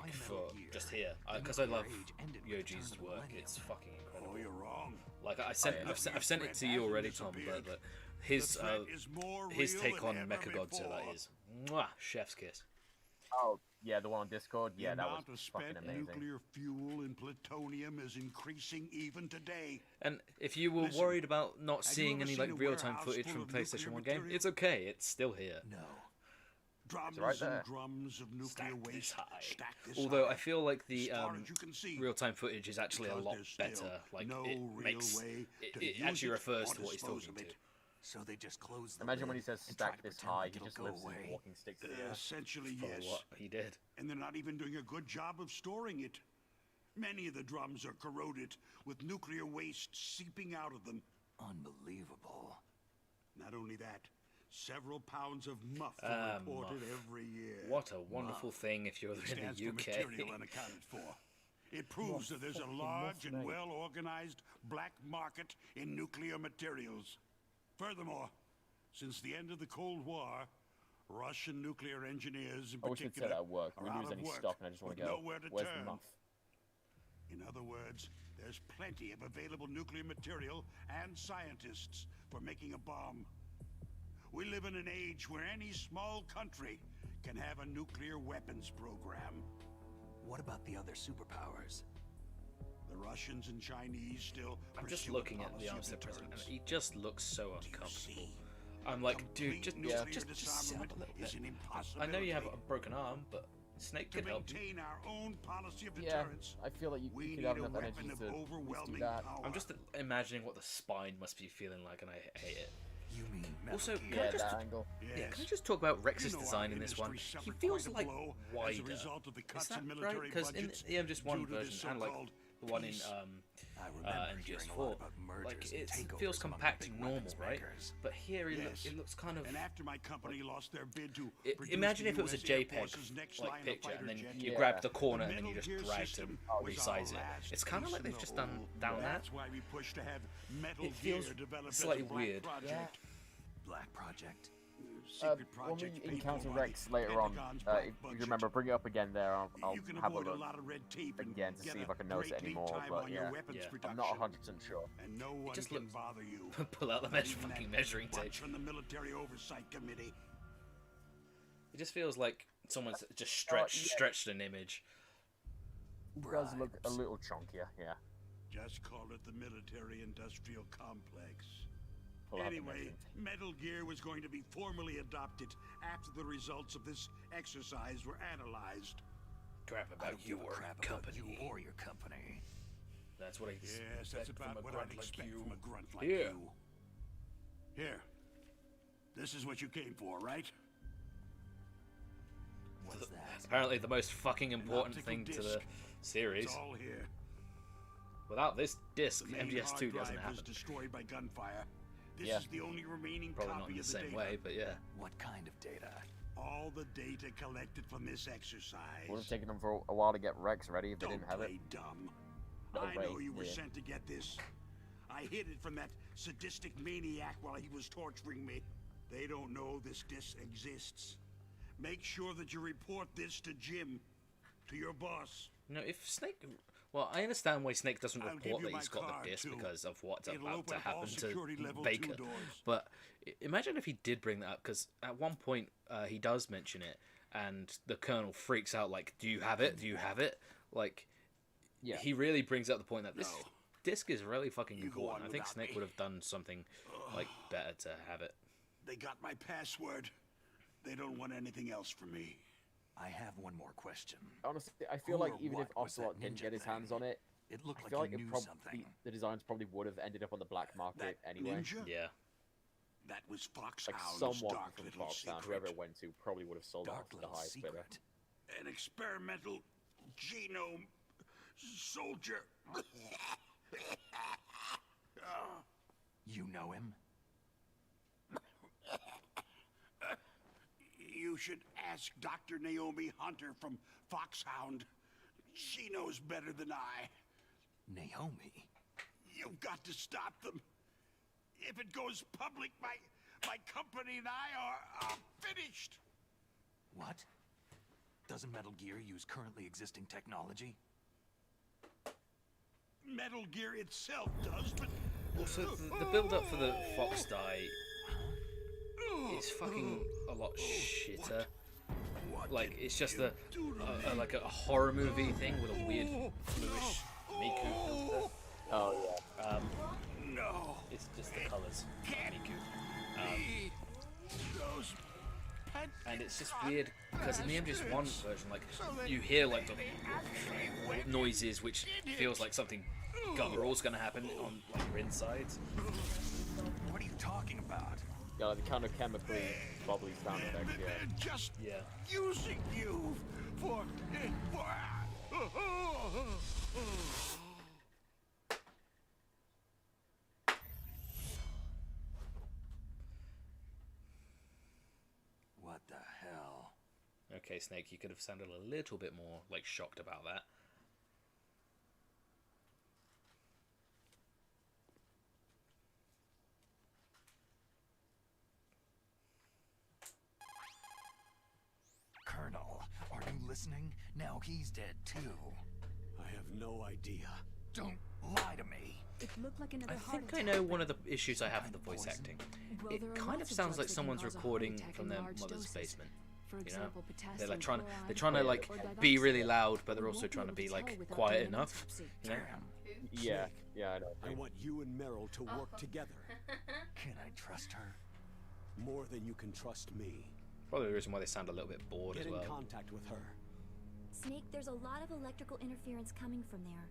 why for Metal Gear? just here, The because I love nuclear age ended with the Yoji's turn of the work. millennium. It's fucking incredible. Oh, you're wrong. Like I've sent it to Hasn't you already, Tom. disappeared. But his The threat is more his real take than on ever Mechagodzilla before. is mwah, chef's kiss. Oh, Yeah, the one on Discord. Yeah, the that was amount of fucking spent amazing. nuclear fuel and plutonium is increasing even today. And if you were Listen, worried about not have you seeing ever any seen like a real-time warehouse footage full from of PlayStation nuclear 1 game, material? it's okay. It's still here. No. Drums right and there. drums of nuclear Stacked this waste high. stacked this Although high. I feel like the As far as you can see, real-time footage is actually a because lot there's still better. Like no it real makes way to it use actually it refers or to what he's dispose talking of to. it. So they just close the Imagine when he lid says and try stack to this pretend high, like he it'll just go lives in away. walking sticks in the air. Essentially, For yes. what he did. And they're not even doing a good job of storing it. Many of the drums are corroded, with nuclear waste seeping out of them. Unbelievable. Not only that, several pounds of muff are reported every year. What a wonderful thing if you're It in stands the for UK. material unaccounted for. It proves that there's a large and well-organized black market in nuclear materials. Furthermore, since the end of the Cold War, Russian nuclear engineers in I wish we'd say particular that at work. are We out lose of any work stock and I just want with to go, nowhere to where's turn. the muff? In other words, there's plenty of available nuclear material and scientists for making a bomb. We live in an age where any small country can have a nuclear weapons program. What about the other superpowers? The Russians and Chinese still I'm just pursue a looking at policy the of Armstead president, and deterrence. he just looks so Do you uncomfortable. see? I'm like, dude, Complete just nuclear sit up disarmament a little is bit. an I know you have a impossibility. broken arm, but Snake To can help you. maintain our own policy of Yeah, deterrence, I feel like you we could need have a enough energy weapon of to at least do overwhelming that. power. I'm just imagining what the spine must be feeling like, and I hate it. You mean Metal Also, Gear? can I Yeah, just that angle. yeah, can I just talk about Rex's You know design our in this one? industry He suffered feels quite a like blow wider. as a result of the Is cuts that in right? military Because in budgets the MGS1 due to the version and like so-called the one in peace. I remember hearing a lot MGS4, about mergers like and it takeovers feels among the compact big and normal, weapons right? makers. But here Yes. it looks kind of. And after my company lost their bid to produce Imagine the if it was a US Air JPEG Force's next like line of picture, and fighter then jet, you Yeah. grab the corner the and then you Metal just Gear drag system to was resize our it. last It's kind of piece like in they've the just done whole. that. That's why we pushed to have Metal It Gear feels developed slightly as a black weird. project. Black Project. Secret When project we paid encounter for by Rex the later on, Pentagon's if black you budget. remember, bring it up again there. I'll You can have a avoid a look lot of red tape and again to get see a if I can notice great it lead anymore. time But on your yeah, weapons Yeah. I'm not production. 100% sure. And no one just can looks- bother you. Pull out the Not even fucking that measuring tape. bunch from the Military Oversight Committee. It just feels like someone's just yeah. stretched an image. It does look a little chunkier, yeah. Just call it the military-industrial complex. Pull out the Anyway, measuring tape. Metal Gear was going to be formally adopted after the results of this exercise were analyzed. Crap I about don't give a your crap company. about you or your company. That's what I Yes, expect that's from about a what grunt I'd like expect you. from a grunt like Here. you. Here. This is what you came for, right? What's that? Apparently, the most fucking important optical thing to the disc. series. It's all here. Without this disc, The main MGS2 hard doesn't drive happen. was destroyed by gunfire. This Yeah. is the only remaining Probably copy not in the of the same data. way, but yeah. What kind of data? All the data collected from this exercise. Would have taken them for a while to get Rex ready if they Don't didn't have it. play dumb. No I know way, you were yeah. sent to get this. I hid it from that sadistic maniac while he was torturing me. They don't know this disc exists. Make sure that you report this to Jim, to your boss. You know, if Snake... Well, I understand why Snake doesn't I'll give report you that my he's got card, the disc too. because of what's It'll about open to up all happen security to level Baker. 2 doors. But imagine if he did bring that up, because at one point he does mention it, and the Colonel freaks out like, do you have it? Do you have it? Like, Yeah. he really brings up the point that this No. disc is really fucking You go important. on I think without Snake me. would have done something like better to have it. They got my password. They don't want anything else from me. I have one more question. Honestly, I feel Who like or even if what was that Ocelot didn't ninja get his hands on thing? it, It looked I like feel like you it knew probably something. the designs probably would have ended up on the black market That anyway. ninja? Yeah. That was Like Foxhound's someone dark from little Foxhound, secret. whoever it went to, probably would have sold it Dark off to the little highest bidder. secret. An experimental genome soldier. You know him? You should ask Dr. Naomi Hunter from Foxhound. She knows better than I. Naomi? You've got to stop them. If it goes public, my company and I are finished. What? Doesn't Metal Gear use currently existing technology? Metal Gear itself does, but Also, the build-up for the Fox die is fucking a lot shitter. like it's just like a horror movie thing with a weird bluish Miku. Oh yeah. No. It's just the colors, Miku. And it's just weird because in the MGS1 version, like you hear like the noises, which feels like something guttural's gonna happen on like your insides. What are you talking about? Yeah, like the kind of chemically bubbly sound effects. Yeah. Just Yeah. using you for. What the hell? Okay, Snake, you could have sounded a little bit more like shocked about that. Colonel, are you listening? Now he's dead too. I have no idea. Don't lie to me. It looked like another I heart think I attack, know but- one of the issues I have with the voice acting. Well, It there are kind of lots of sounds drugs like that can someone's cause a heart recording attack from in their large mother's doses. basement. For You know, example, they're like potassium they're trying to like chloride be or really digoxin. loud, but they're We also won't trying to be be able to like tell without quiet doing an enough. autopsy. You know? Yeah, yeah, I know. I want you and Meryl to work together. Can I trust her? More than you can trust me. Probably the reason why they sound a little bit bored Get as well. in contact with her. Snake, there's a lot of electrical interference coming from there.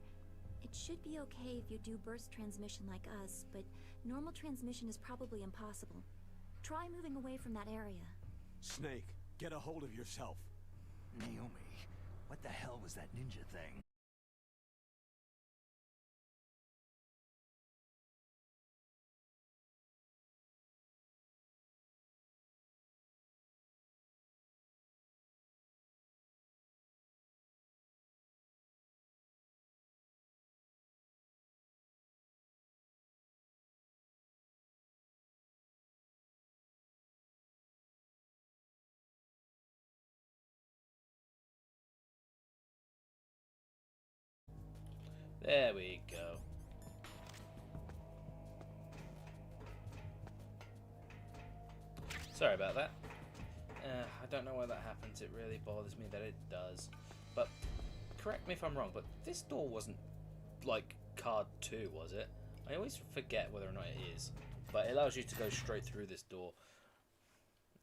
It should be okay if you do burst transmission like us, but normal transmission is probably impossible. Try moving away from that area. Snake, get a hold of yourself. Naomi, what the hell was that ninja thing? There we go. Sorry about that. I don't know why that happens. It really bothers me that it does. But correct me if I'm wrong, but this door wasn't like card 2, was it? I always forget whether or not it is. But it allows you to go straight through this door.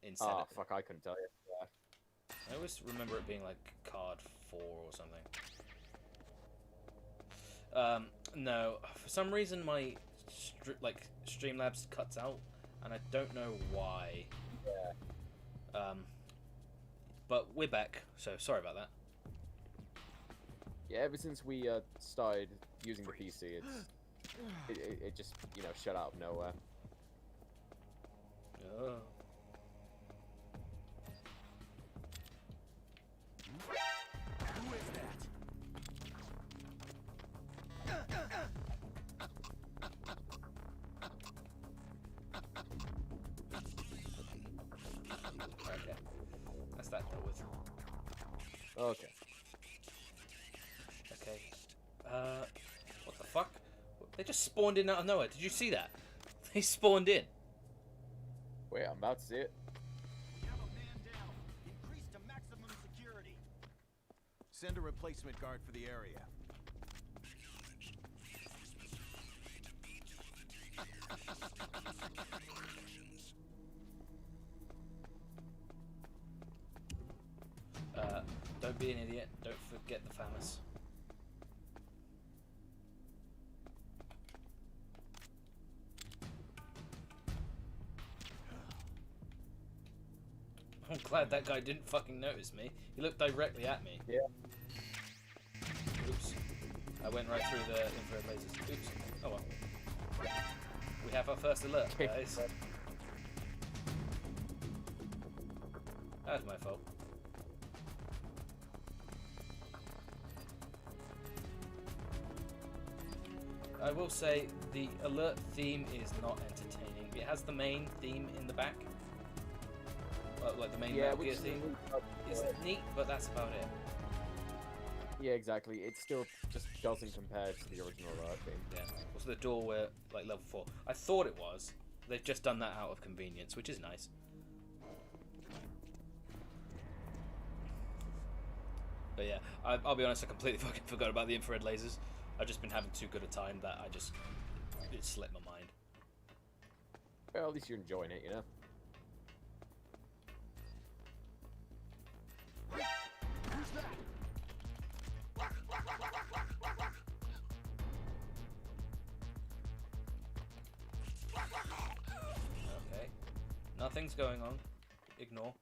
Instead Oh, of, fuck, I couldn't tell you. Yeah. I always remember it being like card 4 or something. No, for some reason my Streamlabs cuts out, and I don't know why. Yeah. But we're back, so sorry about that. Yeah, ever since we started using the PC, it just, you know, shut out of nowhere. Oh. Who is that? Okay. That's that dealt with. Okay. Okay. What the fuck? They just spawned in out of nowhere. Did you see that? They spawned in. Wait, I'm about to see it. We have a man down. Increase to maximum security. Send a replacement guard for the area. Don't be an idiot. Don't forget the famous. I'm glad that guy didn't fucking notice me. He looked directly at me. Yeah. Oops. I went right through the infrared lasers. Oops. Oh well. We have our first alert, guys. That was my fault. I will say the alert theme is not entertaining. It has the main theme in the back. Like the main Metal Gear theme. It's neat, but that's about it. Yeah, exactly. It still just doesn't compare to the original alert theme. Yeah. Also the door where like level 4. I thought it was. They've just done that out of convenience, which is nice. But yeah, I'll be honest, I completely fucking forgot about the infrared lasers. I've just been having too good a time that it slipped my mind. Well, at least you're enjoying it, you know? Okay. Nothing's going on. Ignore.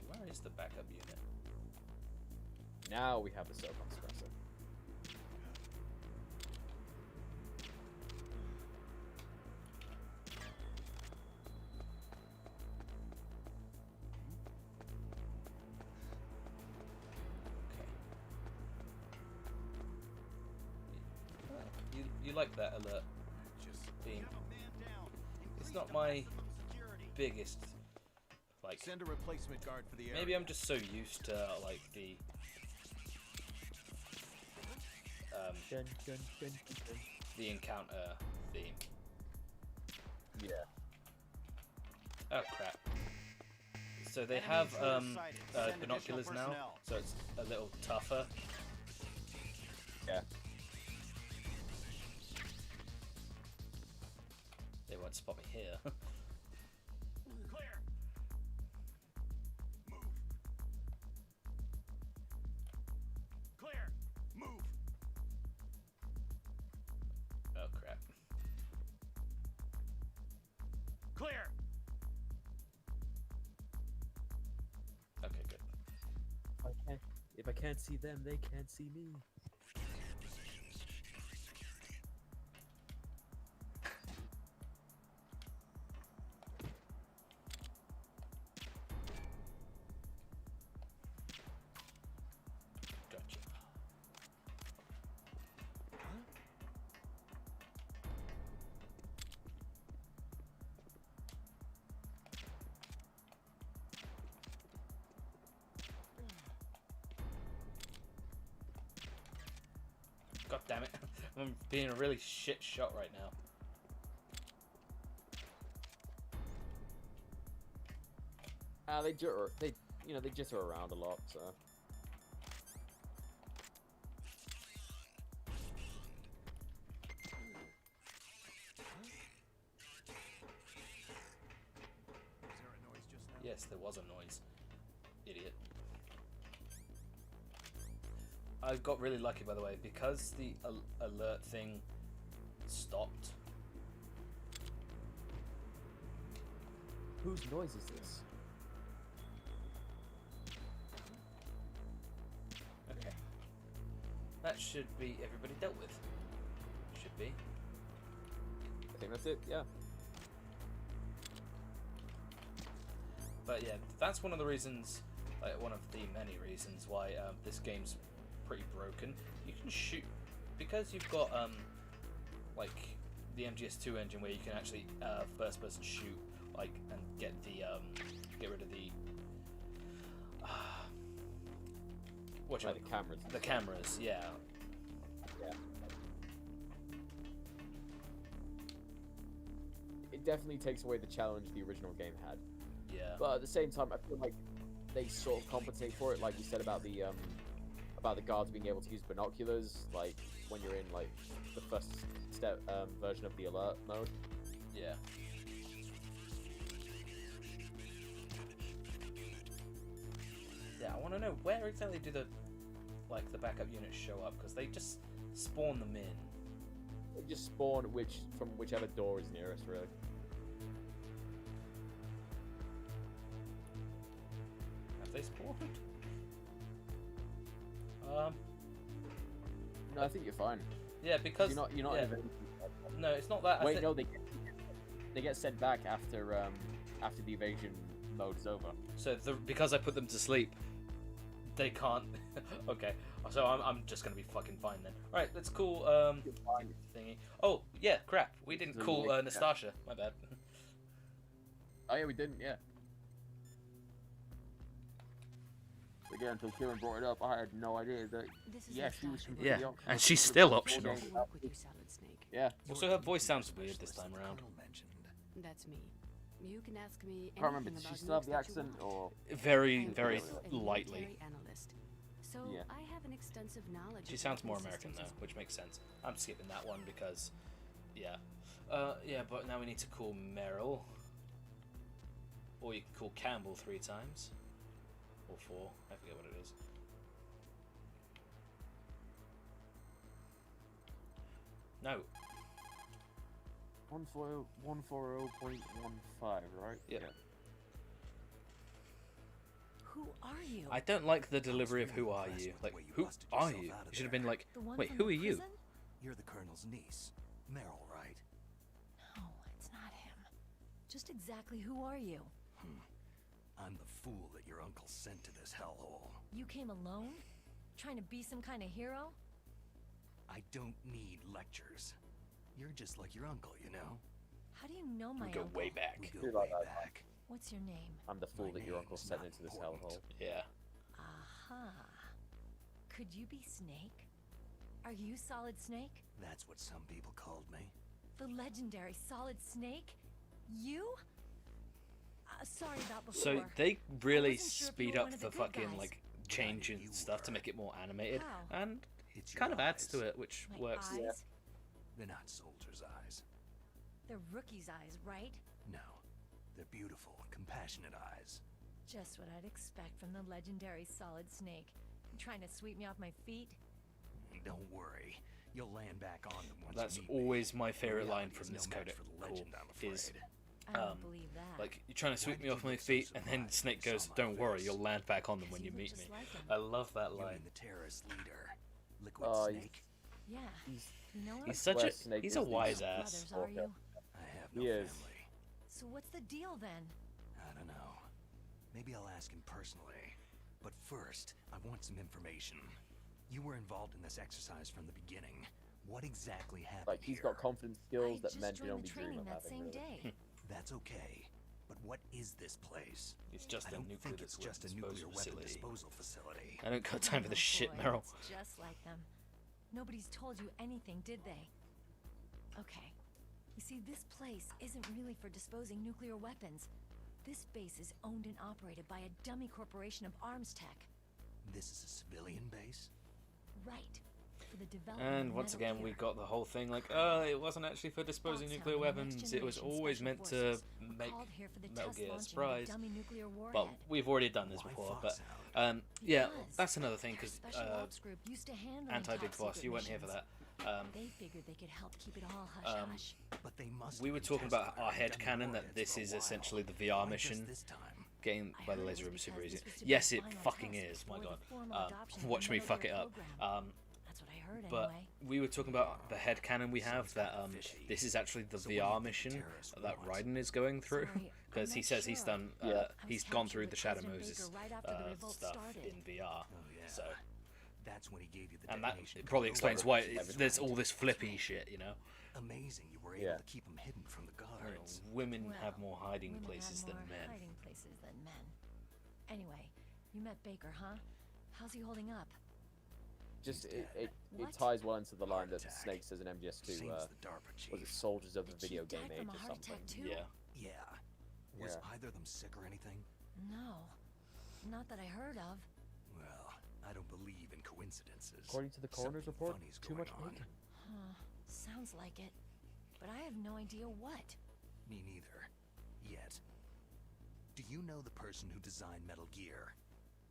Where is the backup unit? Now we have the silicon suppressor. You like that alert theme? It's not my biggest. Like, send a replacement guard for the area. maybe I'm just so used to like the the encounter theme. Yeah. Oh crap. So they have binoculars now, so it's a little tougher. Yeah. They won't spot me here. Clear. Move. Clear. Move. Oh crap. Clear. Okay, good. Okay. If I can't see them, they can't see me. Gotcha. God damn it. I'm being a really shit shot right now. They jitter around a lot, so. Yes, there was a noise. Idiot. I got really lucky, by the way, because the alert thing stopped. Whose noise is this? Okay. That should be everybody dealt with. Should be. I think that's it, yeah. But yeah, that's one of the reasons, like one of the many reasons why this game's pretty broken. You can shoot, because you've got like the MGS2 engine where you can actually first person shoot, like, and get the get rid of the the cameras. The cameras, yeah. Yeah. It definitely takes away the challenge the original game had. Yeah. But at the same time, I feel like they sort of compensate for it, like you said about the guards being able to use binoculars, like when you're in like the first step version of the alert mode. Yeah. Yeah, I want to know where exactly do the backup units show up, because they just spawn them in. They just spawn from whichever door is nearest, really. Have they spawned? No, I think you're fine. Yeah, because you're not. Yeah. No, it's not that. Wait, no, they get sent back after the evasion mode is over. So because I put them to sleep, they can't. Okay, so I'm just gonna be fucking fine then. All right, let's call thingy. Oh yeah, crap. We didn't call Nastasha. My bad. Oh yeah, we didn't. Yeah. again until Kieran brought it up. I had no idea that. Yeah, she was completely optional. and she's still optional. Work with you, Solid Snake. Yeah. Also, her voice sounds weird this time around. That's me. You can ask me I can't remember. anything Did she about still have nukes the that you accent, want. or? Very, I'm very also a lightly. military analyst, so Yeah. I have an extensive knowledge. She of sounds more weapon American systems though, which makes sense. I'm skipping that one because, yeah. Yeah, but now we need to call Meryl. Or you can call Campbell 3 times. Or 4, I forget what it is. No. 140.15, right? Yep. Yeah. Who are you? I don't like the delivery of "Who are you?" Like, who are you? You should have been like, wait, who are you? You're the Colonel's niece, Meryl, right? No, it's not him. Just exactly who are you? I'm the fool that your uncle sent to this hellhole. You came alone? Trying to be some kind of hero? I don't need lectures. You're just like your uncle, you know? How do you know my We go uncle? way back. We go You're way like that. back. What's your name? I'm the fool My that your uncle name's sent not into this important. hellhole. Yeah. Aha. Could you be Snake? Are you Solid Snake? That's what some people called me. The legendary Solid Snake? You? Sorry about before. So they really wasn't sure if you speed were up one of the the good fucking guys. like changing you stuff to were. make it more animated, How? and It's your kind of adds eyes. to it, which My works. eyes? They're not soldiers' eyes. They're rookie's eyes, right? No. They're beautiful, compassionate eyes. Just what I'd expect from the legendary Solid Snake. You trying to sweep me off my feet? Don't worry. You'll land back on them once That's you meet always me. my favorite line Reality's from this no match codec. for the Cool. legend, I'm afraid. Is I don't Um, believe that. like you're trying to sweep Why me did off you my look so feet, and then surprised Snake when you goes, saw my "Don't worry, face? you'll land back on them when Because you you look meet just me." like him. I love that You line. mean the terrorist leader, Liquid Oh, Snake? Yeah. He's You know him? He's such Where a Snake he's is a the wise young ass. Brothers, are you? I have no He is. family. So what's the deal then? I don't know. Maybe I'll ask him personally. But first, I want some information. You were involved in this exercise from the beginning. What exactly happened like he's here? got confidence skills I that just men can joined only the dream training of that having. same Really. day. That's okay. But what is this place? It's just I a don't nuclear think it's just a disposal nuclear weapon facility. disposal facility. I don't got time for this Oh, shit, boy, Meryl. It's just like them. Nobody's told you anything, did they? Okay. You see, this place isn't really for disposing nuclear weapons. This base is owned and operated by a dummy corporation of arms tech. This is a civilian base? Right. For the development And of once Metal again, we Gear. got the whole thing like, oh, it wasn't actually for disposing Foxhound nuclear and the Next weapons. It was Generation always Special meant to Forces were make called here for the Metal test Gear launching of a surprise. dummy nuclear But warhead. we've already done this Why before. But Foxhound? yeah, Because that's another thing their because special ops group used to handle anti-big boss, you weren't here for that. They figured they could help keep it all hush hush. But they must We have were been talking about testing our on head dummy canon that warheads this for a is while. essentially the VR Why just mission. this time? Getting I by the heard it laser was super because easy. this was to be Yes, the it final fucking test is. My before god. the formal adoption of the Watch me Metal fuck Gear it up. program. That's what I heard But anyway. we were talking about the head cannon we have that fishy. this is actually the So what do you VR think the mission terrorists that want? Raiden is going through Sorry, because I'm he not says he's sure. done Yeah. I was he's gone captured through with the Shadow President Moses Baker right after the revolt stuff started. in VR. Oh yeah. So That's when he gave you the and that detonation probably code. explains why Everything. there's all this flippy shit, you know. Amazing you were able Yeah. to keep him hidden from the guards. Women Well, have more hiding women places have than more men. hiding places than men. Anyway, you met Baker, huh? How's he holding up? Just He's it, dead. it, What? it ties well into the line Heart that attack. Snake says in MGS2. Same as the DARPA Was chief. it Soldiers of the The Video chief Game died Age from a or heart something? attack too? Yeah. Yeah. Was Yeah. either of them sick or anything? No, not that I heard of. Well, I don't believe in coincidences. According to the coroner's Something report, funny's too going much on. bacon. Huh, sounds like it. But I have no idea what. Me neither. Yet. Do you know the person who designed Metal Gear?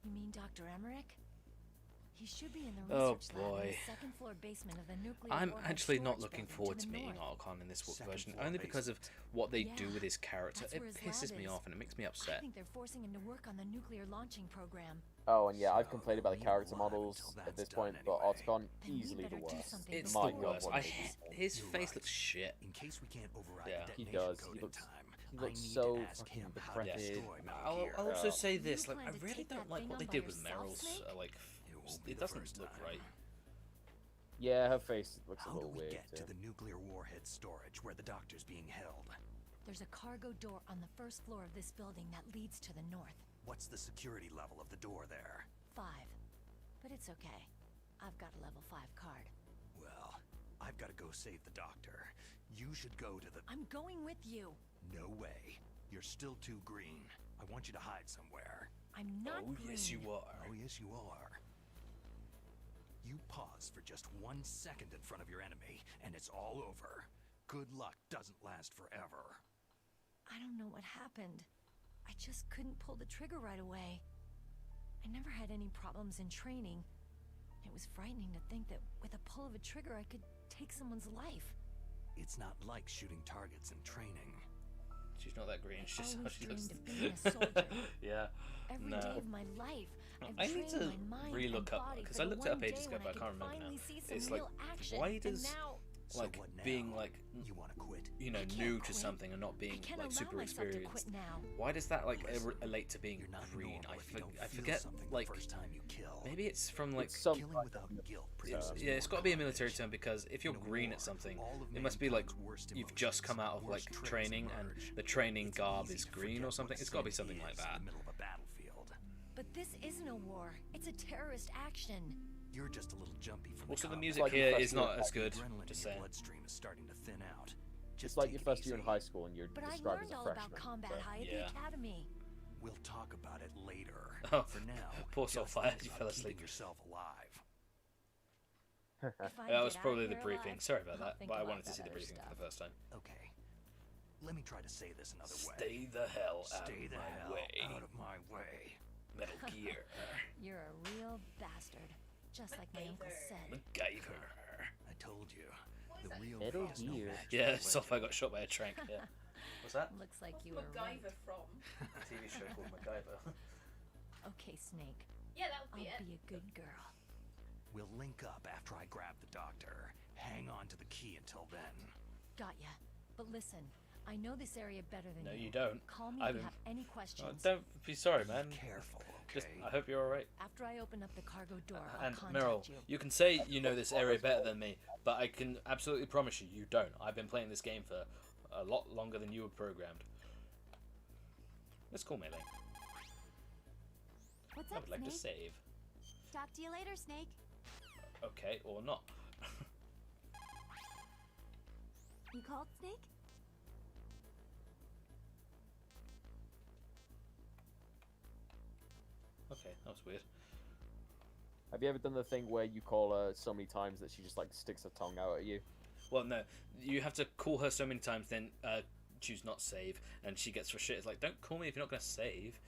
You mean Dr. Emmerich? He should be in the Oh, research lab in boy. the second floor basement of the nuclear I'm warhead actually not storage looking building forward to to the meeting north. Archon in this Second version, floor only because of basement. what they do Yeah, with his character. that's It where his pisses lab me is. off and it makes me I upset. think they're forcing him to work on the nuclear launching program. Oh, and yeah, I've So, complained about the you character won't until models that's at this done point, but anyway. Otacon, Then he easily the better do worst. something It's My the God, worst. what I they hate do. his You're face right. looks shit. In case we can't override Yeah. the He detonation does. code He in looks- time, he I looks need so to ask fucking him how to decrepit. destroy Metal I'll Gear. also say You this, like, plan I to really take don't that like thing what on they by did with yourself, Meryl's. Snake? Like, It won't be it the doesn't first look time. right. Yeah, her face looks a How do little we weird get too. to the nuclear warhead storage where the doctor's being held? There's a cargo door on the first floor of this building that leads to the north. What's the security level of the door there? 5. it's okay. I've got a level 5 card. Well, I've got to go save the doctor. You should go to the... I'm going with you. No way. You're still too green. I want you to hide somewhere. I'm not green. Yes, you are. Oh, yes, you are. You pause for just 1 second in front of your enemy, and it's all over. Good luck doesn't last forever. I don't know what happened. I just couldn't pull the trigger right away. I never had any problems in training. It was frightening to think that with a pull of a trigger I could take someone's life. It's not like shooting targets in training. She's not that green. She's I how always she dreamed looks. of being a soldier. Yeah. Every No. day of my life, I've I need trained to my mind relook and up body because for I the looked it up one ages day ago, when but I could can't remember finally now. see some It's like, real action, why and does now like So what now? being like You want to quit? you know I can't new to quit. something and not being I can't like allow super myself to experienced? quit now. Why does that like Listen, relate to being You're not green? normal if you don't I feel forget something like the first time you kill. maybe it's from like It's some Killing kind without of- guilt it's, produces yeah, it's more got to be a military carnage. term because if you're In a green war, at something, all of it must be like mankind's worst you've just come out of emotions, like worst traits training and emerge. the training It's garb easy is to green forget or something. what It's got to be sin something like is that. In the middle of a battlefield. But this isn't a war. It's a terrorist action. You're just a little jumpy from Also, the combat. music like your here first is year not at as good. Adrenaline in Just your saying. bloodstream is starting to thin out. It's Just like take your it first year in easy. high school and you're But I described as learned a all freshman. about combat so- high at Yeah. the academy. We'll talk about it later. Oh, For now, poor just Soulfire, think you about fell keeping asleep. yourself alive. If I That was get out probably of the here briefing. alive, Sorry about I'll that, think but I about wanted to that see the other briefing for stuff. the first time. Okay. Let me try to say this another way. Stay the hell out Stay of the my hell way. out of my way. Metal Gear. You're a real bastard. Just like my uncle said. MacGyver. I told you. The real Metal me is no Gear. match for Yeah, the Soulfire got shot by a trank. Yeah. What's that? Looks like What's you were right. MacGyver from? TV show called MacGyver. Okay, Snake. Yeah, that would I'll be it. be a good girl. We'll link up after I grab the doctor. Hang on to the key until then. Got ya. But listen, I know this area better than No, you. you don't. Call me I if you don't- have any Oh, questions. don't be sorry, man. Careful, okay? Just, I hope you're alright. After I open up the cargo door, I'll And contact Meryl, you. you can say you know this area better than me, but I can absolutely promise you, you don't. I've been playing this game for a lot longer than you were programmed. Let's call Melee. What's I up, would like Snake? to save. Talk to you later, Snake. Okay, or not. You called, Snake? Okay, that was weird. Have you ever done the thing where you call her so many times that she just like sticks her tongue out at you? Well, no, you have to call her so many times, then choose not save, and she gets frustrated. It's like, don't call me if you're not going to save.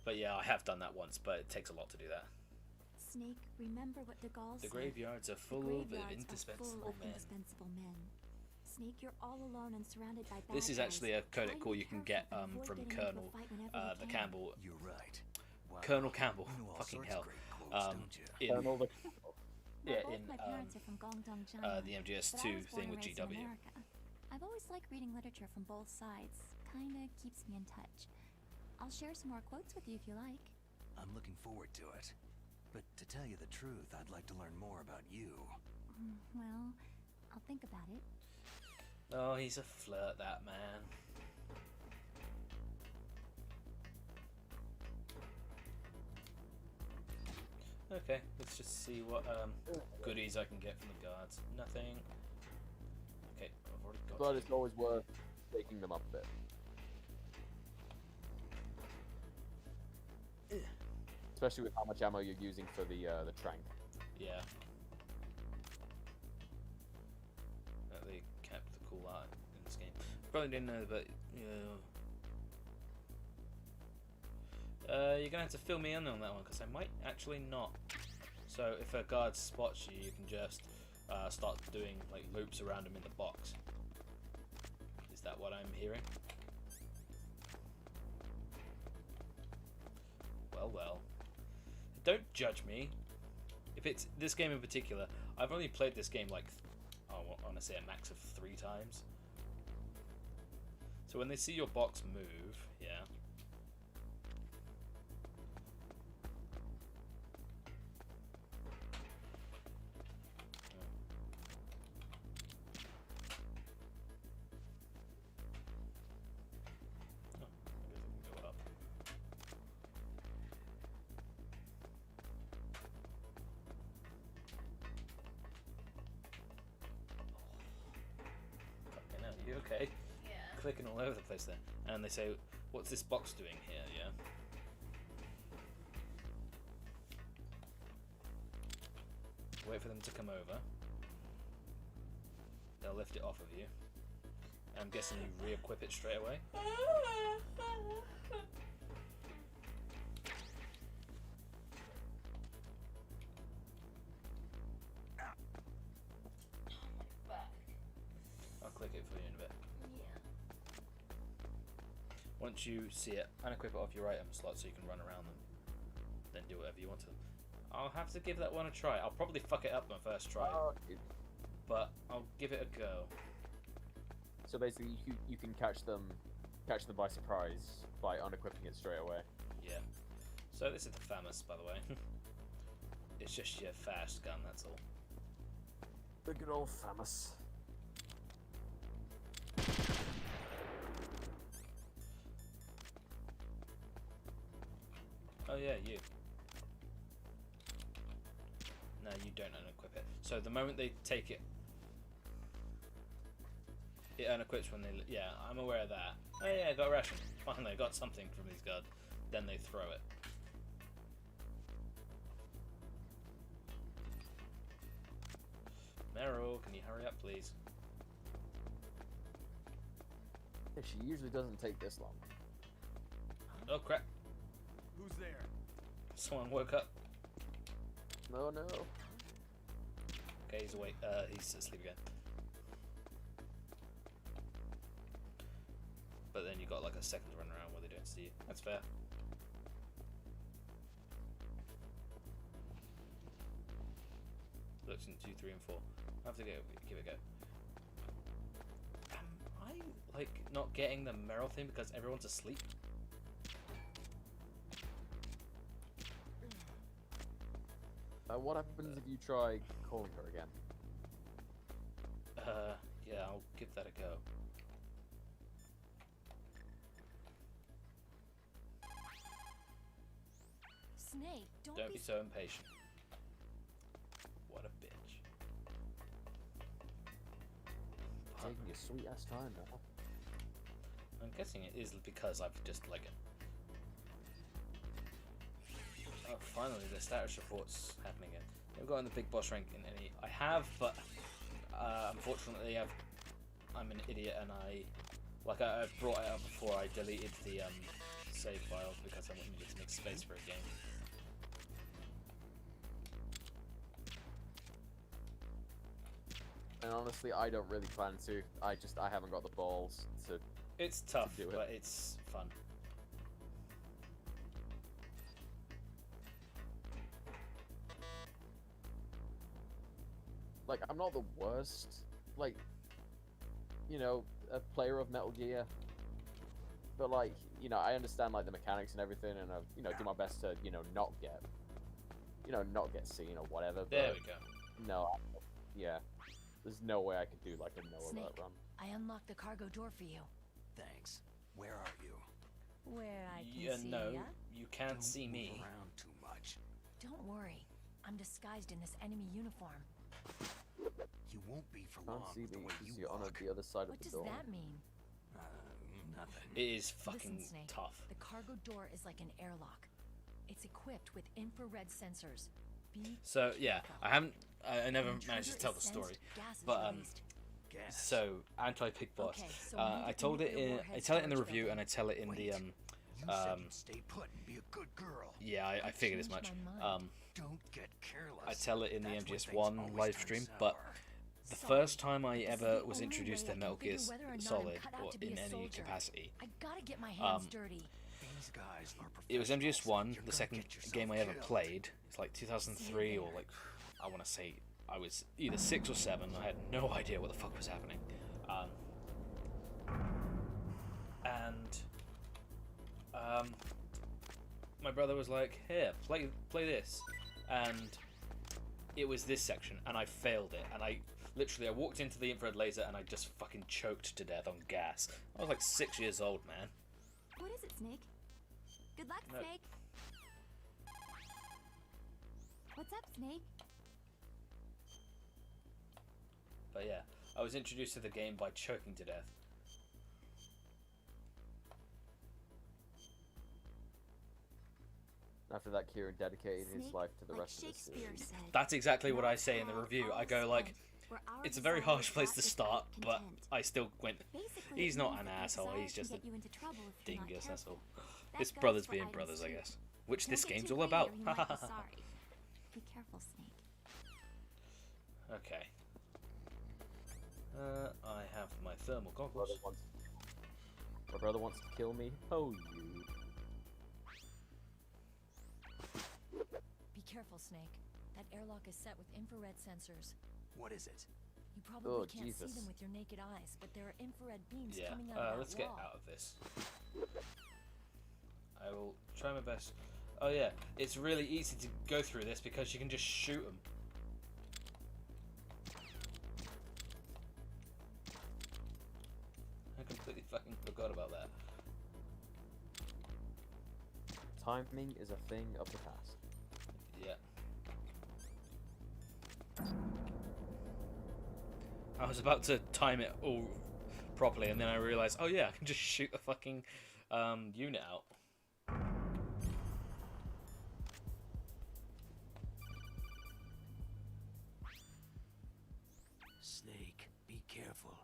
But yeah, I have done that once, but it takes a lot to do that. Snake, remember what de Gaulle The said. graveyards are The full of graveyards are indispensable full of men. indispensable men. Snake, you're all alone and surrounded by bad This is guys. actually a Try codec to call be you can careful get and avoid from getting into a Colonel fight whenever you the can. Campbell. You're right. Wow. Colonel Campbell, You know all fucking sorts hell. of great quotes, don't you? In Colonel the- yeah, Both in my parents are from Guangdong, China. the but I MGS2 was born thing and with raised in GW. America. I've always liked reading literature from both sides. Kinda keeps me in touch. I'll share some more quotes with you if you like. I'm looking forward to it. But to tell you the truth, I'd like to learn more about you. Well, I'll think about it. Oh, he's a flirt, that man. Okay, let's just see what goodies I can get from the guards. Nothing. Okay, I've already got. But it's always worth taking them up a bit. Especially with how much ammo you're using for the trank. Yeah. They kept the cool art in this game. Probably didn't know, but you're gonna have to fill me in on that one because I might actually not. So if a guard spots you, you can just start doing like loops around him in the box. Is that what I'm hearing? Well, well. Don't judge me. If it's this game in particular, I've only played this game like, I want to say a max of 3 times. So when they see your box move, yeah. Oh, I guess I can go up. clicking all over the place there, and they say, "What's this box doing here?" Yeah. Wait for them to come over. They'll lift it off of you. I'm guessing you re-equip it straight away. I'll click it for you in a bit. Yeah. Once you see it, unequip it off your item slot so you can run around them. Then do whatever you want to. I'll have to give that one a try. I'll probably fuck it up my first try, but I'll give it a go. So basically, you can catch them by surprise by unequipping it straight away. Yeah. So this is the FAMAS, by the way. It's just your fast gun, that's all. The good old FAMAS. Oh yeah, you. No, you don't unequip it. So the moment they take it, it unequips when they... Yeah, I'm aware of that. Oh yeah, I got a ration. Finally, I got something from these guards. Then they throw it. Meryl, can you hurry up, please? Yeah, she usually doesn't take this long. Oh crap. Who's there? Someone woke up. No, no. Okay, he's awake. He's asleep again. But then you got like a second to run around where they don't see you. That's fair. Looks in 2, 3, and 4. I have to give it a go. Am I like not getting the Meryl thing because everyone's asleep? What happens if you try calling her again? Yeah, I'll give that a go. Snake, Don't be so impatient. What a bitch. Taking your sweet ass time now. I'm guessing it is because I've just like it. Oh, finally, the status report's happening again. I've gotten the big boss rank in any. I have, but unfortunately, I'm an idiot and I brought it up before. I deleted the save file because I needed to make space for a game. And honestly, I don't really plan to. I haven't got the balls to. It's tough, do it. but it's fun. Like, I'm not the worst, like, you know, a player of Metal Gear. But, like, you know, I understand, like, the mechanics and everything, and I, you know, do my best to, you know, not get seen or whatever. But There we go. No, yeah. There's no way I could do, like, a no Snake, alert run. I unlocked the cargo door for you. Thanks. Where are you? Where I can Yeah, see no, ya? you can't Don't see move me. around too much. Don't worry. I'm disguised in this enemy uniform. You won't be for Can't long see with the me way because you you're on walk. the other side What of the does door. that mean? Nothing. It is fucking Listen, Snake. tough. The cargo door is like an airlock. It's equipped with infrared sensors. Be So yeah, careful. I never When managed to intruder tell is the sensed, story, gas is but released. Gas. so anti-pig boss. Okay, so I move told the it nuclear in. warhead I tell it in the storage review, building. and I tell it in the You said you'd stay put and be a good girl. Yeah, I figured as changed much. my mind. Don't get careless. I tell it in the That's when MGS1 things always live turn stream, sour. but the Sorry, first time I this is ever the was only introduced way to I Metal can Gear figure whether or not I'm Solid, cut out or to be in a any soldier. capacity, I gotta get my hands dirty. These guys are it was professionals. MGS1, You're the gonna second get yourself game I ever killed. played. It's like 2003 or like, I want to say I was either 6 or 7. I had no idea what the fuck was happening. My brother was like, "Here, play this," and it was this section, and I failed it, and I walked into the infrared laser, and I just fucking choked to death on gas. I was like 6 years old, man. What is it, Snake? Good luck, No. Snake. What's up, Snake? But yeah, I was introduced to the game by choking to death. After that, Kieran dedicated his Snake, life to the like rest of the Shakespeare series. said, That's exactly what I say in the "Not review. I all go like, spent, where our it's a very harsh desires place lack to the start, state but content." I still went. Basically, He's it not means an that their asshole. desires He's can just a get you into trouble if you're not dingus. That's careful. all. That It's goes brothers for being items brothers, I too. guess. Which Don't this get game's too all greedy about. or you might be sorry. Be careful, Snake. Okay. I have my thermal goggles. My brother wants to kill me. Oh, you. Be careful, Snake. That airlock is set with infrared sensors. What is it? You probably Oh, can't see Jesus. them with your naked eyes, but there are infrared beams Yeah. coming out of that Let's get wall. out of this. I will try my best. Oh yeah, it's really easy to go through this because you can just shoot them. I completely fucking forgot about that. Timing is a thing of the past. Yeah. I was about to time it all properly, and then I realized, oh yeah, I can just shoot the fucking unit out. Snake, be careful.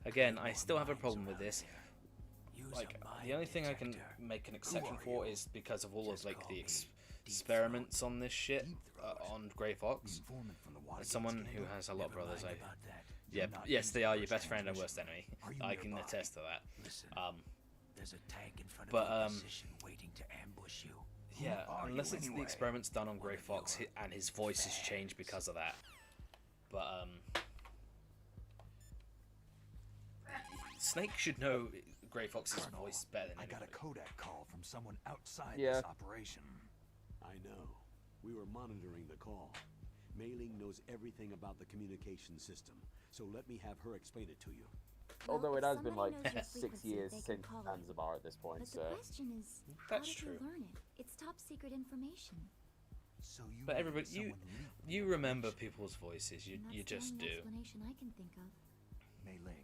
Again, I still have a problem with this. Like, the only thing I can make an exception for is because of all of like the experiments on this shit on Grey Fox. As someone who has a lot of brothers, yes, they are your best friend and worst enemy. I can attest to that. There's a tank in front of But your position waiting to ambush you. yeah, Who are unless you it's the anyway? experiments done on Grey Fox and his voice has changed because of that. But Snake should know Grey Fox's voice better than I got a anybody. Kodak call from someone outside Yeah. this operation. I know. We were monitoring the call. Mei Ling knows everything about the communication system, so let me have her explain it to you. Although it if has been somebody like knows your 6 frequency, years they can since call you. Zanzibar at this point, But so. the question is, That's how did true. you learn it? It's top secret information. So you But everybody, someone you remember people's voices. And You that's the just only do. explanation I can think of. Mei Ling.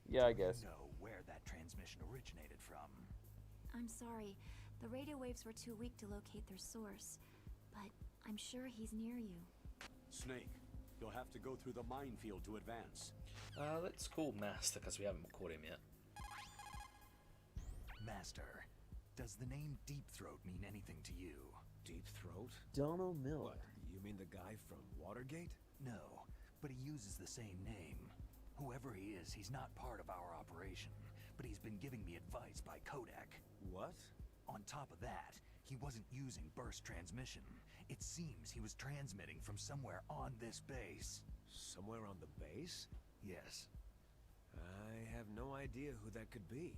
Yeah, I guess. You know where that transmission originated from. I'm sorry. The radio waves were too weak to locate their source. But I'm sure he's near you. Snake, you'll have to go through the minefield to advance. Let's call Master because we haven't caught him yet. Master, does the name Deep Throat mean anything to you? Deep Throat? Donald Miller. What? You mean the guy from Watergate? No, but he uses the same name. Whoever he is, he's not part of our operation, but he's been giving me advice by Kodak. What? On top of that, he wasn't using burst transmission. It seems he was transmitting from somewhere on this base. Somewhere on the base? Yes, I have no idea who that could be.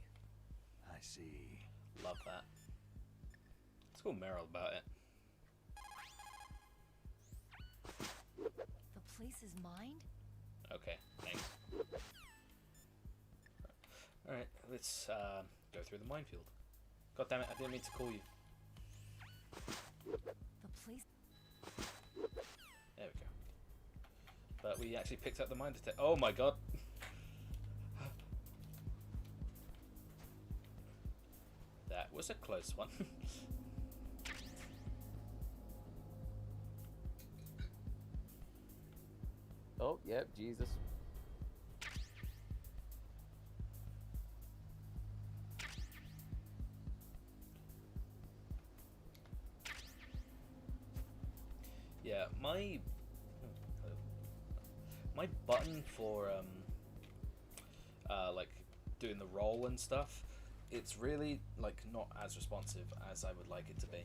I see. Love that. Let's call Meryl about it. The place is mined? Okay, thanks. Alright, let's go through the minefield. God damn it, I didn't mean to call you. The place... There we go. But we actually picked up the mine detector. Oh my god! That was a close one. Oh, yep, Jesus. Yeah, my button for like doing the roll and stuff, it's really like not as responsive as I would like it to be.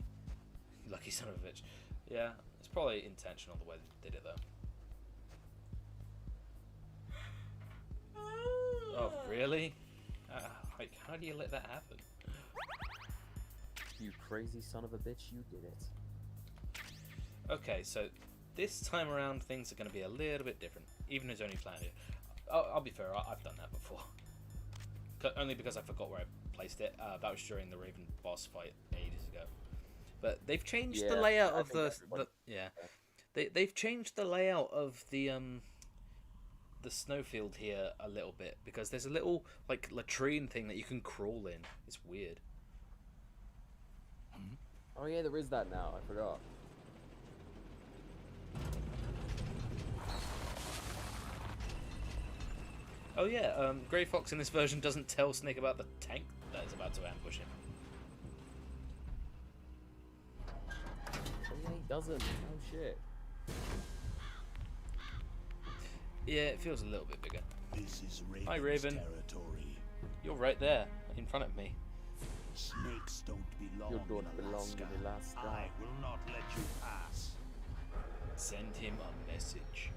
Lucky son of a bitch. Yeah, it's probably intentional the way they did it though. Oh really? Like how do you let that happen? You crazy son of a bitch, you did it. Okay, so this time around things are going to be a little bit different, even as only planned it. I'll be fair, I've done that before. Only because I forgot where I placed it. That was during the Raven boss fight ages ago. But they've changed the layout of the they've changed the layout of the snowfield here a little bit because there's a little like latrine thing that you can crawl in. It's weird. Oh yeah, there is that now. I forgot. Oh yeah, Grey Fox in this version doesn't tell Snake about the tank that is about to ambush him. Oh yeah, he doesn't. Oh shit. Yeah, it feels a little bit bigger. This is Raven's Hi, Raven. territory. You're right there, in front of me. Snakes don't belong You don't in belong Alaska. in Alaska. I will not let you pass. Send him a message.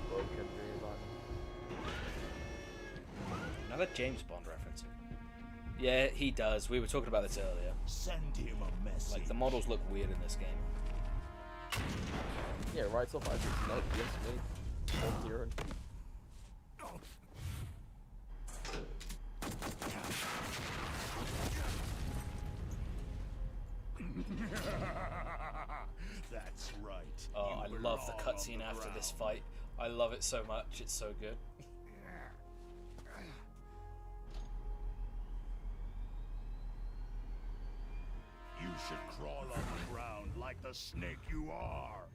Broken robot. Another James Bond reference. Yeah, he does. We were talking about this earlier. Send him a message. Like, the models look weird in this game. Yeah, right off. I just know. Yes, me. Oh, Kieran. That's right. Oh, I You love the belong on cutscene the after this ground. fight. I love it so much. It's so good. You should crawl on the ground like the snake you are.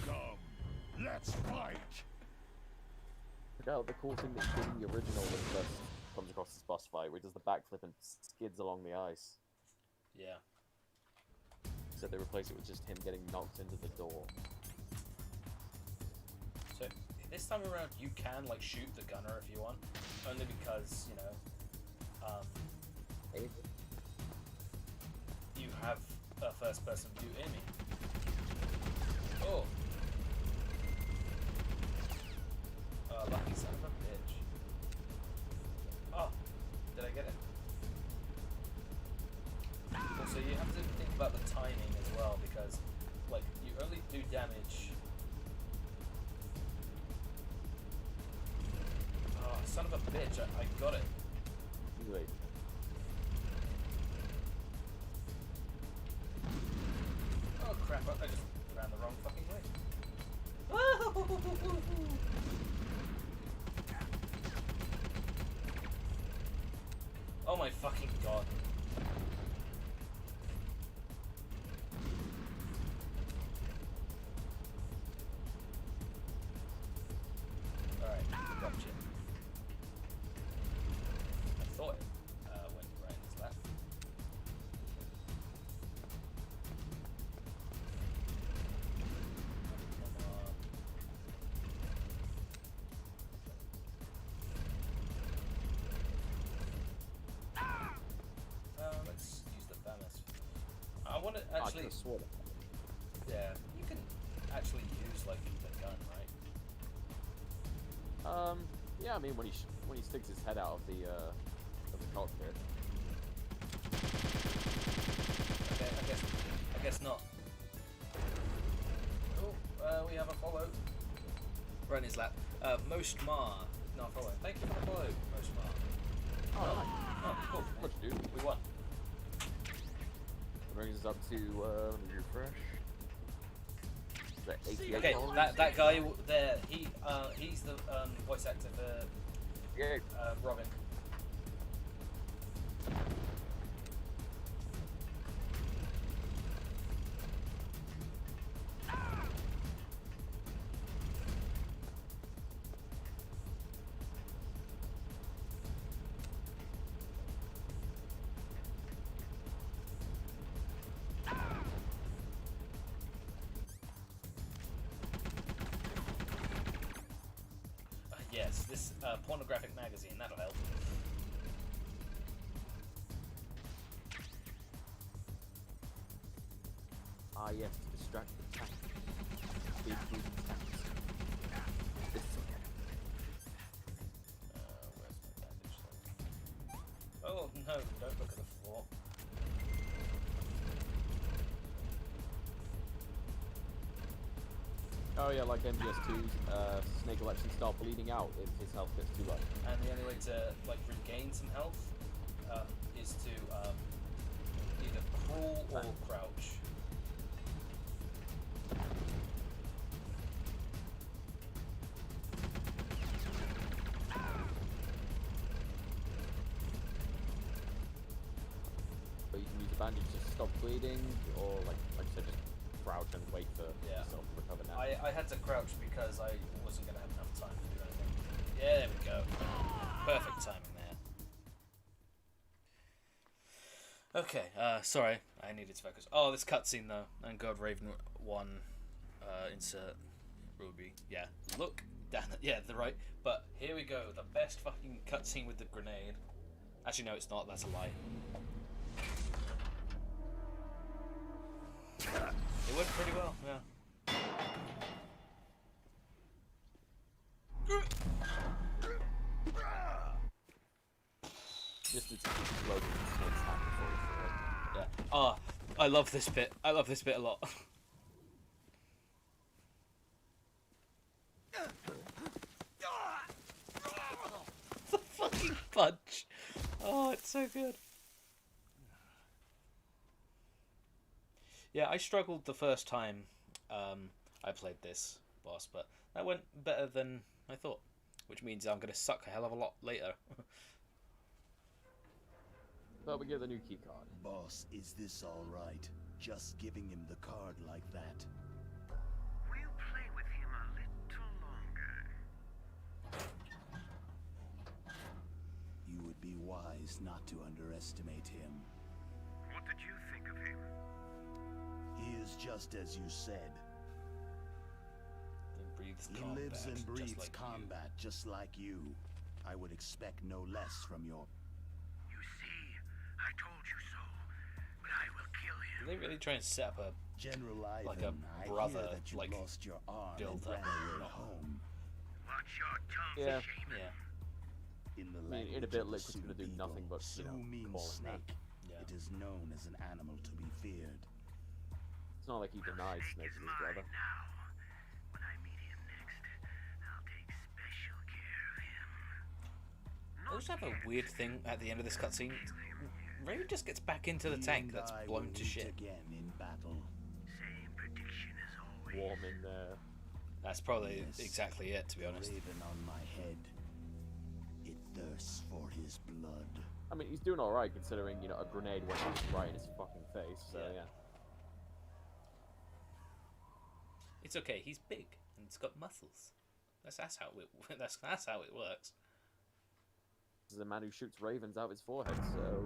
Come, let's fight. The cool thing that did in the original when he first comes across this boss fight, where he does the backflip and skids along the ice. Yeah. So they replace it with just him getting knocked into the door. So this time around, you can like shoot the gunner if you want, only because you have a first-person view aiming. Oh. Lucky son of a bitch. Oh, did I get it? Also, you have to think about the timing as well, because, like, you only do damage. Oh, son of a bitch, I got it. Wait. Oh crap, I just ran the wrong fucking way. Oh my fucking god. Alright, gotcha. I thought it went right in his lap. Let's use the Thanos. I want to actually. Yeah, you can actually use like the gun, right? Yeah. I mean, when he sticks his head out of the cockpit. Okay, I guess not. Oh, we have a follow. Right in his lap. Most Mar. No, follow. Thank you for the follow, Most Mar. Oh, Oh, cool. What you do? We won. Brings us up to let me refresh. Is that 88 Okay, dollars? that guy there, he's the voice actor for Robin. Yes, this pornographic magazine, that'll help. Ah, yes, to distract the tank. Big booty tanks. This is okay. Where's my bandage thing? Oh no, don't look at the floor. Oh yeah, like MGS2's, Snake will actually start bleeding out if his health gets too low. And the only way to like regain some health is to either crawl or crouch. but you can use a bandage to stop bleeding, or like I said, just crouch and wait for yourself to recover now. I had to crouch because I wasn't going to have enough time to do anything. Yeah, there we go. Perfect timing there. Okay, sorry, I needed to focus. Oh, this cutscene though, and God Raven 1, insert Ruby. Yeah, look down at, yeah, the right. But here we go, the best fucking cutscene with the grenade. Actually, no, it's not. That's a lie. It went pretty well, yeah. Just it's exploding in Snake's hand before you throw it. Yeah. Oh, I love this bit. I love this bit a lot. The fucking punch. Oh, it's so good. Yeah, I struggled the first time I played this boss, but that went better than I thought, which means I'm going to suck a hell of a lot later. But we get the new key card. Boss, is this all right? Just giving him the card like that. We'll play with him a little longer. You would be wise not to underestimate him. What did you think of him? He is just as you said. He lives and breathes combat just like you. I would expect no less from your... You see, I told you so, but I will kill him. Did they really try and set up a General Ivan, like a brother, I hear that you like lost your arm build and up? ran away home. Watch your tongue, Yeah. shaman. Yeah. In the I mean, in a language bit, of the Liquid's gonna do Sioux nothing people, but, you know, Sioux means call him that. snake. Yeah. It is known as an animal to be feared. It's not like he denied Snake to his brother. Now, when I meet him next, I'll take special care of him. I also have a weird thing at the end of this cutscene. Raven just gets back into the tank that's blown to shit. Again in battle. Same prediction as always. Warm in there. That's probably Yes, exactly it, to be the honest. raven on my head. It thirsts for his blood. I mean, he's doing alright considering, you know, a grenade went right in his fucking face, so yeah. It's okay. He's big and he's got muscles. That's how it that's how it works. This is a man who shoots ravens out of his forehead, so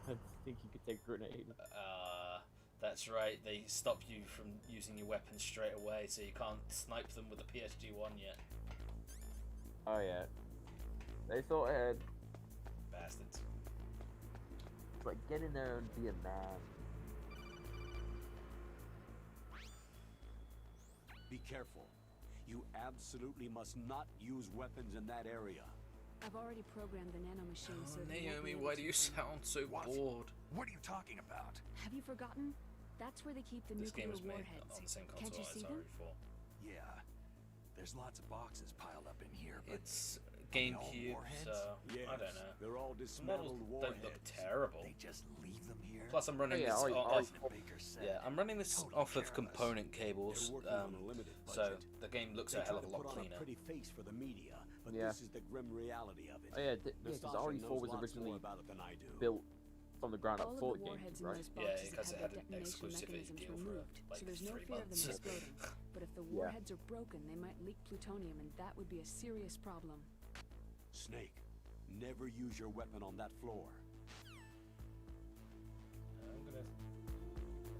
I think he could take a grenade. That's right. They stop you from using your weapon straight away, so you can't snipe them with a PSG-1 yet. Oh yeah. They thought ahead. Bastards. Like, get in there and be a man. Be careful. You absolutely must not use weapons in that area. I've already programmed the nanomachine so they won't be Naomi, able why to do you defend. sound so bored? What are you talking about? Have you forgotten? That's where they keep the This game nuclear was made warheads. on the same Can't console you see as them? RE4. Yeah. There's lots of boxes piled up in here, but It's they all GameCube, warheads? so Yes, I don't know. they're all The dismantled models don't look warheads. terrible. they just leave them here. Plus, I'm running this I- off. Baker said. Yeah, I'm running this Totally off of careless. component cables, They're working on a limited so budget. the game looks They a hell try of a to lot put on cleaner. a pretty face for the media, but Yeah. this is the grim reality of it. Oh yeah, because Nastasha RE4 knows was lots originally more about it than I do. built from the ground All up of for the the warheads GameCube, in right? those Yeah, boxes because have it had their an detonation exclusivity mechanisms deal for removed, like so there's no 3 fear of them months. exploding. But if the Yeah. warheads are broken, they might leak plutonium, and that would be a serious problem. Snake, never use your weapon on that floor. I'm gonna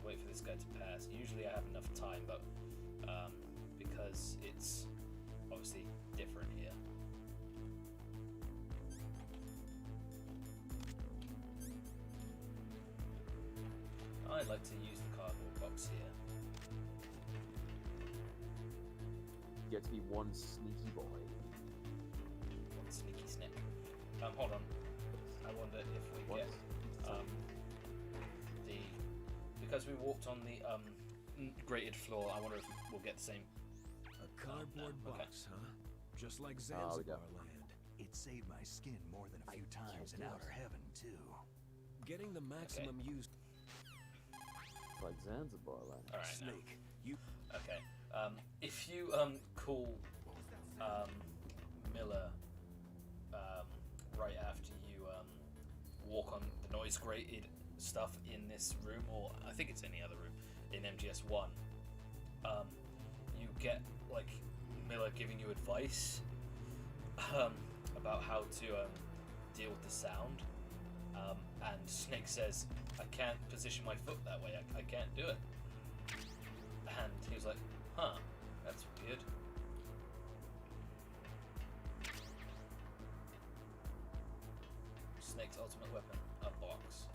wait for this guy to pass. Usually I have enough time, but because it's obviously different here. I'd like to use the cardboard box here. You get to be one sneaky boy. One sneaky snake. Hold on. I wonder if we What? get the because we walked on the grated floor. I wonder if we'll get the same. A cardboard no, okay. box, huh? Just like we Zanzibar go. land. It saved my skin more than a few times in do it. outer heaven, too. Getting the maximum use. It's like Zanzibar land. All right. Snake, you Okay. If you call Miller right after you walk on the noise grated stuff in this room, or I think it's any other room in MGS1, you get like Miller giving you advice about how to deal with the sound, and Snake says, I can't position my foot that way, I can't do it. And he was like, huh, that's weird. Snake's ultimate weapon, a box.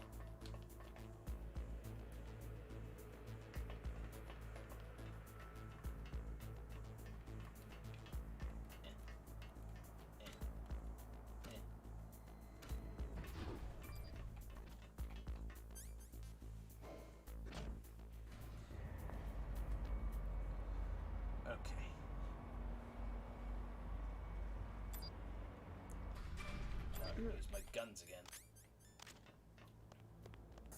Okay. Now I can use my guns again.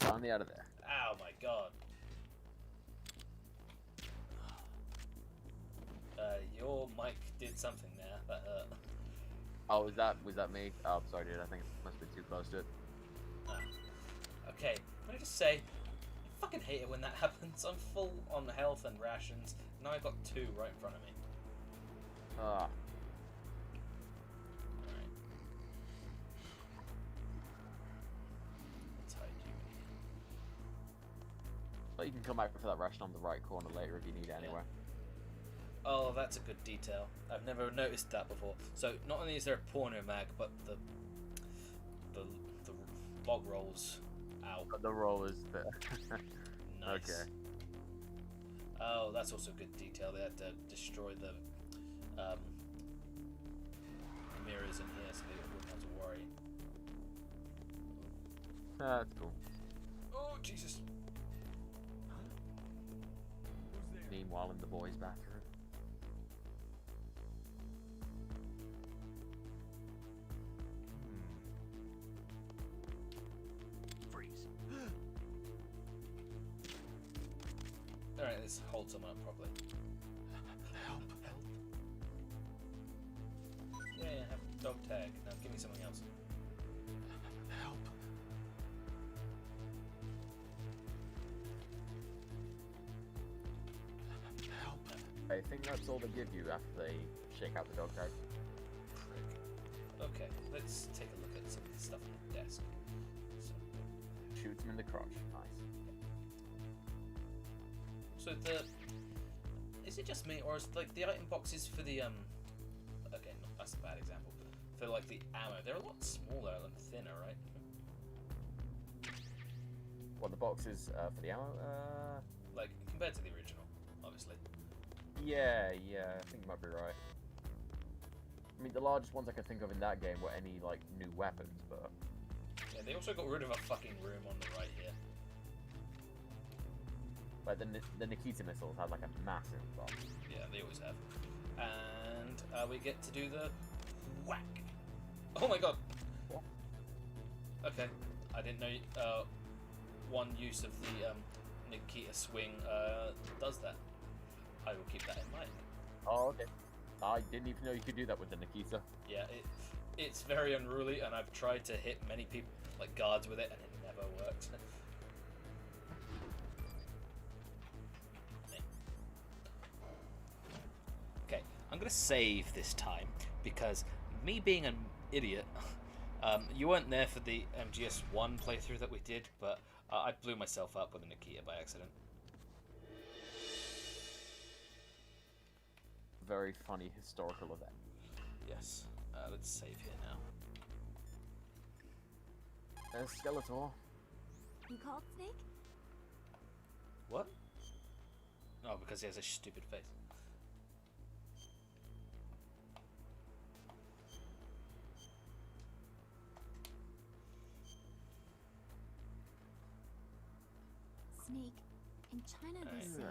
Finally out of there. Ow, my god. Your mic did something there that hurt. Oh, was that me? Oh, sorry, dude. I think it must be too close to it. Okay, let me just say, I fucking hate it when that happens. I'm full on health and rations. Now I've got 2 right in front of me. Ah. Alright. Let's hide you in here. But you can come back for that ration on the right corner later if you need it anyway. Oh, that's a good detail. I've never noticed that before. So not only is there a porno mag, but the log rolls out. The roll is there. Nice. Okay. Oh, that's also a good detail. They had to destroy the mirrors in here so they wouldn't have to worry. That's cool. Oh, Jesus. Meanwhile, in the boys' bathroom. Freeze. Alright, let's hold someone up properly. Help. Help. Yeah, have dog tag. Now give me something else. Help. Help. I think that's all they give you after they shake out the dog tag. Prick. Okay, let's take a look at some of the stuff on the desk. So, Shoots him in the crotch. Nice. so is it just me, or is like the item boxes for the okay, no, that's a bad example. For like the ammo, they're a lot smaller and thinner, right? What, the boxes for the ammo? Like compared to the original, obviously. Yeah, I think you might be right. I mean, the largest ones I can think of in that game were any, like, new weapons, but... Yeah, they also got rid of a fucking room on the right here. Like, the Nikita missiles had, like, a massive box. Yeah, they always have. And we get to do the whack. Oh my god. What? Okay, I didn't know one use of the Nikita swing does that. I will keep that in mind. Oh, okay. I didn't even know you could do that with the Nikita. Yeah, it's very unruly, and I've tried to hit many people, like guards, with it, and it never works. Okay, I'm gonna save this time because me being an idiot, you weren't there for the MGS1 playthrough that we did, but I blew myself up with a Nikita by accident. Very funny historical event. Yes. Let's save here now. Skeletor. You called Snake? What? Oh, because he has a stupid face. Snake, in China they say...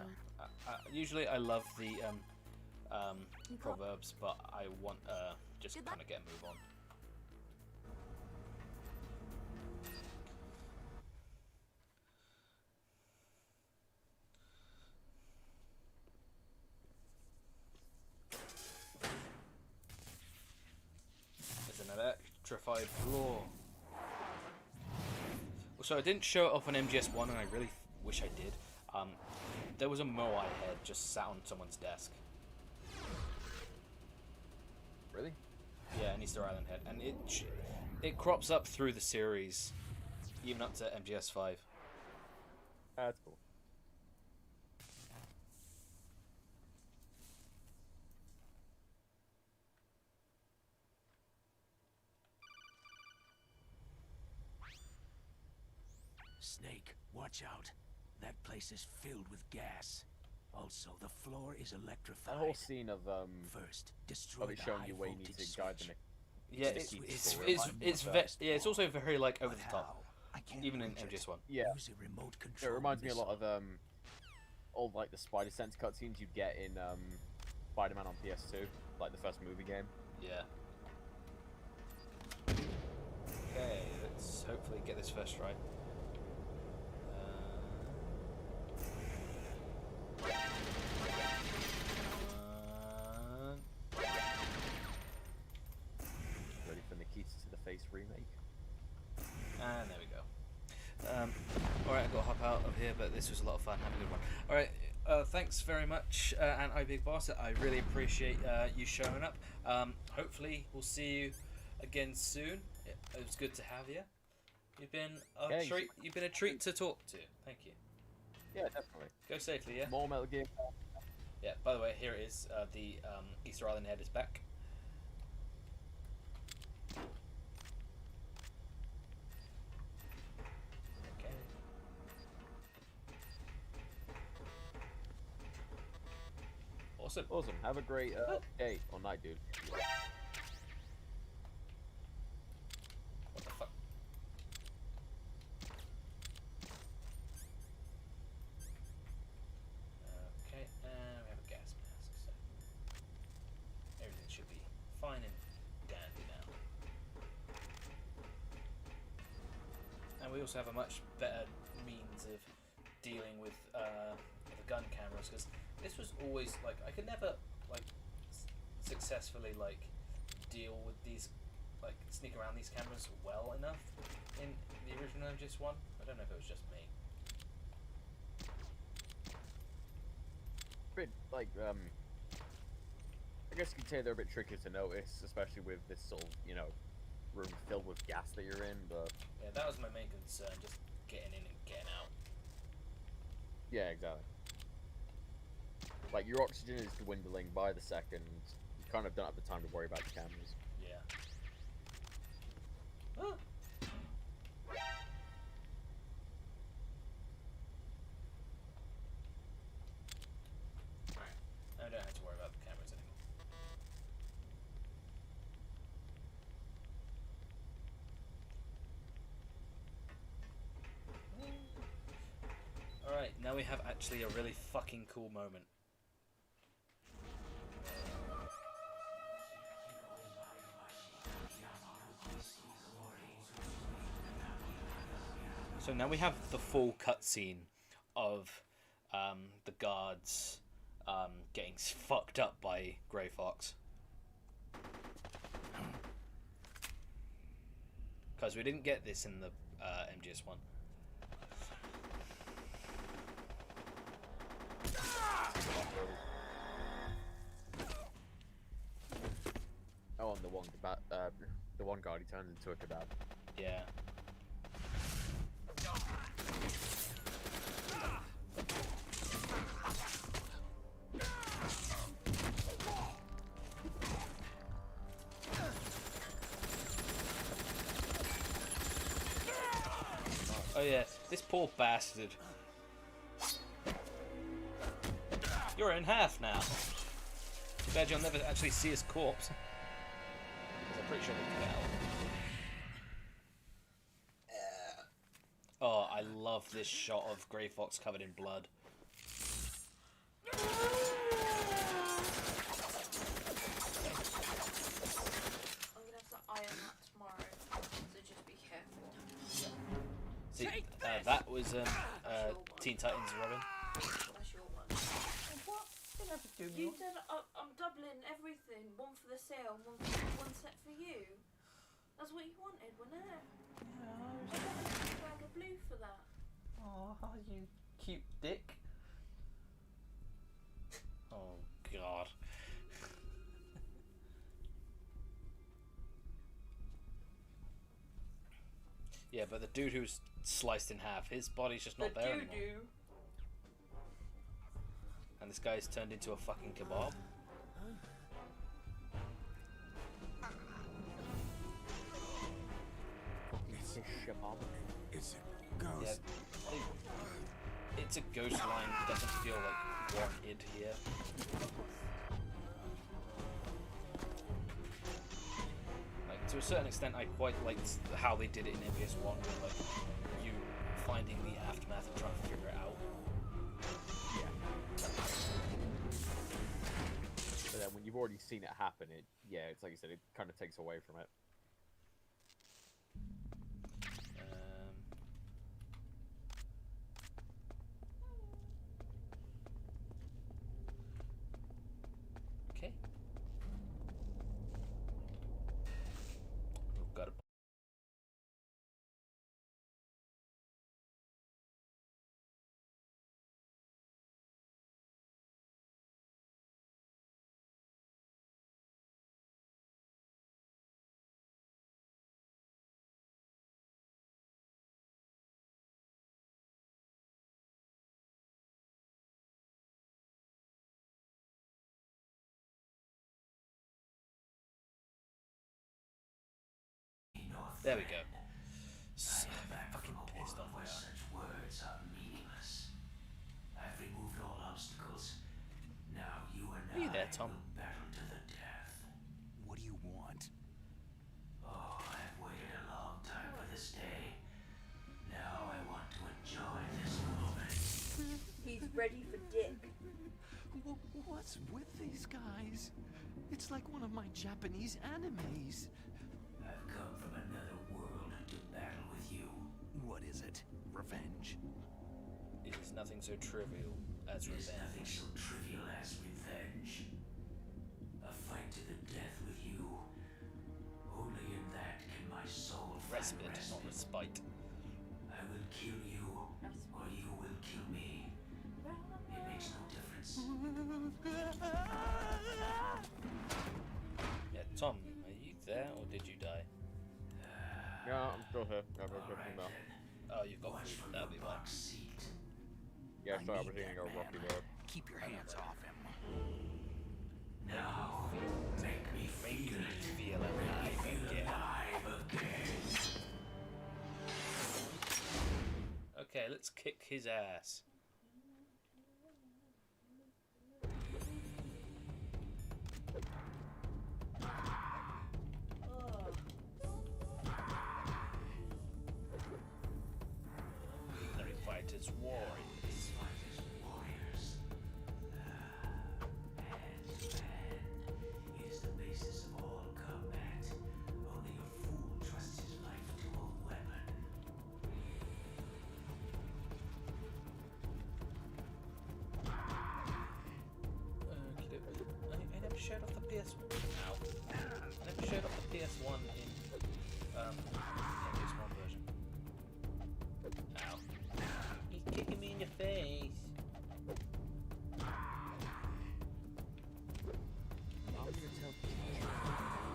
Usually I love the proverbs, but I want just kind of get a move on. There's an electrified floor. Also, I didn't show it off on MGS1, and I really wish I did. There was a Moai head just sat on someone's desk. Really? Yeah, an Easter Island head, and it crops up through the series, even up to MGS5. That's cool. Snake, watch out. That place is filled with gas. Also, the floor is electrified. That whole scene of First, destroy of it the showing high you where you need voltage to guide switch. the Yeah, it's also very like over the top, even in MGS1. Yeah, Use a remote it control reminds me a missile. lot of old like the Spider Sense cutscenes you'd get in Spider-Man on PS2, like the first movie game. Yeah. Okay, let's hopefully get this first right. Ready for Nikita to the Face remake. And there we go. Alright, I've got to hop out of here, but this was a lot of fun. Have a good one. Alright, thanks very much, and I Big Boss. I really appreciate you showing up. Hopefully, we'll see you again soon. It was good to have you. You've been a treat. You've been a treat to talk to. Thank you. Yeah, definitely. Go safely, yeah. More Metal Gear. Yeah. By the way, here it is. The Easter Island head is back. Okay. Awesome. Awesome. Have a great day or night, dude. What the fuck? Okay, and we have a gas mask, so everything should be fine and dandy now. And we also have a much better means of dealing with the gun cameras, because this was always like I could never like successfully like deal with these, like sneak around these cameras well enough in the original MGS1. I don't know if it was just me. Bit like I guess you could say they're a bit trickier to notice, especially with this sort of, you know, room filled with gas that you're in. But Yeah, that was my main concern, just getting in and getting out. yeah, exactly. Like your oxygen is dwindling by the second. You kind of don't have the time to worry about the cameras. Yeah. Ah. Alright, now I don't have to worry about the cameras anymore. Alright, now we have actually a really fucking cool moment. So now we have the full cutscene of the guards getting fucked up by Grey Fox. Because we didn't get this in the MGS1. Oh, and the one guard he turned into a kebab. Yeah. Oh yeah, this poor bastard. You're in half now. Too bad you'll never actually see his corpse. 'Cause I'm pretty sure they cut it out. Oh, I love this shot of Grey Fox covered in blood. I'm gonna have to iron that tomorrow, so just be careful. See, that was Teen Titans Robin. That's your one. What? You said I'm doubling everything. One for the sale, one set for you. That's what you wanted, wasn't it? Yeah, I wanted a bag of blue for that. Oh, you cute dick. Oh, God. Yeah, but the dude who's sliced in half, his body's just not there anymore. And this guy's turned into a fucking kebab. It's a kebab. It's a ghost. Yeah, it's a ghost line. Doesn't feel like wanted here. Like, to a certain extent, I quite liked how they did it in MGS 1, with like you finding the aftermath and trying to figure it out. Yeah. But then when you've already seen it happen, it's like you said, it kind of takes away from it. Okay. We've got a There we go. Fucking pissed off where now. such words are meaningless. I've removed all obstacles. Now you and Are you there, Tom? will battle to the death. What do you want? Oh, I've waited a long time for this day. Now I want to enjoy this moment. He's ready for dick. What's with these guys? It's like one of my Japanese animes. I've come from another world to battle with you. What is it? Revenge? It is nothing so trivial as There's revenge. nothing so trivial as revenge. A fight to the death with you. Only in that can my soul find Respite, not respite. I will kill you, or you will kill me. It makes no difference. Yeah, Tom, are you there or did you die? Yeah, I'm still here. I'm okay now. Oh, you've got food. That'll be fine. Yeah, sorry, I was eating a Rocky there. Keep your hands off him. Now, make me feel alive again. Okay, let's kick his ass. Let me fight as warriors. It is the basis of all combat. Only a fool trusts his life to a weapon. I never showed off the PS1. Ow. I never showed off the PS1 in PS1 version. Ow. He's kicking me in your face.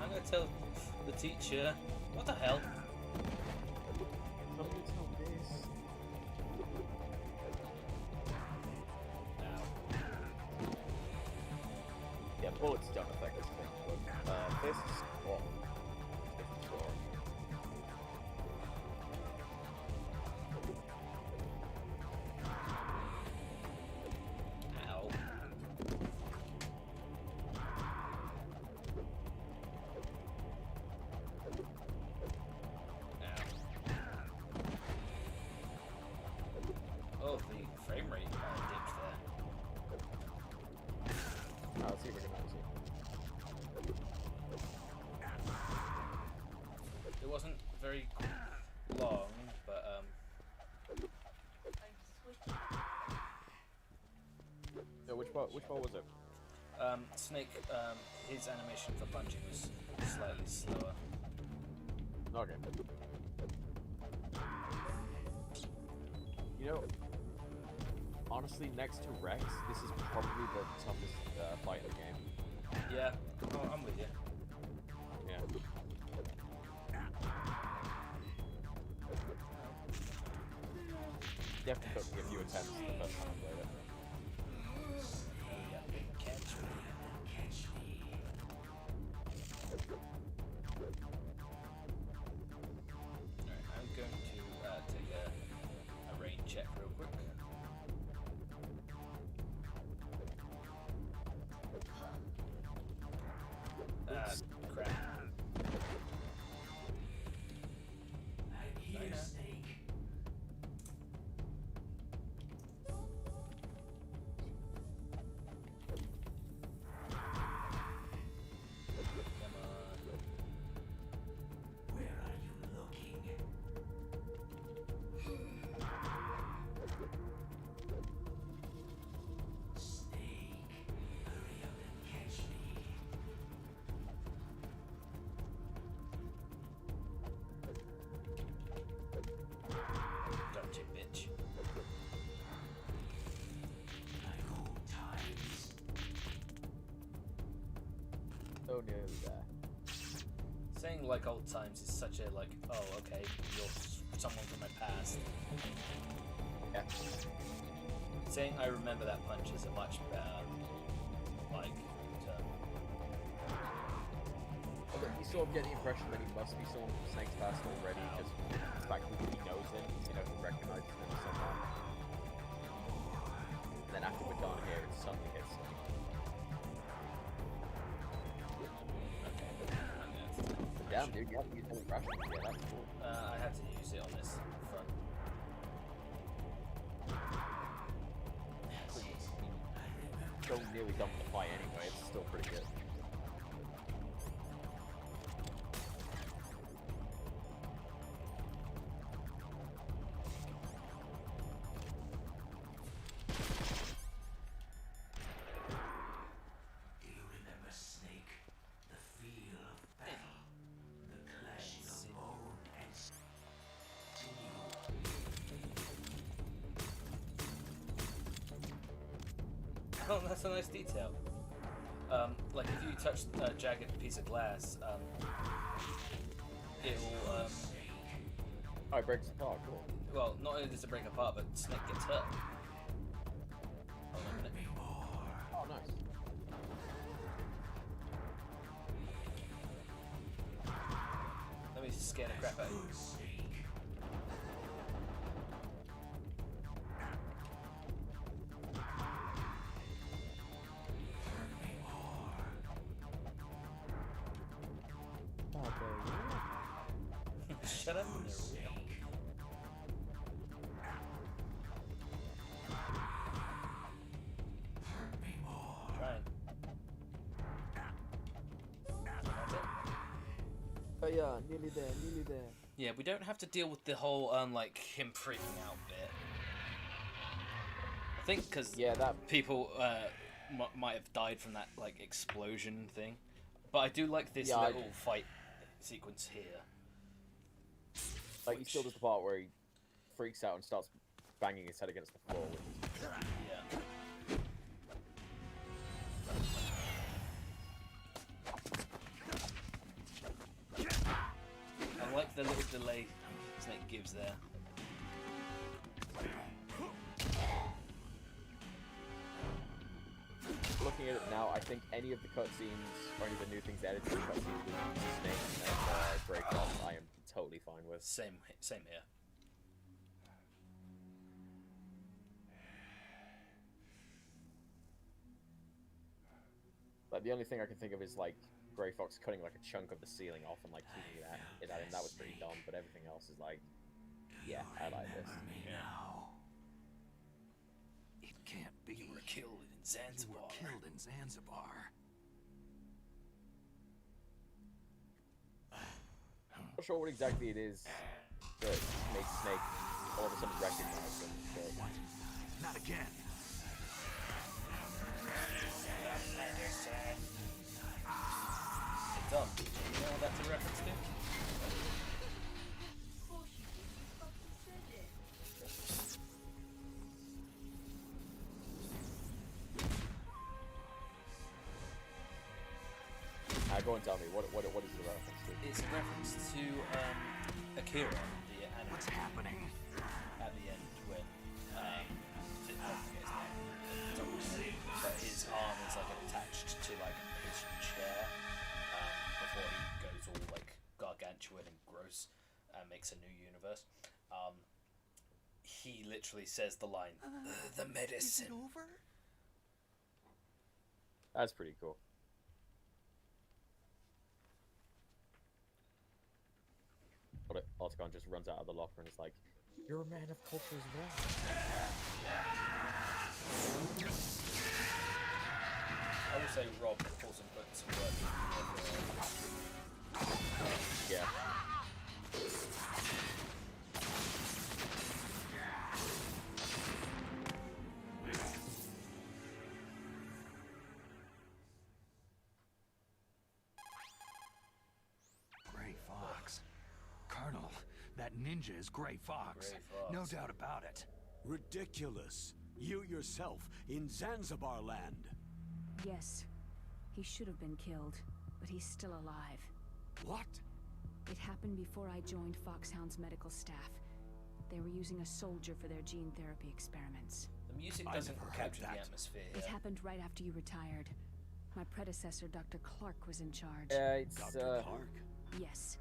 I'm gonna tell the teacher. What the hell? Somebody tell this. Yeah, bullets don't affect this thing, but this is what? Ow. Oh, the frame rate dipped there. Let's see if we can see. It wasn't very long, but So which one was it? Snake, his animation for punching was slightly slower. Okay. You know, honestly, next to Rex, this is probably the toughest fight in the game. Yeah, oh, I'm with you. Yeah. Definitely took me a few attempts the first time I played it. Catch me. Alright, I'm going to take a rain check real quick. Crap. So nearly there. Saying like old times is such a like, oh okay, you're someone from my past. Yeah. Saying I remember that punch is a much better like term. Although you sort of get the impression that he must be someone from Snake's past already, just the fact that he knows him, you know, he recognizes him somehow. And then after we're done here, it suddenly hits him. Damn, dude, you have to use holy rush. Yeah, that's cool. I had to use it on this front. So nearly done with the fight anyway, it's still pretty good. Oh, that's a nice detail. Like if you touch a jagged piece of glass, it'll oh, it breaks apart, cool. Well, not only does it break apart, but Snake gets hurt. Hold on a minute. Oh, nice. Let me scare the crap out of you. Shut up. Trying. Oh yeah, nearly there, nearly there. Yeah, we don't have to deal with the whole like him freaking out bit. I think because that people might have died from that like explosion thing, but I do like this little fight sequence here. Like, he still does the part where he freaks out and starts banging his head against the floor. Yeah. I like the little delay Snake gives there. Looking at it now, I think any of the cutscenes or any of the new things added to the cutscenes with Snake and Breakoff, I am totally fine with. Same here. Like, the only thing I can think of is like Grey Fox cutting like a chunk of the ceiling off and like keeping it at him. That was pretty dumb, but everything else is like, yeah, I like this. It can't be. You were killed in Zanzibar. You were killed in Zanzibar. I'm not sure what exactly it is that makes Snake all of a sudden recognize him, but... Not again. Dumb. You know what that's a reference to? go and tell me what is the reference to? It's a reference to Akira, the anime. What's happening? At the end, when I forget his name, but his arm is like attached to like his chair before he goes all like gargantuan and gross and makes a new universe. He literally says the line, "The medicine." Is it over? That's pretty cool. But Otacon just runs out of the locker and is like, "You're a man of culture as well." I will say Rob also put some work in. Yeah. Gray Fox. Colonel, that ninja is Gray Fox. Gray Fox. No doubt about it. Ridiculous. You yourself in Zanzibar land. Yes. He should have been killed, but he's still alive. What? It happened before I joined Foxhound's medical staff. They were using a soldier for their gene therapy experiments. The music doesn't capture the atmosphere. It happened right after you retired. My predecessor, Dr. Clark, was in charge. It's Dr. Clark? Yes.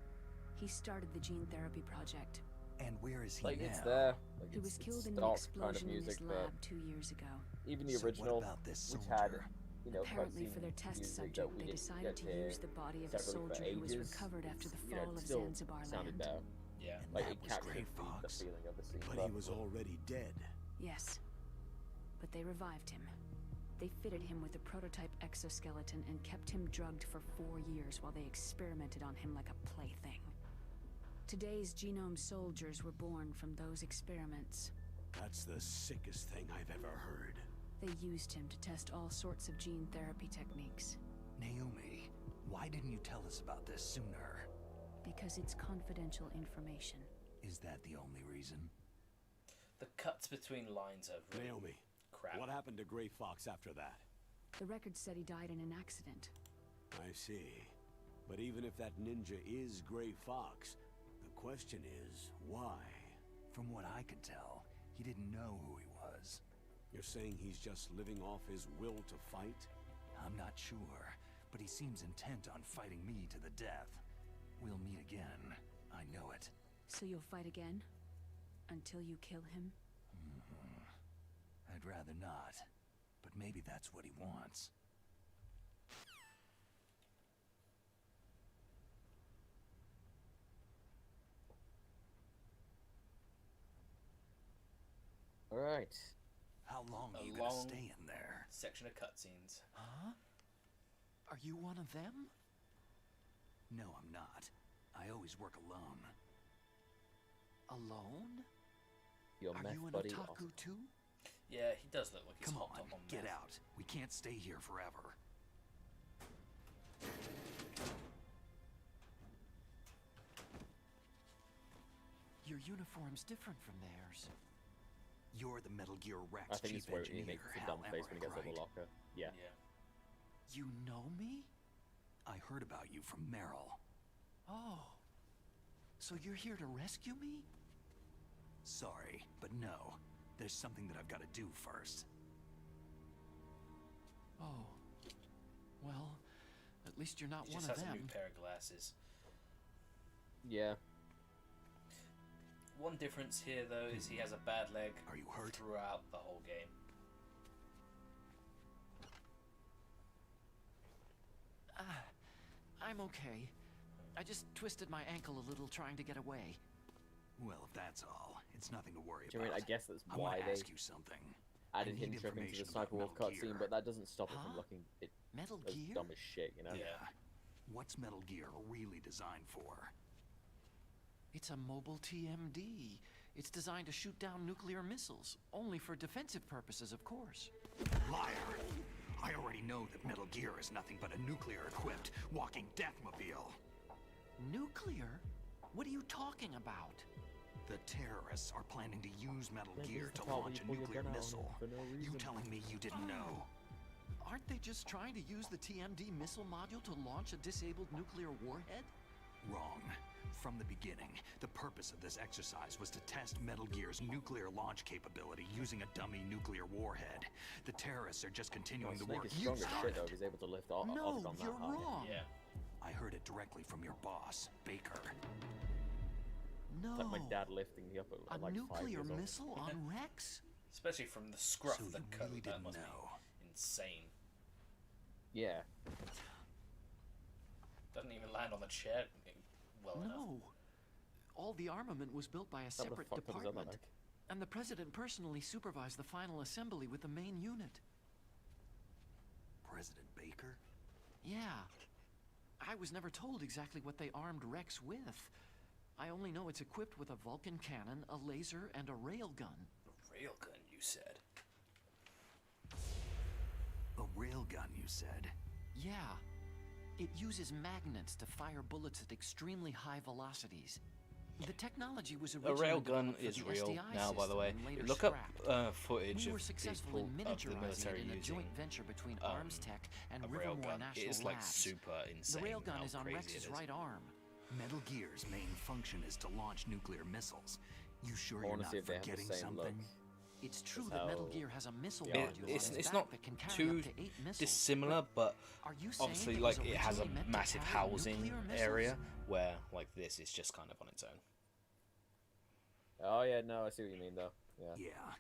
He started the gene therapy project. And where is he like now? it's there. Like, He was killed in an stock explosion kind of in music, his but lab 2 years ago. even the So what original, about this which had, soldier? you know, Apparently, for cutscene their test music subject, that we they didn't decided get to hear use the body of a separately for soldier who was ages, recovered after the you know, fall it of still Zanzibar sounded land. better. Yeah. And Like that it was captured Gray the Fox. feeling of the scene. But he was already dead. Yes. But they revived him. They fitted him with a prototype exoskeleton and kept him drugged for 4 years while they experimented on him like a plaything. Today's genome soldiers were born from those experiments. That's the sickest thing I've ever heard. They used him to test all sorts of gene therapy techniques. Naomi, why didn't you tell us about this sooner? Because it's confidential information. Is that the only reason? The cuts between lines are really Naomi, crap. what happened to Gray Fox after that? The record said he died in an accident. I see. But even if that ninja is Gray Fox, the question is, why? From what I could tell, he didn't know who he was. You're saying he's just living off his will to fight? I'm not sure, but he seems intent on fighting me to the death. We'll meet again. I know it. So you'll fight again? Until you kill him? I'd rather not, but maybe that's what he wants. All right. How long are you A gonna long stay in there? section of cutscenes. Huh? Are you one of them? No, I'm not. I always work alone. Alone? Your Are meth you an buddy. otaku too? Yeah, he does look like he's Come hopped on, up on get meth. out. We can't stay here forever. Your uniform's different from theirs. You're the Metal Gear Rex I think chief it's where he engineer, makes the Hal dumb face when he gets out of Emmerich, the right? locker. Yeah. Yeah. You know me? I heard about you from Meryl. Oh. So you're here to rescue me? Sorry, but no. There's something that I've got to do first. Oh. Well, at least you're not He one just of has a them. new pair of glasses. Yeah. One difference here, though, is he has a bad leg Are you hurt? throughout the whole game. I'm okay. I just twisted my ankle a little trying to get away. Well, if that's all, it's nothing to worry Do you know what I about. mean? I guess that's I why want to they ask you something. added I him need tripping to information the Sniper Wolf about Metal cutscene, Gear. but that doesn't stop it Huh? from looking Metal as Gear? dumb as shit, you know? Yeah. What's Metal Gear really designed for? It's a mobile TMD. It's designed to shoot down nuclear missiles, only for defensive purposes, of course. Liar! I already know that Metal Gear is nothing but a nuclear-equipped walking deathmobile. Nuclear? What are you talking about? The terrorists are planning to use Metal That Gear is the to part where launch you a pull your nuclear gun out on missile. him for no You reason. telling me you didn't know? Aren't they just trying to use the TMD missile module to launch a disabled nuclear warhead? Wrong. From the beginning, the purpose of this exercise was to test Metal Gear's nuclear launch capability using a dummy nuclear warhead. The terrorists are just continuing the work you started. Though, he's able to lift off No, on you're that wrong. Yeah. I heard it directly from your boss, Baker. No. It's like my dad lifting me up at A like 5 nuclear years old. missile on Rex? Especially from the scruff So of the you coat, really that didn't must know. be insane. Yeah. Doesn't even land on the chair well enough. No. All the armament was built by a That would've separate fucked up his other department. leg. And the president personally supervised the final assembly with the main unit. President Baker? Yeah. I was never told exactly what they armed Rex with. I only know it's equipped with a Vulcan cannon, a laser, and a railgun. Railgun, you said? A railgun, you said? Yeah. It uses magnets to fire bullets at extremely high velocities. The technology was A originally railgun developed for is the real SDI now, by the system way. and later Look up scrapped. footage We were of successful people in of the miniaturizing military it in a using joint venture between Arms Tech and a Rivermore railgun. National It is like Labs. super insane The railgun how is on crazy Rex's it is. right arm. Metal Gear's main function is to launch nuclear missiles. You sure I you're wanna not see if they have the forgetting same something? look. It's true Is that Metal how- Gear has a missile Yeah, module It's on its not back that can carry too up to 8 missiles. dissimilar, but Are you saying obviously, it like, was it has a originally meant to massive carry housing nuclear missiles? area where, like, this is just kind of on its own. Oh yeah, no, I see what you mean though. Yeah. Yeah,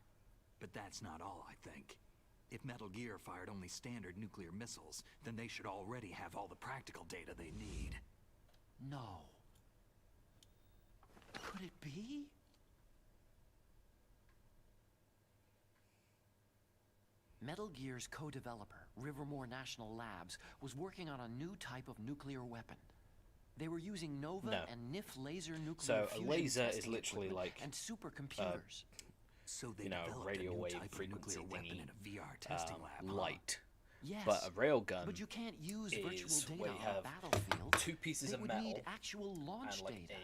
but that's not all, I think. If Metal Gear fired only standard nuclear missiles, then they should already have all the practical data they need. No. Could it be? Metal Gear's co-developer, Rivermore National Labs, was working on a new type of nuclear weapon. They were using Nova No. and NIF laser nuclear So a fusion laser is testing literally equipment like and supercomputers. So they you know, developed radio a new wave type of frequency nuclear weapon thingy, in a VR testing lab, huh? light. Yes. But a railgun But you can't use virtual is data where on you a have battlefield. two pieces They of would metal need actual launch and like data.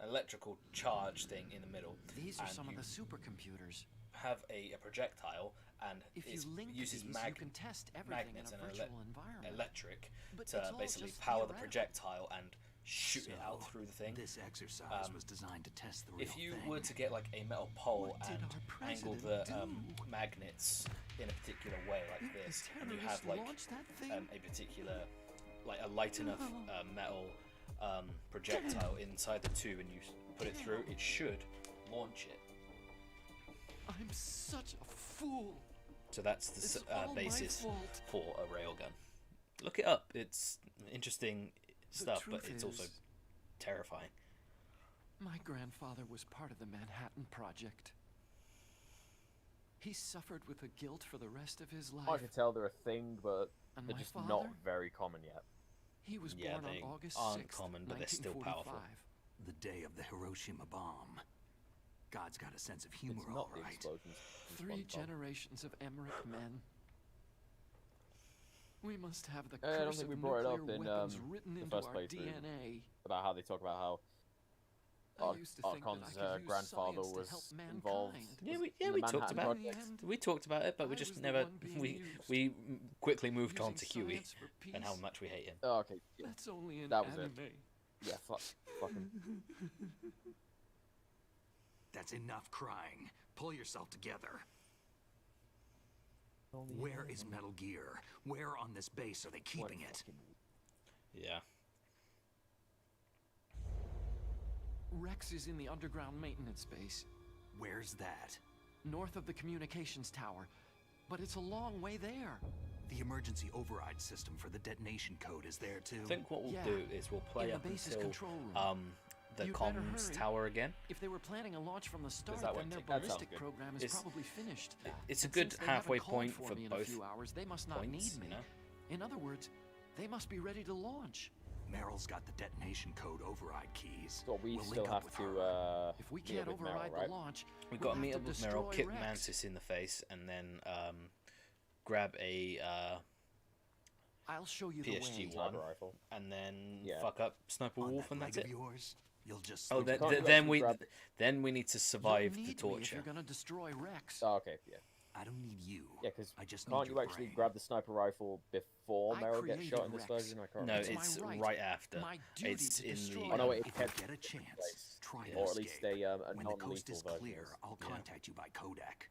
a electrical charge thing in the middle. These are and some of you the supercomputers. have a projectile, and If you it link uses these, you can test everything magnets in a and virtual environment. electric But to it's all basically just power the theoretical. projectile and shoot it out So, through the thing. This exercise was designed to test the real If you thing. were to get like a metal pole What did and our angle president the magnets in a particular way like this, and you have terrorists like launched that thing? a particular, like a light enough metal projectile inside the tube, and you put it through, it should launch it. I'm such a fool. So that's It's the all my basis fault. for a railgun. Look it up. It's interesting stuff, but truth it's also is- terrifying. My grandfather was part of the Manhattan Project. He suffered with the guilt for the rest of his life. I can tell they're a thing, but And they're my just father? not very common yet. He was Yeah, born on they August aren't 6th, common, but they're still powerful. 1945. The day of the Hiroshima bomb. God's got a sense of humor, It's not all the right. explosions. in 3 SpongeBob. generations of Emmerich men. We must have the I don't curse think we of brought it up nuclear in weapons written the into first our playthrough DNA. about how they talk about how I used to think that I Archon's could use grandfather science to was help involved. mankind. Yeah, in we the talked Manhattan about In the Project. end, we talked about it, but we I just was the never one being we used. we quickly moved on to Using Huey science for and how peace. much we hate him. Oh, okay. Yeah. That's only in That was it. anime. Yeah, fucking. That's enough crying. Pull yourself together. Where is Metal Gear? Where on this base are they keeping it? Yeah. Rex is in the underground maintenance base, Where's that? north of the communications tower. But it's a long way there. The emergency override system for the detonation code is there too. I think what we'll Yeah. do is we'll play In the up base's until control room. the You'd better comms hurry. tower again. If they were planning a launch from the start, that then won't their take- that sounds ballistic good. program is It's- probably finished. It's a And good since they haven't halfway called point for for me in both a few hours, they must not points, need me. you know? In other words, they must be ready to launch. Meryl's got the detonation code override keys. So we We'll still link up have with to. her. If we meet can't up with Meryl, override right? the launch, We've we'll got to meet have up to with Meryl, destroy kick Rex. Mantis in the face, and then grab a I'll show you the PSG way. one, Sniper rifle. and then Yeah. fuck up Sniper On Wolf, that and leg that's of it. yours, you'll just Oh, slip can't you then actually we grab- then we need to You'll survive the need me if torture. you're gonna destroy Rex. Oh, okay, yeah. I don't need you. Yeah, because I just can't need you your actually brain. grab the sniper rifle before I Meryl gets shot in created this Rex. version? I can't No, remember. it's my right, right after. my duty It's to in destroy the. Oh no, wait, If it's you kept get a in different chance, place. try to Or at least escape. a When the coast non-lethal is version. clear, I'll contact you by Kodak.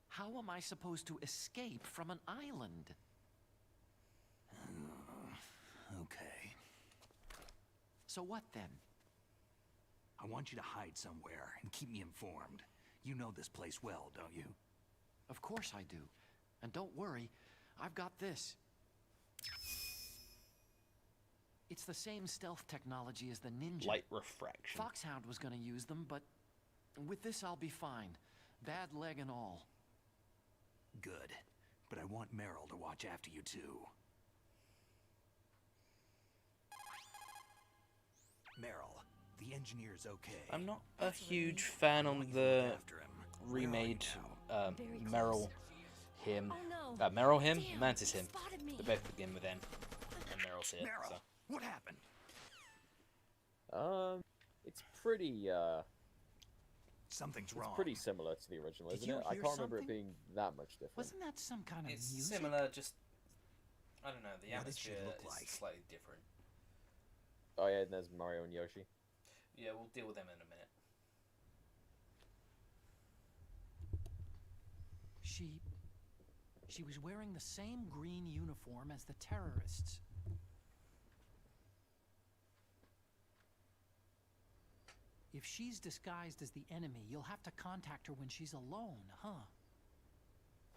How am I supposed to escape from an island? Okay. So what then? I want you to hide somewhere and keep me informed. You know this place well, don't you? Of course I do. And don't worry, I've got this. It's the same stealth technology as the ninja. Light refraction. Foxhound was gonna use them, but with this I'll be fine. Bad leg and all. Good. But I want Meryl to watch after you too. Meryl, the engineer's okay. I'm not a huge fan on the remade Meryl him. Meryl him, Mantis him. They both begin with M. And Meryl's here. Meryl, So. what happened? It's pretty Something's it's wrong. pretty similar to the original, Did isn't you it? I hear can't remember it something? being that much different. Wasn't that some kind of It's music? similar, just I don't know. The What did she atmosphere look is like? slightly different. Oh yeah, and there's Mario and Yoshi. Yeah, we'll deal with them in a minute. She was wearing the same green uniform as the terrorists. If she's disguised as the enemy, you'll have to contact her when she's alone, huh?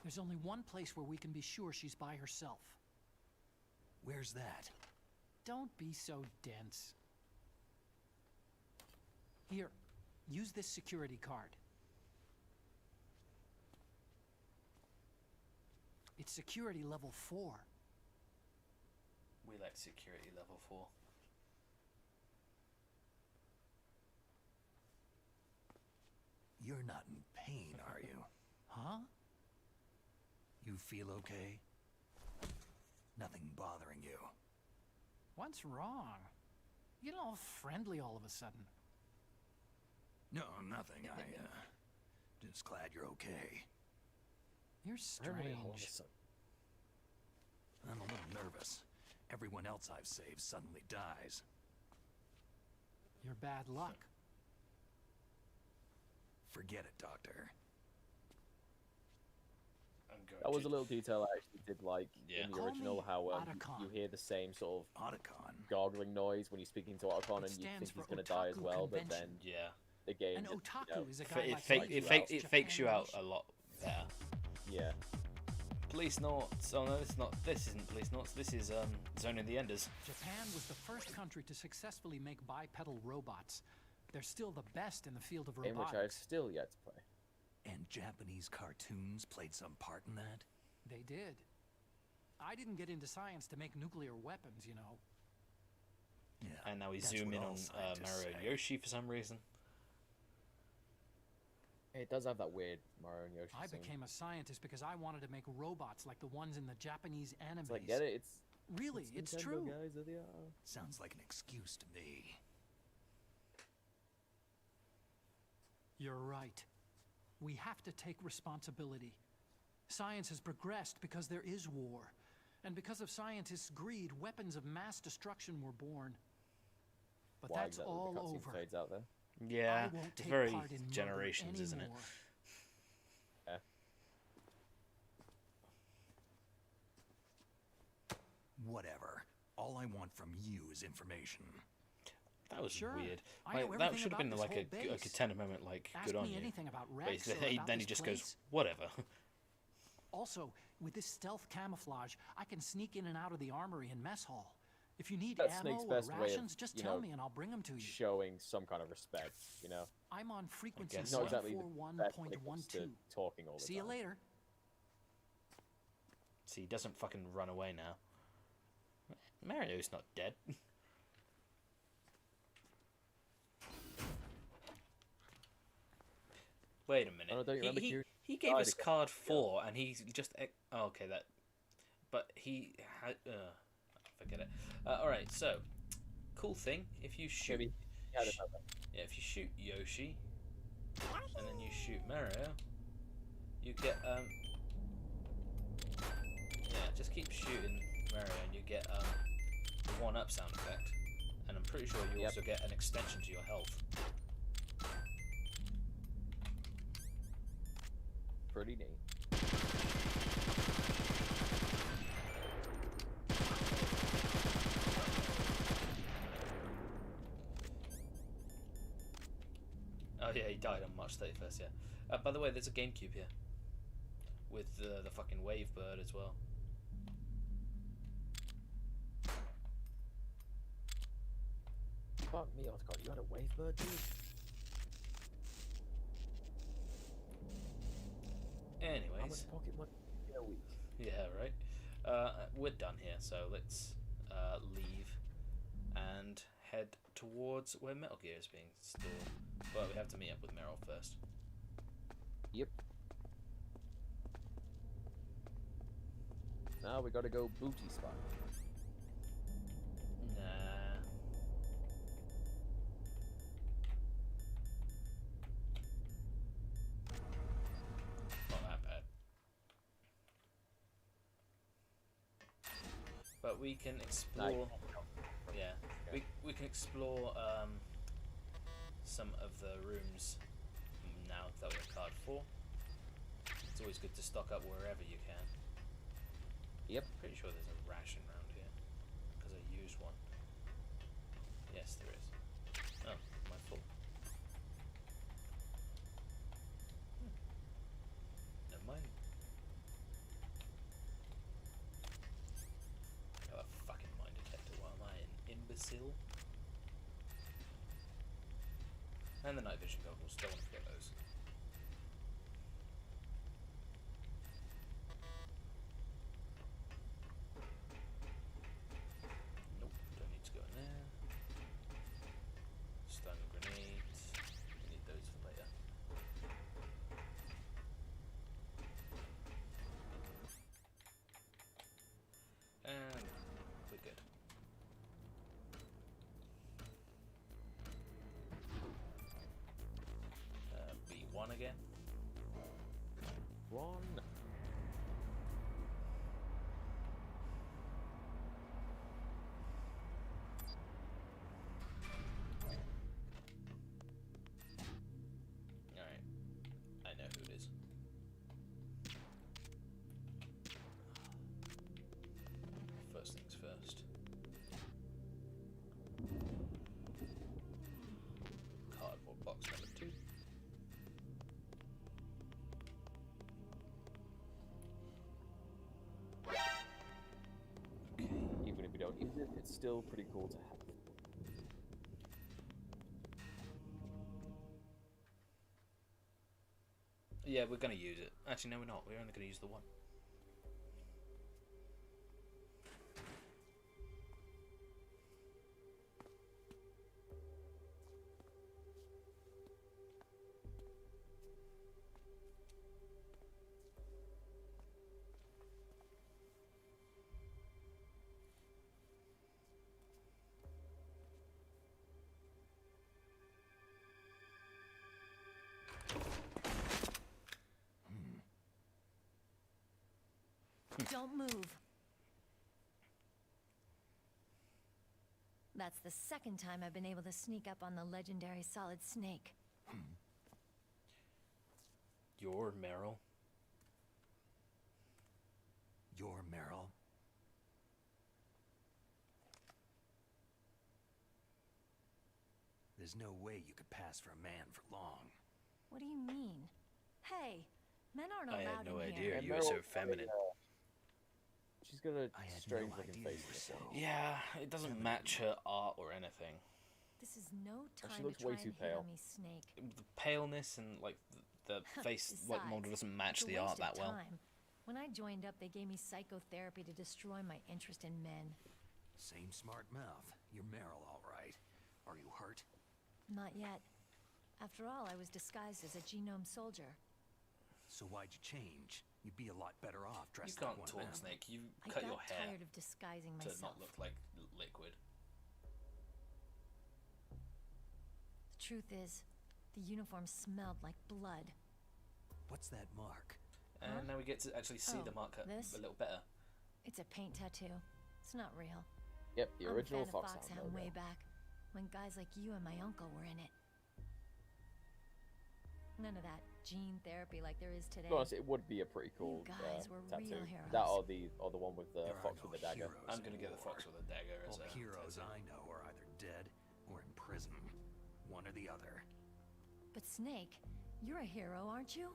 There's only one place where we can be sure she's by herself. Where's that? Don't be so dense. Here, use this security card. It's security level 4. We like security level 4. You're not in pain, are you? Huh? You feel okay? Nothing bothering you? What's wrong? You get all friendly all of a sudden. No, nothing. Just glad you're okay. You're Friendly all of a strange. sudden. I'm a little nervous. Everyone else I've saved suddenly dies. You're bad luck. Forget it, Doctor. That was a little detail I actually did like in the Call original, me how Otacon. you hear the same sort of Otacon. gargling noise when you're speaking to Otacon, and you stands think he's for going to die as Otaku well, but then Convention. the game An just, otaku is a Fa- guy it, like fake, us it, who fake, likes it fakes you Japan out a lot better. Yeah. Police Noughts. Oh no, this is not. This isn't Police Noughts. This is Zone of the Enders. Japan was the first country to successfully make bipedal robots. They're still the best in the field of In which I've robotics. still yet to play. And Japanese cartoons played some part in that? They did. I didn't get into science to make nuclear weapons, you know. Yeah. And now we that's zoom what in all on scientists Mario and say. Yoshi for some reason. It does have that weird Mario and Yoshi I scene. became a scientist because I wanted to make robots like the ones in the Japanese animes. It's like, get it? Really, it's Nintendo, true. Guys, Sounds like an excuse to me. You're right. We have to take responsibility. Science has progressed because there is war. And because of scientists' greed, weapons of mass destruction were born. But Why that's exactly all the cutscene over. fades out there? Yeah, I won't it's take very part in murder Generations, isn't it? anymore. Yeah. Whatever. All I want from you is information. That was Sure. weird. I know Like, that everything should have been about like this whole a base. contender moment. Like, Ask good on me you. anything about But Rex or then about he this just place. goes, whatever. Also, with this stealth camouflage, I can sneak in and out of the armory and mess hall. If you need That's ammo Snake's or best way of, rations, just you tell know, me and I'll bring them to you. showing some kind of respect, you know? I'm on frequency He's not exactly the best when it comes 141.12. to talking all the See time. you later. See, he doesn't fucking run away now. Mario's not dead. Wait a minute. Oh, don't you remember he gave us card 4, and he just... Oh, okay, that... But he had... forget it. Alright, so... Cool thing, if you shoot... Maybe he had another. Yeah, if you shoot Yoshi, and then you shoot Mario, you get yeah, just keep shooting Mario and you get the 1-up sound effect. And I'm pretty sure you also get an extension to your health. Pretty neat. Oh yeah, he died on March 31st, yeah. By the way, there's a GameCube here. With the fucking wave bird as well. Fuck me, Oscar, you had a wave bird, dude? Anyways. How much pocket money in a week? Yeah, right. We're done here, so let's leave and head towards where Metal Gear is being stored. But we have to meet up with Meryl first. Yep. Now we gotta go booty spot. Nah. Not that bad. But we can explore. Yeah, we can explore some of the rooms now that we have card 4. It's always good to stock up wherever you can. Yep. Pretty sure there's a ration around here because I used one. Yes, there is. Oh, my fault. Never mind. I have a fucking mine detector. Why am I an imbecile? And the night vision goggles. Don't want to forget those. Nope, don't need to go in there. Stun grenades. We need those for later. And we're good. B1 again. One. Alright. I know who it is. First things first. Cardboard box number 2. Even if we don't use it, it's still pretty cool to have. Yeah, we're gonna use it. Actually, no, we're not. We're only gonna use the one. Don't move. That's the second time I've been able to sneak up on the legendary Solid Snake. You're Meryl. You're Meryl. There's no way you could pass for a man for long. What do you mean? Hey, men aren't allowed I had no in idea here. you were so feminine. She's got a I had strange no looking idea face. you were so Yeah, it doesn't match her art or anything. This is no time she to looks try way and too hit pale. on me, Snake. The paleness and like the face like model Besides, doesn't match it's a the art waste of that well. time. When I joined up, they gave me psychotherapy to destroy my interest in men. Same smart mouth. You're Meryl, all right. Are you hurt? Not yet. After all, I was disguised as a genome soldier. So why'd you change? You'd be a lot better off You dressed can't like one talk, of them. Snake. You I cut got your hair tired of disguising to myself. not look like liquid. The truth is, the uniform smelled like blood. What's that mark? And now we get to actually see the mark this? a little better. It's a paint tattoo. It's not real. Yep, the original I'm a fan of Foxhound Foxhound logo. way back, when guys like you and my uncle were in it. None of that gene therapy like there is today. To be honest, it would be a pretty cool guys were tattoo. real heroes. That or the one with the fox with the dagger. I'm gonna get the fox with a dagger as All a the heroes tattoo. I know are either dead or in prison. One or the other. But Snake, you're a hero, aren't you?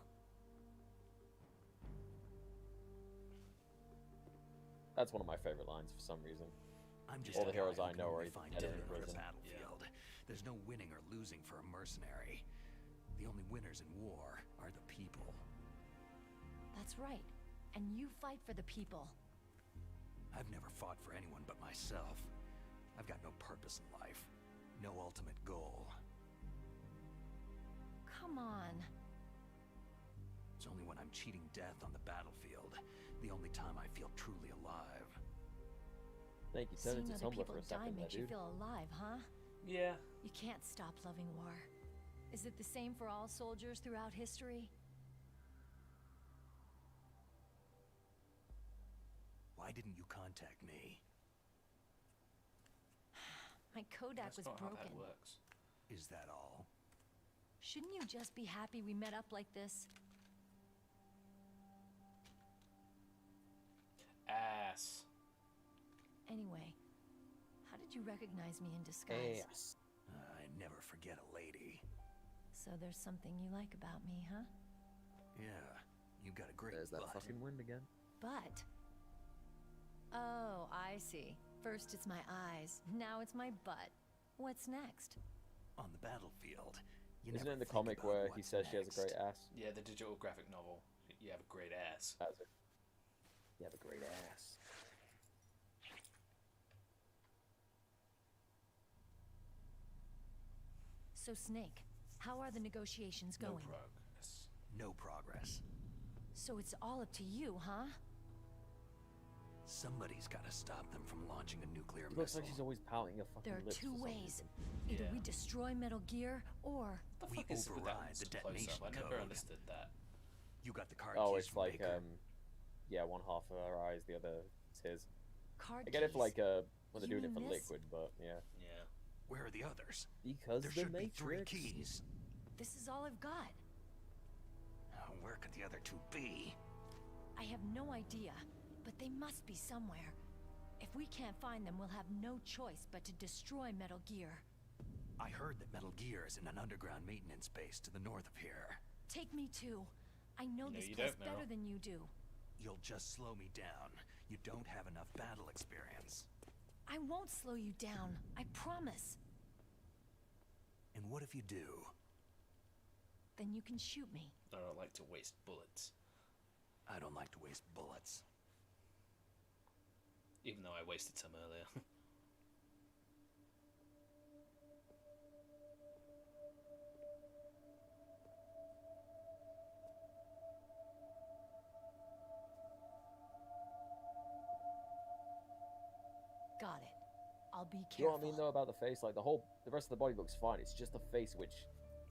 That's one of my favorite lines for some reason. I'm just all a the heroes guy I who know can are only find dead or dead in on the prison. battlefield. There's no winning or losing for a mercenary. The only winners in war are the people. That's right. And you fight for the people. I've never fought for anyone but myself. I've got no purpose in life. No ultimate goal. Come on. It's only when I'm cheating death on the battlefield, the only time I feel truly alive. Thank you. Turn Seeing into other Tumblr people for a die second, makes there, you dude. feel alive, huh? Yeah. You can't stop loving war. Is it the same for all soldiers throughout history? Why didn't you contact me? My Kodak That's was not broken. how that works. Is that all? Shouldn't you just be happy we met up like this? Ass. Anyway, how did you recognize me in disguise? Yes. I never forget a lady. So there's something you like about me, huh? Yeah, you got a great There's that butt. fucking wind again. But... Oh, I see. First it's my eyes, now it's my butt. What's next? On the battlefield, you Isn't never it in the think comic about where he what's says she has a next. great ass? Yeah, the digital graphic novel. You have a great ass. That's it. You have a great ass. So Snake, how are the negotiations No going? progress. No progress. So it's all up to you, huh? Somebody's got to stop them from launching a nuclear It looks missile. like she's always pouting her fucking There are lips two for some ways. reason. Either Yeah. we destroy Metal Gear, or... What the We fuck is with that override the close-up? detonation I never code. understood that. You got the card Oh, keys it's from like Baker. yeah, one half of her eyes, the other is his. Card I get it for keys. like when they're You doing it for mean this? liquid, but yeah. Yeah. Where are the others? Because There the should be 3 Matrix. keys. This is all I've got. Now, where could the other 2 be? I have no idea, but they must be somewhere. If we can't find them, we'll have no choice but to destroy Metal Gear. I heard that Metal Gear is in an underground maintenance base to the north of here. Take me too. I know No, this you place don't, Meryl. better than you do. You'll just slow me down. You don't have enough battle experience. I won't slow you down. I promise. And what if you do? Then you can shoot me. I don't like to waste bullets. I don't like to waste bullets. Even though I wasted some earlier. Got it. I'll be careful. You know what I mean though about the face? Like the rest of the body looks fine. It's just the face which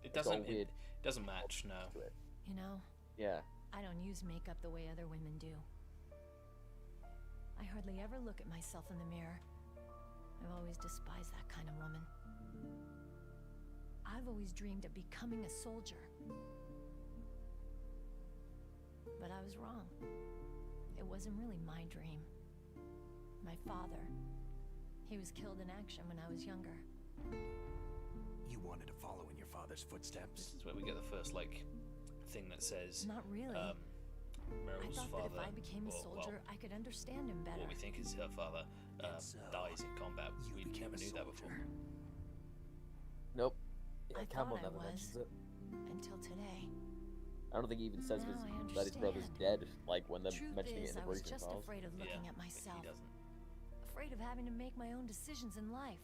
It has got a doesn't. weird It doesn't match. No. to it. You know, Yeah. I don't use makeup the way other women do. I hardly ever look at myself in the mirror. I've always despised that kind of woman. I've always dreamed of becoming a soldier. But I was wrong. It wasn't really my dream. My father, he was killed in action when I was younger. You wanted to follow in your father's footsteps? This is where we get the first like thing that says. Not really. I Meryl's thought father. that if I became a soldier, I could understand him better. What we think is her father so dies in combat. you We became never a knew that before. soldier. Nope. Yeah, I Campbell thought I never was. mentions it. Until today. I don't think he even says Now I that his brother's understand. dead, like when they're Truth mentioning it is, in the I was briefing just files. afraid of looking Yeah, at but myself. he doesn't. Afraid of having to make my own decisions in life.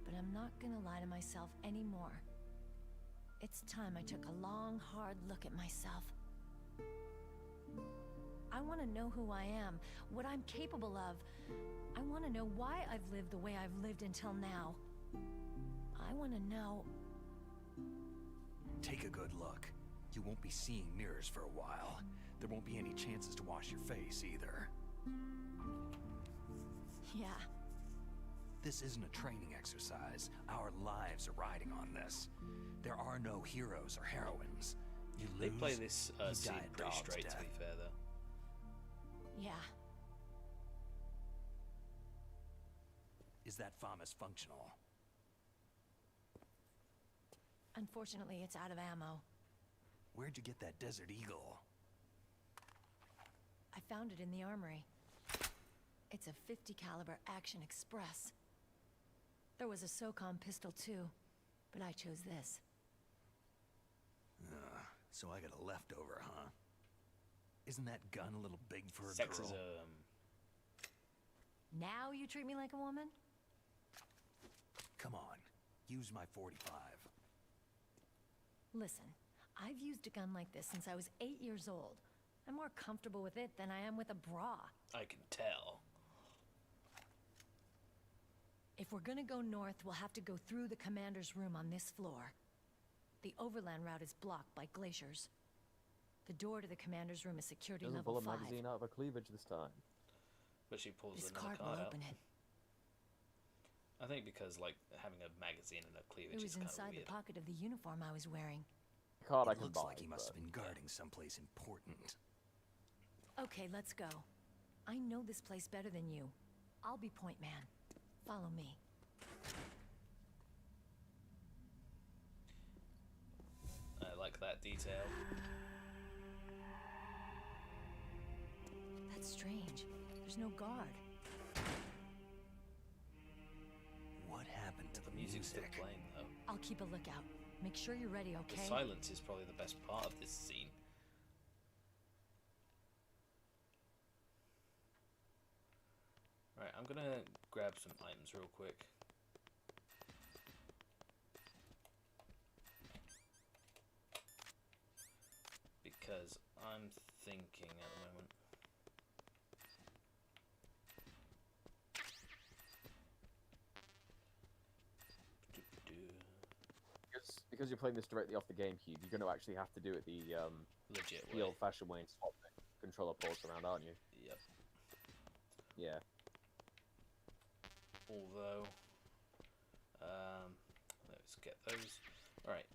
But I'm not gonna lie to myself anymore. It's time I took a long, hard look at myself. I want to know who I am, what I'm capable of. I want to know why I've lived the way I've lived until now. I want to know... Take a good look. You won't be seeing mirrors for a while. There won't be any chances to wash your face either. Yeah. This isn't a training exercise. Our lives are riding on this. There are no heroes or heroines. You lose, They play this you scene die a pretty dog's straight, to death. be fair, though. Yeah. Is that FAMAS functional? Unfortunately, it's out of ammo. Where'd you get that Desert Eagle? I found it in the armory. It's a 50 caliber Action Express. There was a SOCOM pistol too, but I chose this. So I got a leftover, huh? Isn't that gun a little big for a girl? Sexism. Now you treat me like a woman? Come on, use my 45. Listen, I've used a gun like this since I was 8 years old. I'm more comfortable with it than I am with a bra. I can tell. If we're gonna go north, we'll have to go through the commander's room on this floor. The overland route is blocked by glaciers. The door to the commander's room is security Doesn't level pull a 5. magazine out of her cleavage this time. But she pulls This another card card will out. open it. I think because, like, having a magazine in a cleavage It is was kind of inside the weird. pocket of the uniform I was wearing. Card I It can looks buy. like he must but- have been guarding someplace important. Okay, let's go. I know this place better than you. I'll be point man. Follow me. I like that detail. That's strange. There's no guard. What happened to the Music's still music? playing, though. I'll keep a lookout. Make sure you're ready, The okay? silence is probably the best part of this scene. Right, I'm gonna grab some items real quick. Because I'm thinking at the moment. Because you're playing this directly off the GameCube, you're going to actually have to do it the Legit the way. old-fashioned way and swap the controller ports around, aren't you? Yep. Yeah. Although, let's get those. Alright,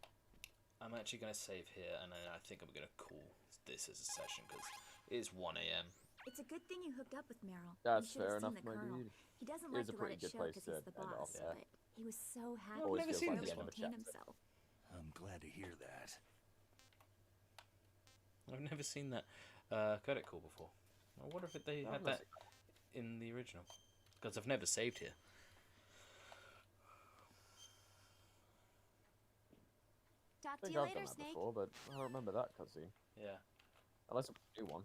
I'm actually going to save here, and then I think I'm going to call this as a session, because it is 1 AM. It's a good thing you hooked up with Meryl. That's You should have fair seen enough, the my Colonel. dude. He doesn't It like is a to let pretty it good show place because to he's the end it off, boss, yeah. but he was so happy Always never he feels seen like could this the end of a contain chapter. himself. I'm glad to hear that. I've never seen that credit call before. I wonder if they had that in the original. Because I've never saved here. Talk I to think you I've later, done that Snake. before, but I don't remember that cutscene. Yeah. Unless it's a new one.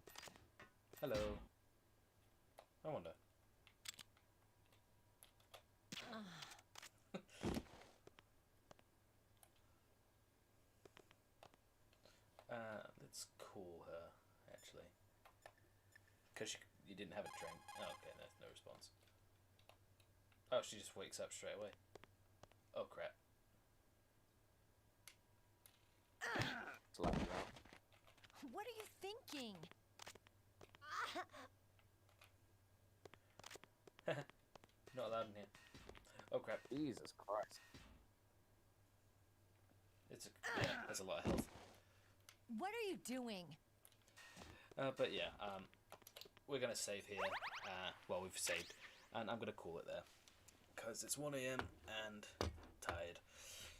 Hello. I wonder. Let's call her, actually. Because you didn't have a drink. Oh, okay, no response. Oh, she just wakes up straight away. Oh, crap. Slap you out. What are you thinking? Not allowed in here. Oh, crap. Jesus Christ. Yeah, there's a lot of health. What are you doing? But yeah, we're going to save here. Well, we've saved. And I'm going to call it there. Because it's 1 AM and tired.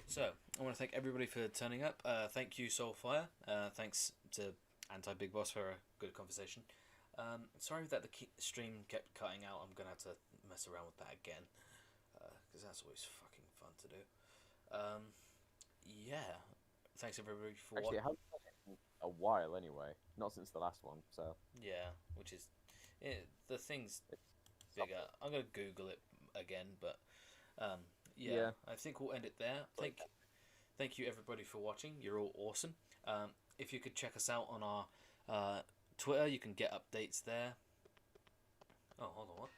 So, I want to thank everybody for turning up. Thank you, Soulfire. Thanks to Anti-Big Boss for a good conversation. Sorry that the stream kept cutting out. I'm going to have to mess around with that again. Because that's always fucking fun to do. Yeah. Thanks everybody for Actually, it hasn't been a while anyway. Not since the last one, so. Yeah, which is the thing's bigger. I'm gonna Google it again, but yeah, I think we'll end it there. Thank you everybody for watching. You're all awesome. If you could check us out on our Twitter, you can get updates there. Oh, hold on, what?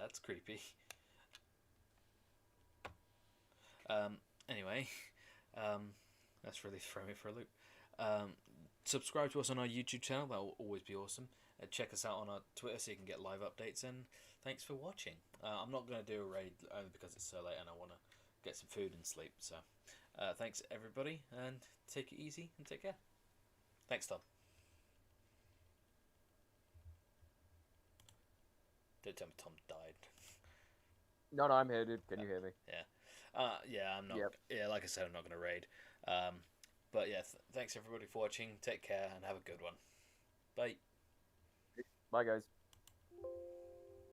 That's creepy. Anyway, that's really throwing me for a loop. Subscribe to us on our YouTube channel. That will always be awesome. Check us out on our Twitter so you can get live updates. And thanks for watching. I'm not going to do a raid only because it's so late and I want to get some food and sleep. So thanks everybody, and take it easy and take care. Thanks, Tom. Don't tell me Tom died. No, I'm here, dude. Can you hear me? Yeah. Yeah, I'm not. Yep. Yeah, like I said, I'm not going to raid. But yeah, thanks everybody for watching. Take care and have a good one. Bye. Bye, guys.